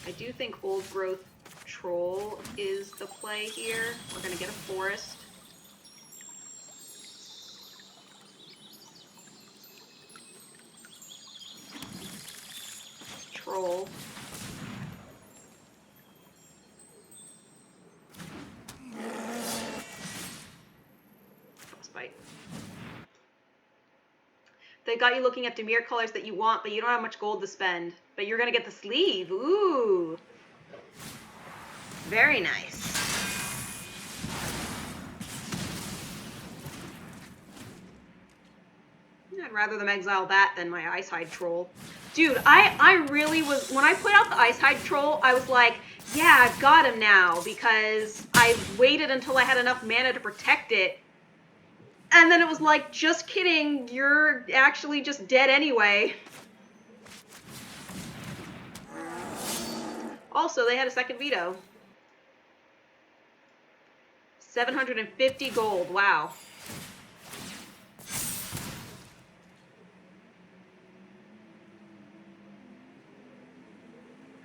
I do think old growth troll is the play here. We're gonna get a forest. Troll. Frostbite. They got you looking at Demir colors that you want, but you don't have much gold to spend. But you're gonna get the sleeve. Ooh. Very nice. I'd rather them exile that than my Icehide Troll. Dude, I really was, when I put out the Icehide Troll, I was like, yeah, I've got him now, because I waited until I had enough mana to protect it. And then it was like, just kidding, you're actually just dead anyway. Also, they had a second veto. 750 gold, wow.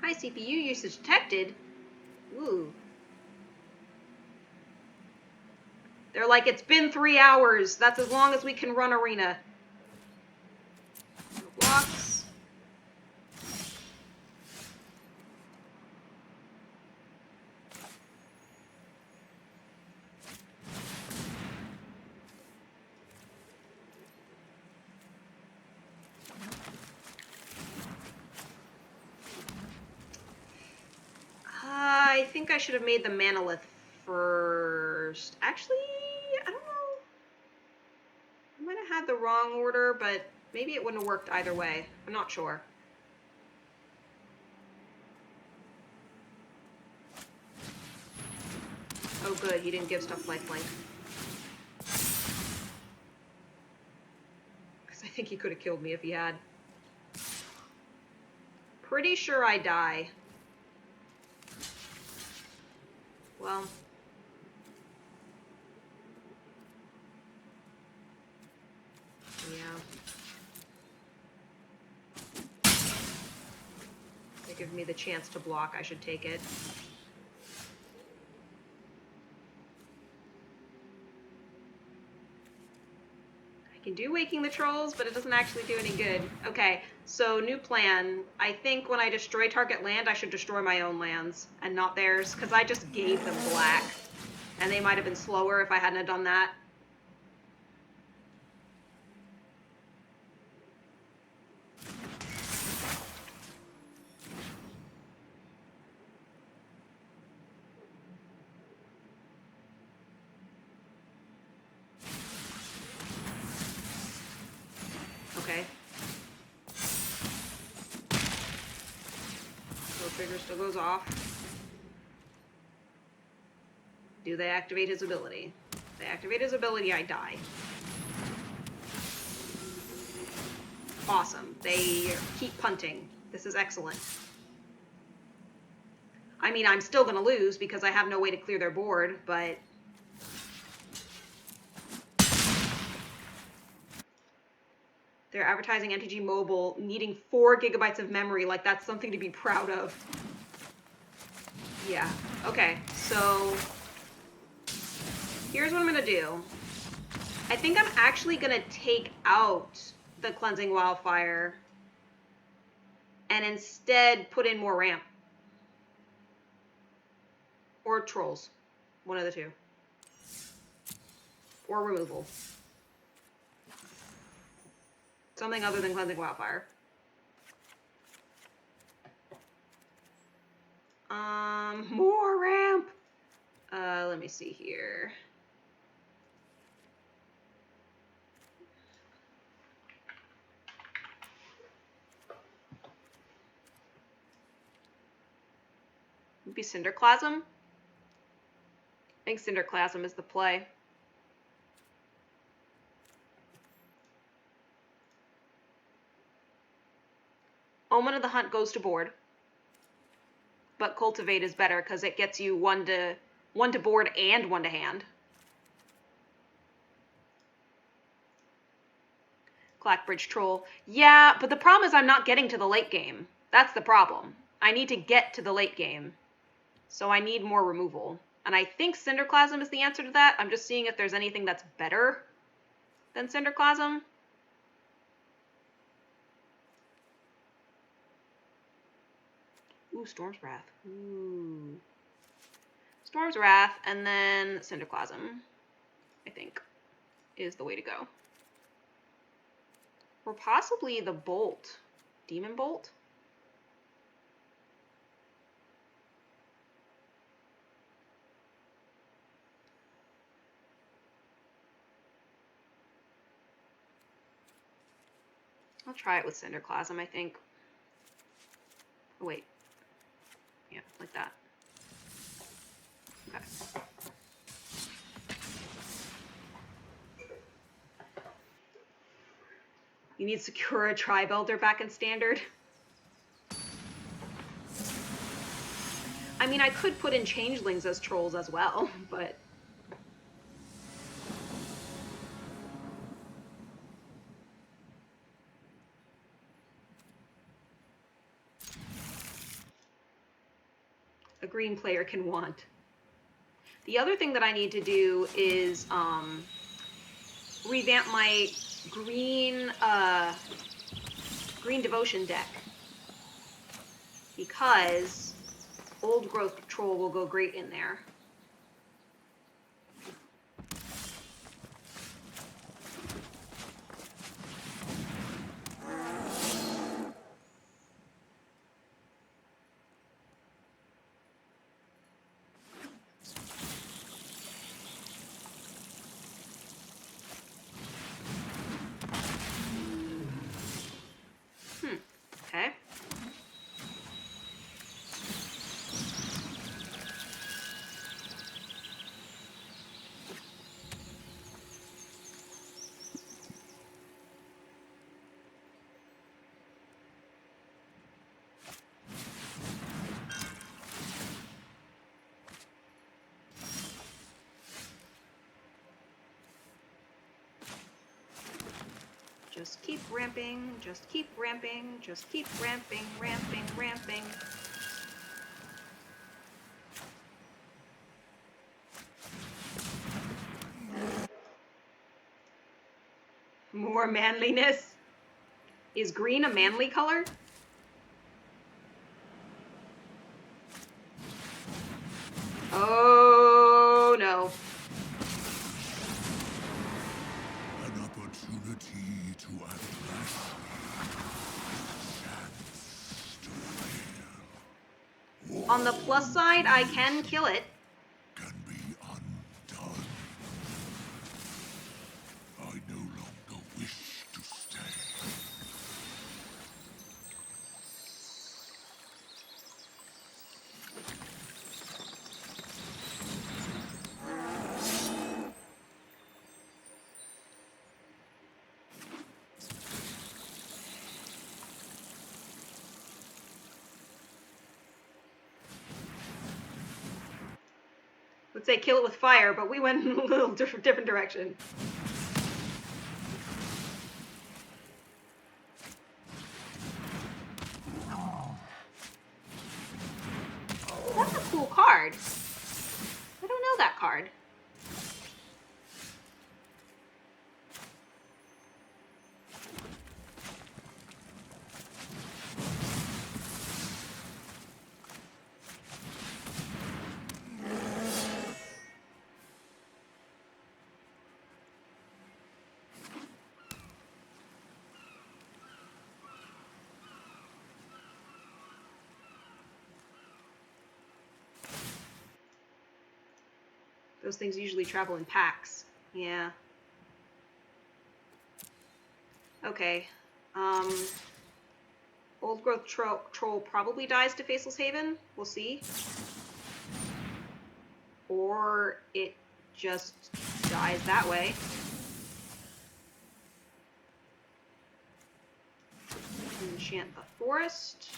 High CPU usage detected. Ooh. They're like, it's been 3 hours. That's as long as we can run arena. Blocks. I think I should have made the Manolith first. Actually, I don't know. I might have had the wrong order, but maybe it wouldn't have worked either way. I'm not sure. Oh good, he didn't give stuff lifelink. Because I think he could have killed me if he had. Pretty sure I die. Well. Yeah. They give me the chance to block, I should take it. I can do Waking the Trolls, but it doesn't actually do any good. Okay, so new plan. I think when I destroy target land, I should destroy my own lands and not theirs, because I just gave them black. And they might have been slower if I hadn't have done that. Okay. So trigger still goes off. Do they activate his ability? If they activate his ability, I die. Awesome. They keep punting. This is excellent. I mean, I'm still gonna lose because I have no way to clear their board, but... They're advertising NTG Mobile needing 4 gigabytes of memory, like that's something to be proud of. Yeah, okay, so... Here's what I'm gonna do. I think I'm actually gonna take out the Cleansing Wildfire and instead put in more ramp. Or trolls. One of the two. Or removal. Something other than Cleansing Wildfire. More ramp! Let me see here. Maybe Cinderclasm? I think Cinderclasm is the play. Omen of the Hunt goes to board. But Cultivate is better because it gets you one to board and one to hand. Clackbridge Troll. Yeah, but the problem is I'm not getting to the late game. That's the problem. I need to get to the late game. So I need more removal. And I think Cinderclasm is the answer to that. I'm just seeing if there's anything that's better than Cinderclasm. Ooh, Storm's Wrath. Ooh. Storm's Wrath and then Cinderclasm, I think, is the way to go. Or possibly the Bolt. Demon Bolt? I'll try it with Cinderclasm, I think. Oh, wait. Yeah, like that. Okay. You need Sakura Tri-Belter back in Standard. I mean, I could put in Changelings as trolls as well, but... a green player can want. The other thing that I need to do is revamp my green devotion deck, because Old Growth Troll will go great in there. Okay. Just keep ramping, just keep ramping, just keep ramping, ramping, ramping. More manliness. Is green a manly color? Oh no. An opportunity to outlast chance to fail. On the plus side, I can kill it. Can be undone. I no longer wish to stay. Let's say kill it with fire, but we went in a little different direction. That's a cool card. I don't know that card. Those things usually travel in packs. Yeah. Okay. Old Growth Troll probably dies to Faceless Haven. We'll see. or it just dies that way. Enchant the forest.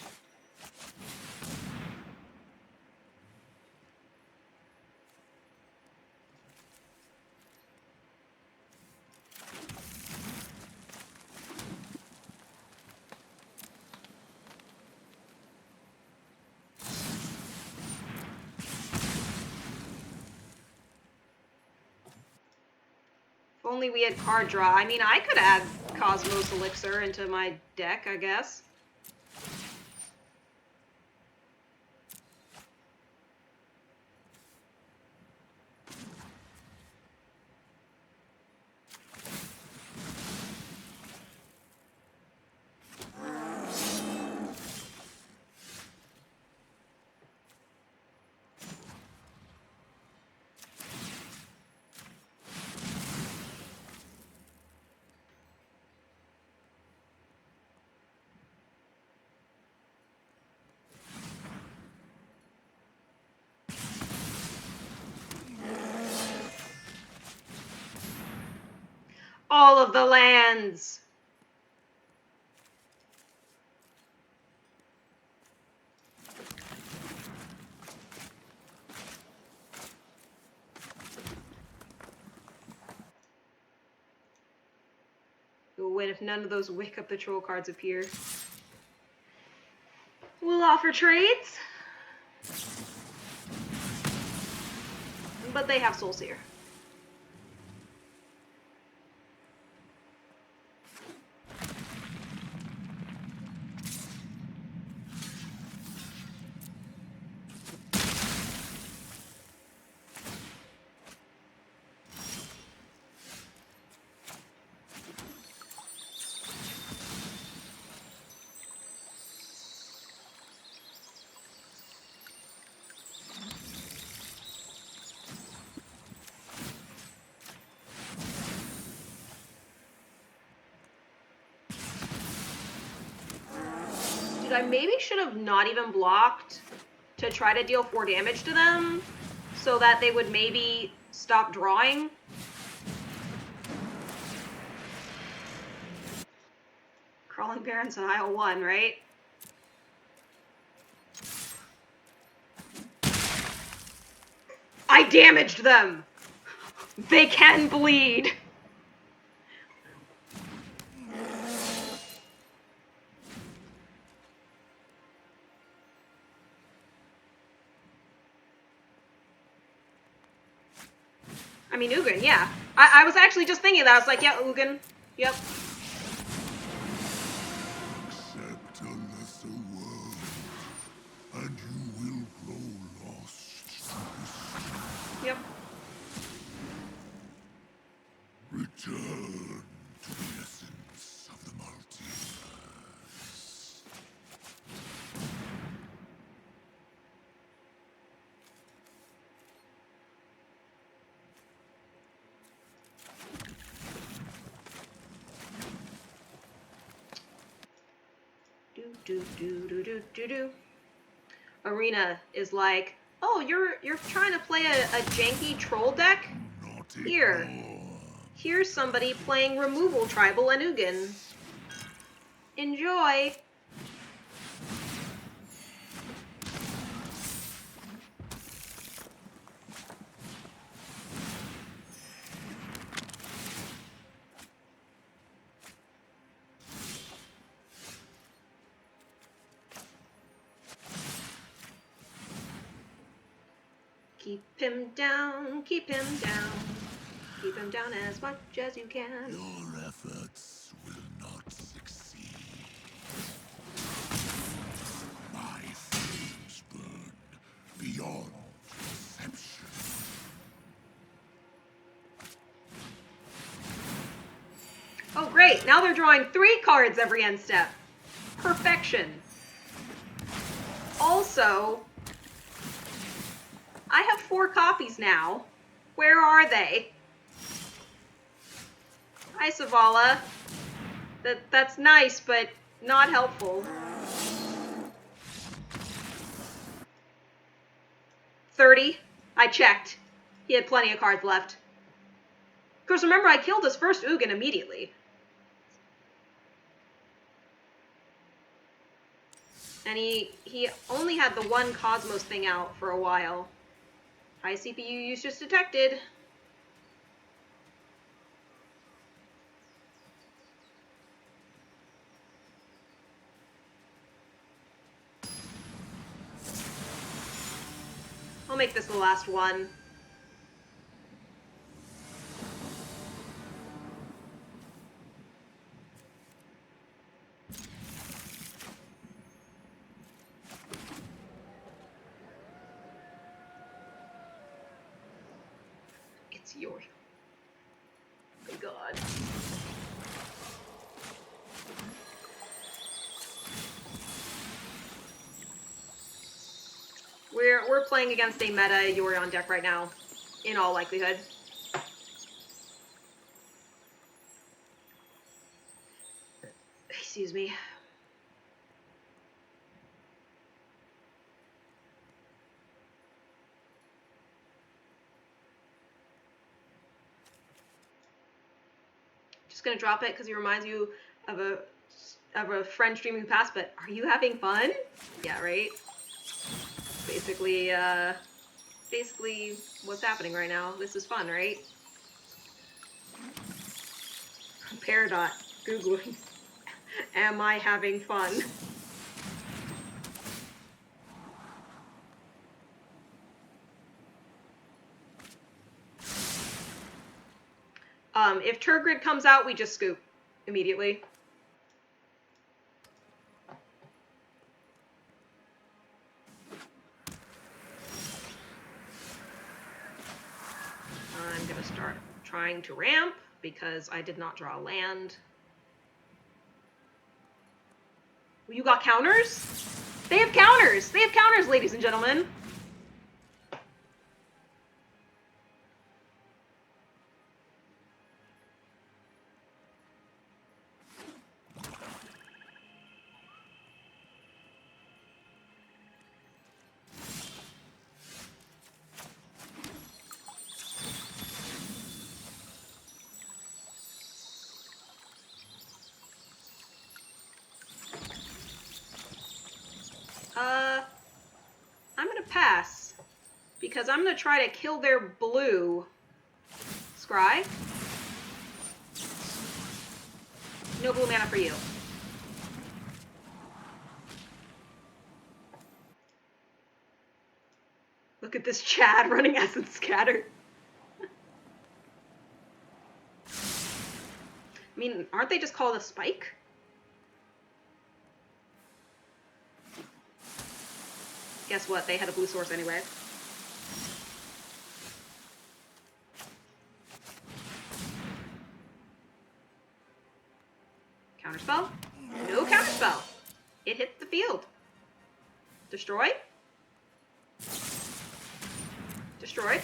If only we had card draw. I mean, I could add Cosmos Elixir into my deck, I guess. All of the lands! We'll win if none of those Wake Up the Troll cards appear. We'll offer trades. But they have Soul Seer. Dude, I maybe should have not even blocked to try to deal 4 damage to them so that they would maybe stop drawing. Crawling Barrens on aisle 1, right? I damaged them! They can bleed! I mean, Ugin, yeah. I was actually just thinking that. I was like, yeah, Ugin. Yep. Accept a lesser world, and you will grow lost to history. Yep. Return to the essence of the multiverse. Do. Arena is like, oh, you're trying to play a janky troll deck? Naughty Here. boy. Here's somebody playing removal tribal and Ugin. Enjoy. Keep him down, keep him down. Keep him down as much as you can. Your efforts will not succeed. My flames burn beyond perception. Oh great, now they're drawing 3 cards every end step. Perfection. Also, I have 4 copies now. Where are they? Hi, Savala. That's nice, but not helpful. 30. I checked. He had plenty of cards left. Of course, remember, I killed his first Ugin immediately. And he only had the one Cosmos thing out for a while. High CPU use just detected. I'll make this the last one. It's yours. Oh my god. We're playing against a meta Yuri on deck right now, in all likelihood. Excuse me. Just gonna drop it because he reminds you of a friend streaming past, but are you having fun? Yeah, right? Basically what's happening right now. This is fun, right? Peridot, Googling. Am I having fun? If Turgid comes out, we just scoop immediately. I'm gonna start trying to ramp because I did not draw land. You got counters? They have counters! They have counters, ladies and gentlemen! I'm gonna pass, because I'm gonna try to kill their blue. Scry? No blue mana for you. Look at this Chad running Essence Scatter. I mean, aren't they just called a spike? Guess what? They had a blue source anyway. Counterspell? No counterspell. It hit the field. Destroy? Destroyed.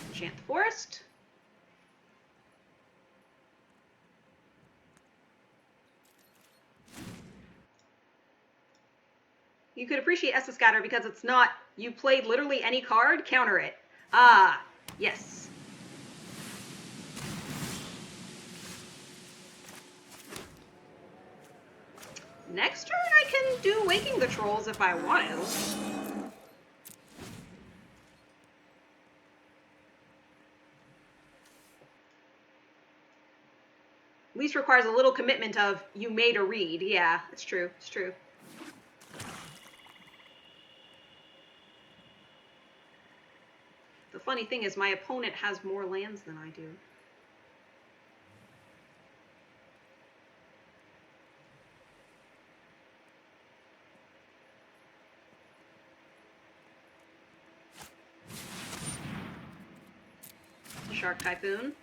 Enchant the forest. You could appreciate Essence Scatter because it's not, you played literally any card, counter it. Ah, yes. Next turn I can do Waking the Trolls if I want to. At least requires a little commitment of, you made a read. Yeah, it's true, it's true. The funny thing is my opponent has more lands than I do. Shark Typhoon.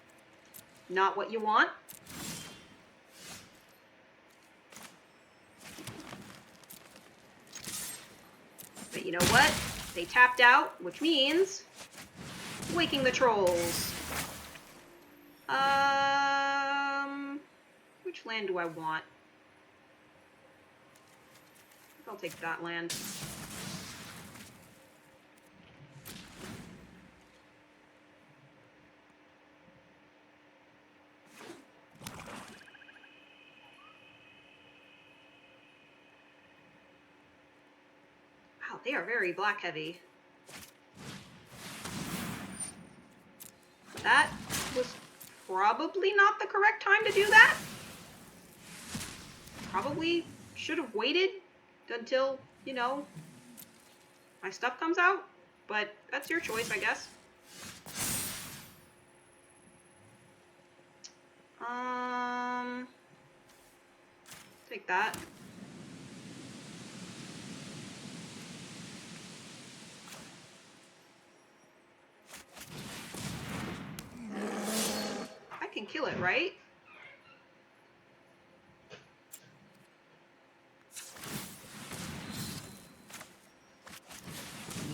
Not what you want. But you know what? They tapped out, which means Waking the Trolls. Which land do I want? I'll take that land. Wow, they are very black heavy. That was probably not the correct time to do that. Probably should have waited until, you know, my stuff comes out. But that's your choice, I guess. Take that. I can kill it, right?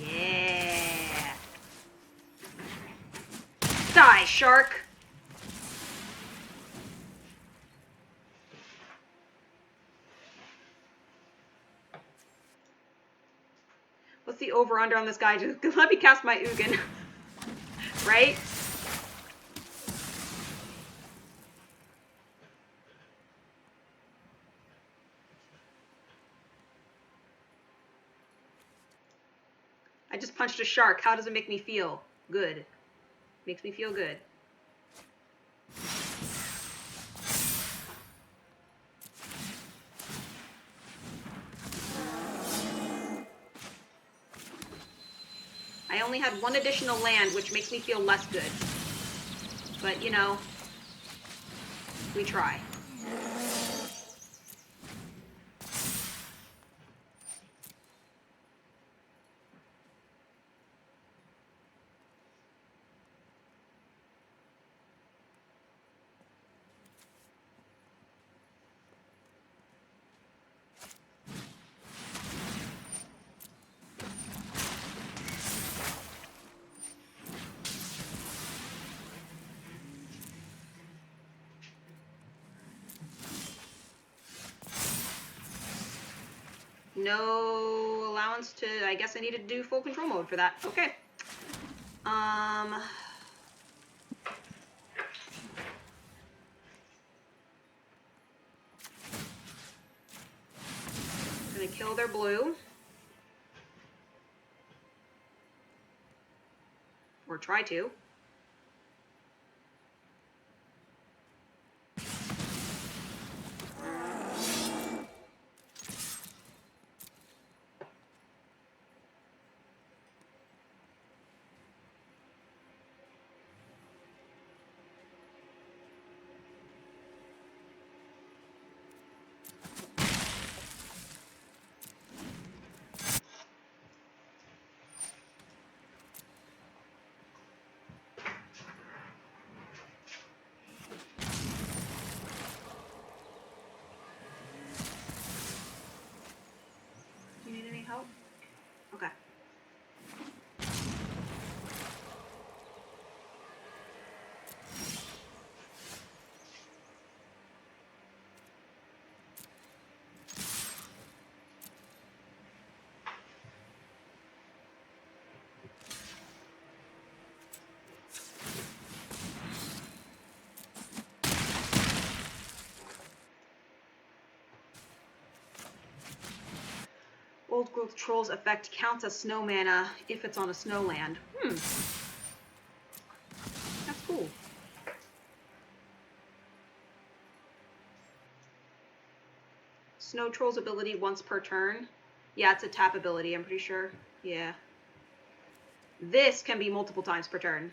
Yeah. Die, shark. What's the over-under on this guy? Just let me cast my Ugin. Right? I just punched a shark. How does it make me feel? Good. Makes me feel good. I only had one additional land, which makes me feel less good. But, you know, we try. No allowance to, I guess I needed to do full control mode for that. Okay. Gonna kill their blue. Or try to. You need any help? Okay. Old growth trolls effect counts as snow mana if it's on a snow land. That's cool. Snow troll's ability once per turn. Yeah, it's a tap ability, I'm pretty sure. Yeah. This can be multiple times per turn.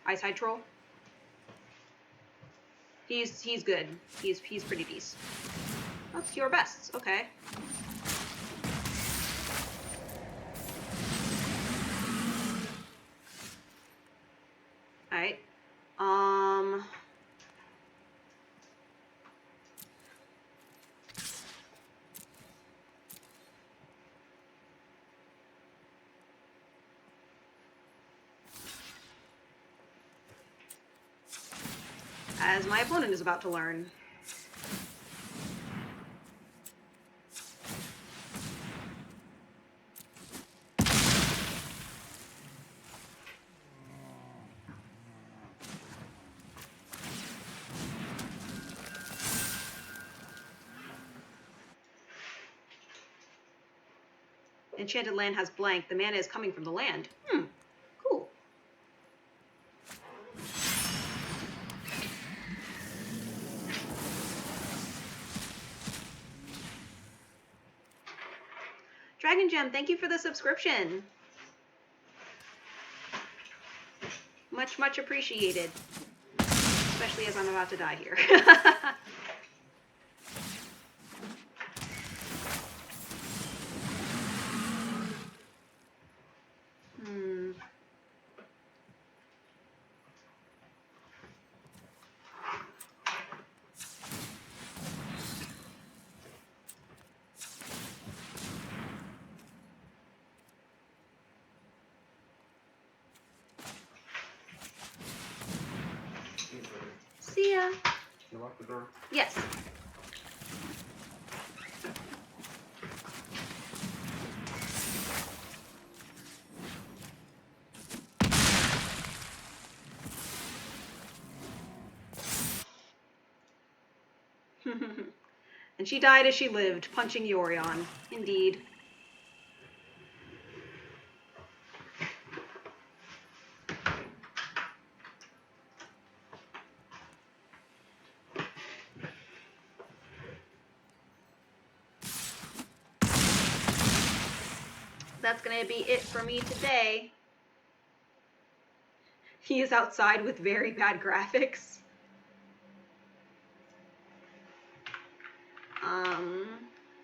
Ice Hide Troll. He's good. He's pretty decent. That's your bests. Okay. Alright. As my opponent is about to learn. Enchanted land has blank. The mana is coming from the land. Cool. Dragon Gem, thank you for the subscription. Much, much appreciated. Especially as I'm about to die here. See ya. You lock the door? Yes. And she died as she lived, punching Yorion. Indeed. That's gonna be it for me today. He is outside with very bad graphics.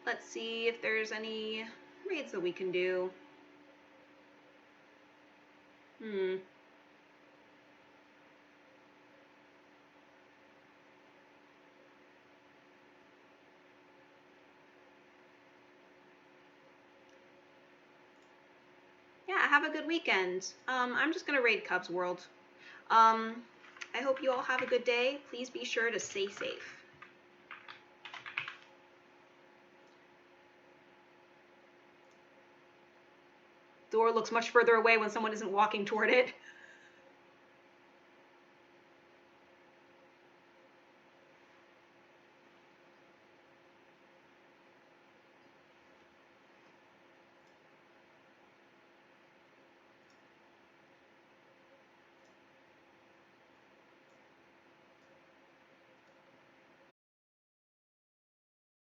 Let's see if there's any raids that we can do. Yeah, have a good weekend. I'm just gonna raid Cubs World. I hope you all have a good day. Please be sure to stay safe. Door looks much further away when someone isn't walking toward it.